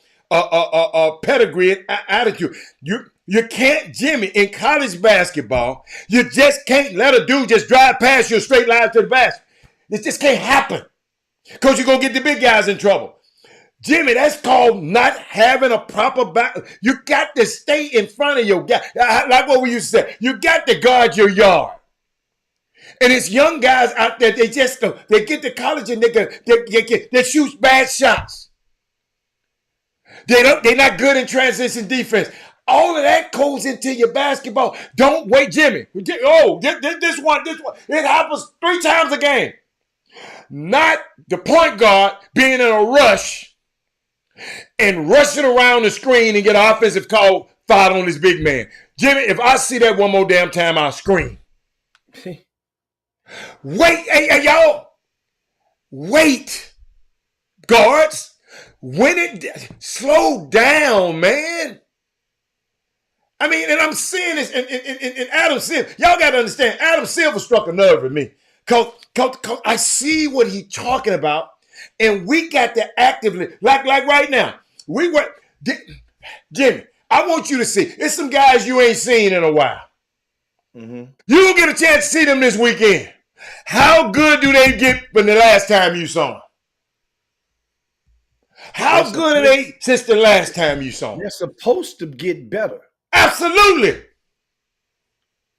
pedigree and attitude. You can't, Jimmy, in college basketball, you just can't let a dude just drive past you a straight line to the basket. It just can't happen because you're going to get the big guys in trouble. Jimmy, that's called not having a proper back. You got to stay in front of your guy. Like what we used to say, you got to guard your yard. And it's young guys out there, they get to college and they shoot bad shots. They're not good in transition defense. All of that goes into your basketball. Don't wait, Jimmy. Oh, this one. It happens 3 times a game. Not the point guard being in a rush and rushing around the screen and get an offensive call foul on this big man. Jimmy, if I see that one more damn time, I'll scream. Wait, hey, y'all. Wait, guards. Slow down, man. I mean, and I'm seeing this in Adam Silver. Y'all got to understand, Adam Silver struck a nerve with me. Cause I see what he's talking about, and we got to actively, like right now, Jimmy, I want you to see, it's some guys you ain't seen in a while. You will get a chance to see them this weekend. How good do they get from the last time you saw them? How good are they since the last time you saw them? They're supposed to get better. Absolutely.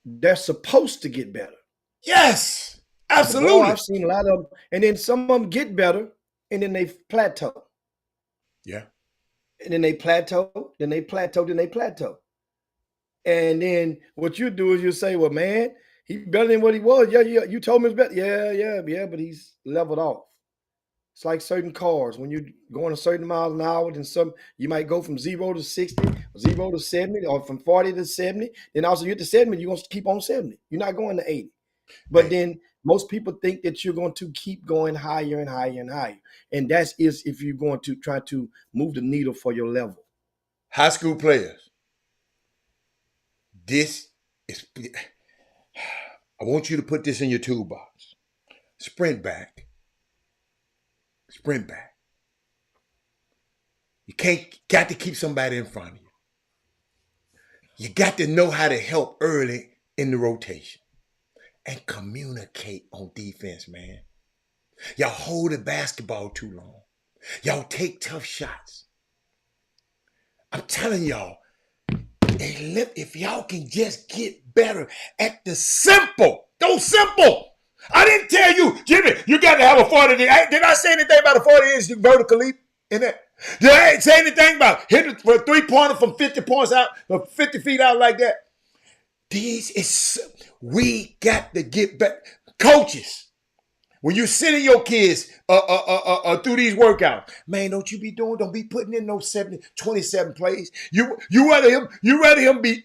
They're supposed to get better. Yes, absolutely. I've seen a lot of them, and then some of them get better, and then they plateau. Yeah. And then they plateau, then they plateau. And then what you do is you say, well, man, he's better than what he was. Yeah, you told me he's better. Yeah, but he's leveled off. It's like certain cars. When you're going a certain miles an hour, then you might go from 0 to 60, 0 to 70, or from 40 to 70. Then also you get to 70, you're going to keep on 70. You're not going to 80. But then most people think that you're going to keep going higher and higher and higher. And that is if you're going to try to move the needle for your level. High school players. I want you to put this in your toolbox. Sprint back. You got to keep somebody in front of you. You got to know how to help early in the rotation and communicate on defense, man. Y'all hold the basketball too long. Y'all take tough shots. I'm telling y'all, if y'all can just get better at the simple. I didn't tell you, Jimmy, you got to have a 40. Did I say anything about a 40-inch vertical leap in that? Did I say anything about hitting for a 3-pointer from 50 points out, or 50 feet out like that? We got to get back. Coaches, when you sending your kids through these workouts, man, don't be putting in no 27 plays. You rather him be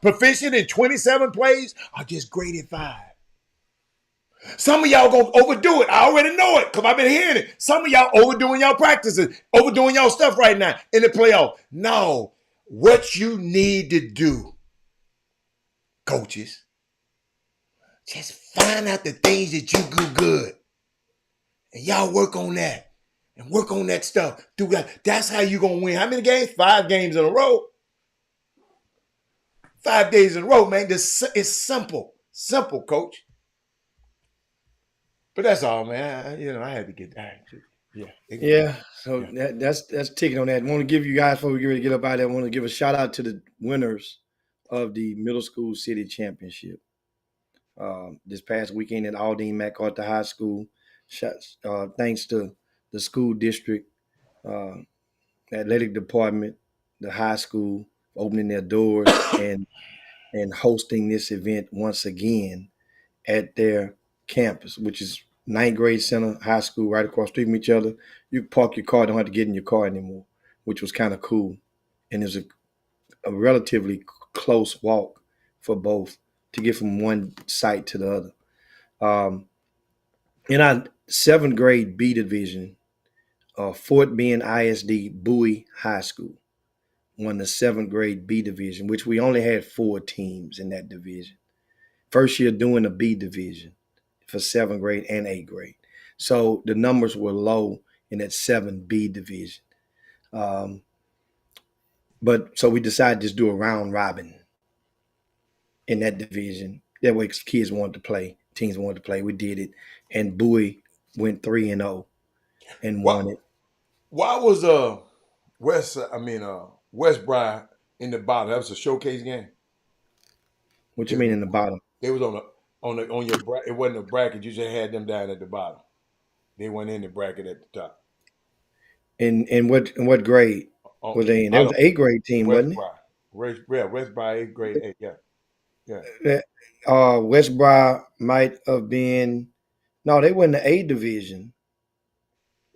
proficient in 27 plays or just great at 5? Some of y'all gonna overdo it. I already know it because I've been hearing it. Some of y'all overdoing y'all practices, overdoing y'all stuff right now in the playoff. No, what you need to do, coaches, just find out the things that you do good. And y'all work on that. And work on that stuff. Do that. That's how you gonna win. How many games? 5 games in a row. 5 days in a row, man. It's simple. Simple, coach. But that's all, man. I had to get that. Yeah. So that's ticking on that. I want to give you guys, before we get ready to get up out of there, I want to give a shout out to the winners of the middle school city championship. This past weekend at Aldine MacArthur High School. Thanks to the school district, athletic department, the high school for opening their doors and hosting this event once again at their campus, which is 9th grade center high school right across the street from each other. You park your car, don't have to get in your car anymore, which was kind of cool. And there's a relatively close walk for both to get from one site to the other. In our 7th grade B division, Fort Bend ISD Bowie High School won the 7th grade B division, which we only had 4 teams in that division. First year doing the B division for 7th grade and 8th grade. So the numbers were low in that 7B division. But so we decided to just do a round robin in that division. That way kids wanted to play, teams wanted to play. We did it. And Bowie went 3-0 and won it. Why was Westbrook in the bottom? That was a showcase game. What you mean in the bottom? They was on your bracket. It wasn't a bracket. You just had them down at the bottom. They went in the bracket at the top. In what grade were they in? That was the 8th grade team, wasn't it? Westbrook 8th grade 8. Yeah. Westbrook might have been. No, they were in the A division.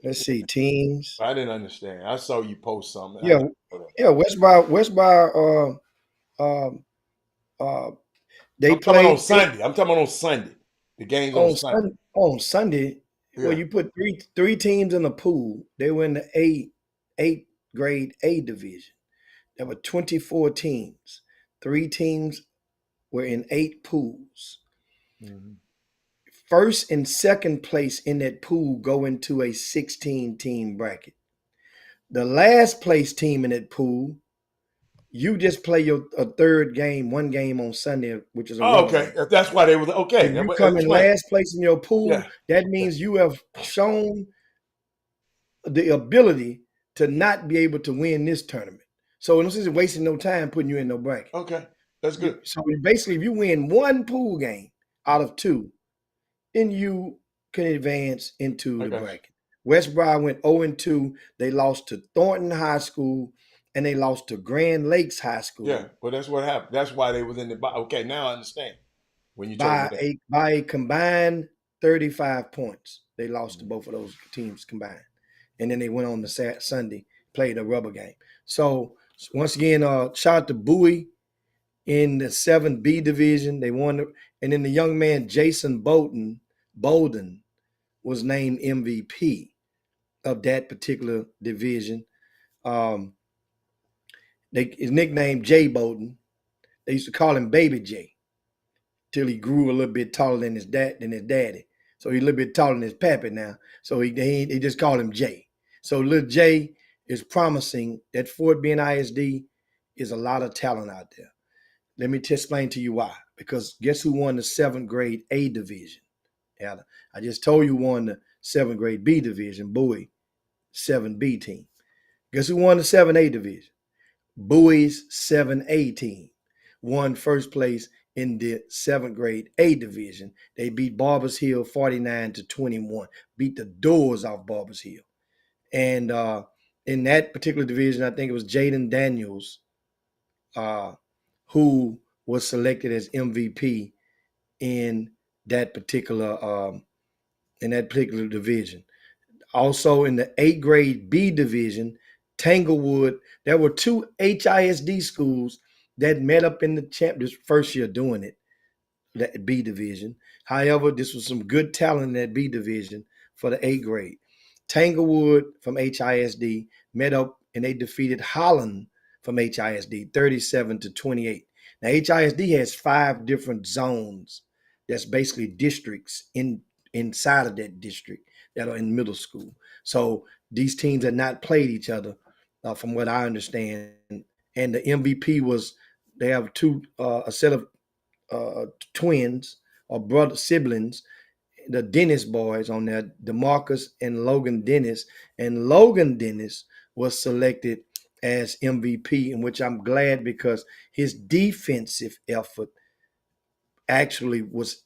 Let's see, teams. I didn't understand. I saw you post something. Yeah. Westbrook. They played on Sunday. I'm talking about on Sunday. The game's on Sunday. On Sunday, Yeah. well, you put three teams in the pool. They were in the 8th grade A division. There were 24 teams. 3 teams were in 8 pools. Mm-hmm. First and second place in that pool go into a 16-team bracket. The last place team in that pool, you just play a third game, one game on Sunday, which is a okay. Game. That's why they were okay. If you come in last place in your pool, that means you have shown the ability to not be able to win this tournament. So this isn't wasting no time putting you in no bracket. Okay, that's good. So basically, if you win one pool game out of 2, then you can advance into the bracket. Westbrook went 0-2. They lost to Thornton High School and they lost to Grand Lakes High School. Yeah, well, that's what happened. That's why they was in the bottom. Okay, now I understand. When you by a combined 35 points, they lost to both of those teams combined, and then they went on the Sunday, played a rubber game. So once again, shout out to Bowie in the 7B division. They won, and then the young man Jason Bolden was named MVP of that particular division. His nickname Jay Bolden. They used to call him Baby J till he grew a little bit taller than his daddy. So he's a little bit taller than his pappy now. So he just called him Jay. So little Jay is promising that Fort Bend ISD is a lot of talent out there. Let me explain to you why. Because guess who won the 7th grade A division? I just told you who won the 7th grade B division, Bowie, 7B team. Guess who won the 7A division? Bowie's 7A team won first place in the 7th grade A division. They beat Barbers Hill 49-21, beat the doors off Barbers Hill. And in that particular division, I think it was Jaden Daniels who was selected as MVP in that particular division. Also in the 8th grade B division, Tanglewood, there were 2 HISD schools that met up in the this first year doing it. that B division. However, this was some good talent in that B division for the A grade. Tanglewood from HISD met up and they defeated Holland from HISD 37-28. Now, HISD has 5 different zones that's basically districts inside of that district that are in middle school. So these teams had not played each other, from what I understand. And the MVP was, they have a set of twins or brother siblings, the Dennis boys on there, DeMarcus and Logan Dennis. And Logan Dennis was selected as MVP, in which I'm glad because his defensive effort actually was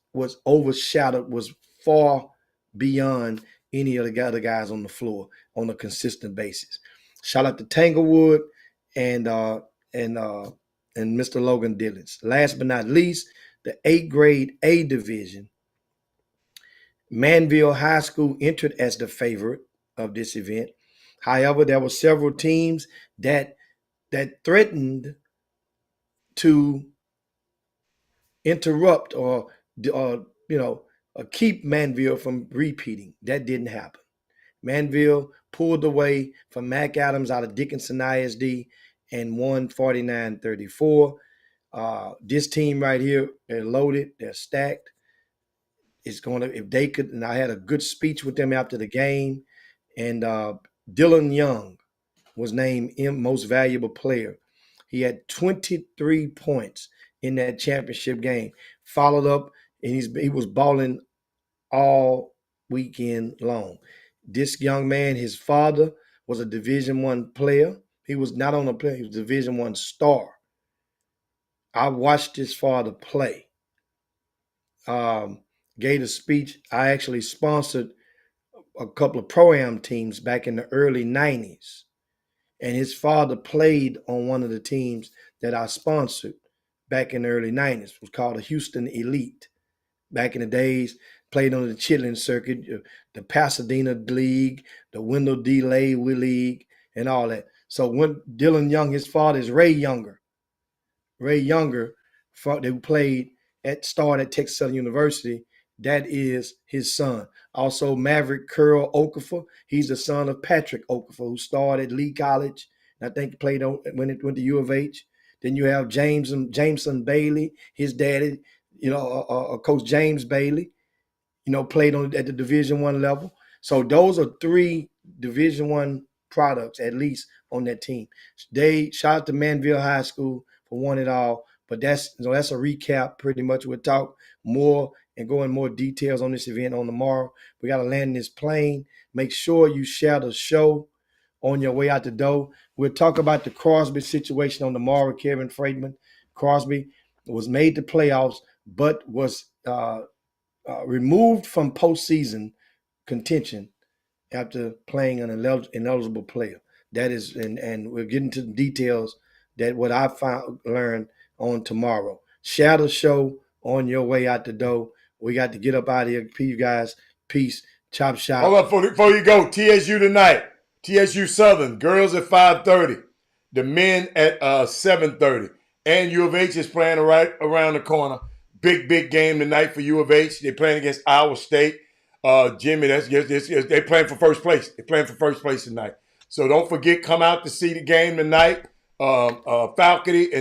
overshadowed, was far beyond any of the other guys on the floor on a consistent basis. Shout out to Tanglewood and Mr. Logan Dillons. Last but not least, the 8th grade A division. Manville High School entered as the favorite of this event. However, there were several teams that threatened to interrupt or keep Manville from repeating. That didn't happen. Manville pulled away from Mac Adams out of Dickinson ISD and won 49-34. This team right here, they're loaded, they're stacked. It's going to, if they could, and I had a good speech with them after the game, and Dylan Young was named most valuable player. He had 23 points in that championship game. Followed up, and he was balling all weekend long. This young man, his father was a Division I player. He was not on a player, he was a Division I star. I watched his father play. Gave a speech. I actually sponsored a couple of Pro-Am teams back in the early 90s. And his father played on one of the teams that I sponsored back in the early 90s. It was called the Houston Elite. Back in the days, played on the Chitlin circuit, the Pasadena League, the Wendell D. Lay League, and all that. So when Dylan Young, his father is Ray Younger. Ray Younger, they started at Texas Southern University. That is his son. Also, Maverick Curl Okafor. He's the son of Patrick Okafor, who starred at Lee College. And I think he played when it went to U of H. Then you have Jameson Bailey, his daddy, Coach James Bailey, played at the Division I level. So those are 3 Division I products, at least, on that team. They shout out to Manville High School for winning it all. But that's a recap, pretty much. We'll talk more and go in more details on this event on tomorrow. We got to land this plane. Make sure you share the show on your way out the door. We'll talk about the Crosby situation on tomorrow, Kevin Freidman. Crosby was made to playoffs, but was removed from postseason contention after playing an ineligible player. That is, and we'll get into the details that what I learned on tomorrow. Share the show on your way out the door. We got to get up out of here. You guys, peace. Chop Shop. Hold up before you go. TSU tonight. TSU Southern. Girls at 5:30. The men at 7:30. And U of H is playing right around the corner. Big game tonight for U of H. They're playing against Iowa State. Jimmy, they're playing for first place. They're playing for first place tonight. So don't forget, come out to see the game tonight. Falcony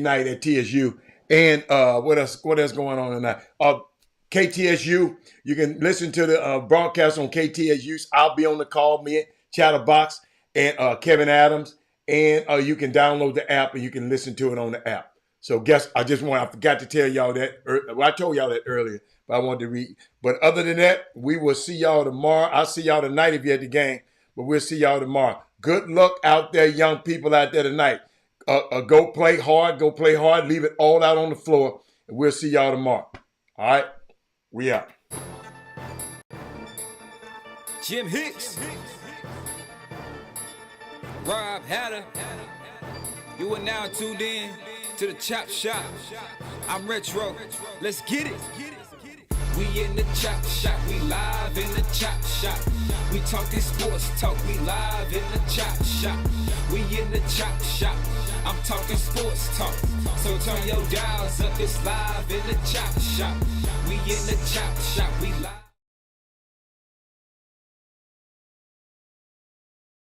night at TSU. And what else going on tonight? KTSU, you can listen to the broadcast on KTSU. I'll be on the call, me, Chatterbox, and Kevin Adams. And you can download the app and you can listen to it on the app. So I forgot to tell y'all that. I told y'all that earlier, but I wanted to read. But other than that, we will see y'all tomorrow. I'll see y'all tonight if you're at the game, but we'll see y'all tomorrow. Good luck out there, young people out there tonight. Go play hard. Leave it all out on the floor, and we'll see y'all tomorrow. All right? We out. Jim Hicks. Rob Hatter. You are now tuned in to the Chop Shop. I'm Retro. Let's get it. We in the Chop Shop. We live in the Chop Shop. We talk this sports talk. We live in the Chop Shop. We in the Chop Shop. I'm talking sports talk. So turn your dials up, it's live in the Chop Shop. We in the Chop Shop, we live.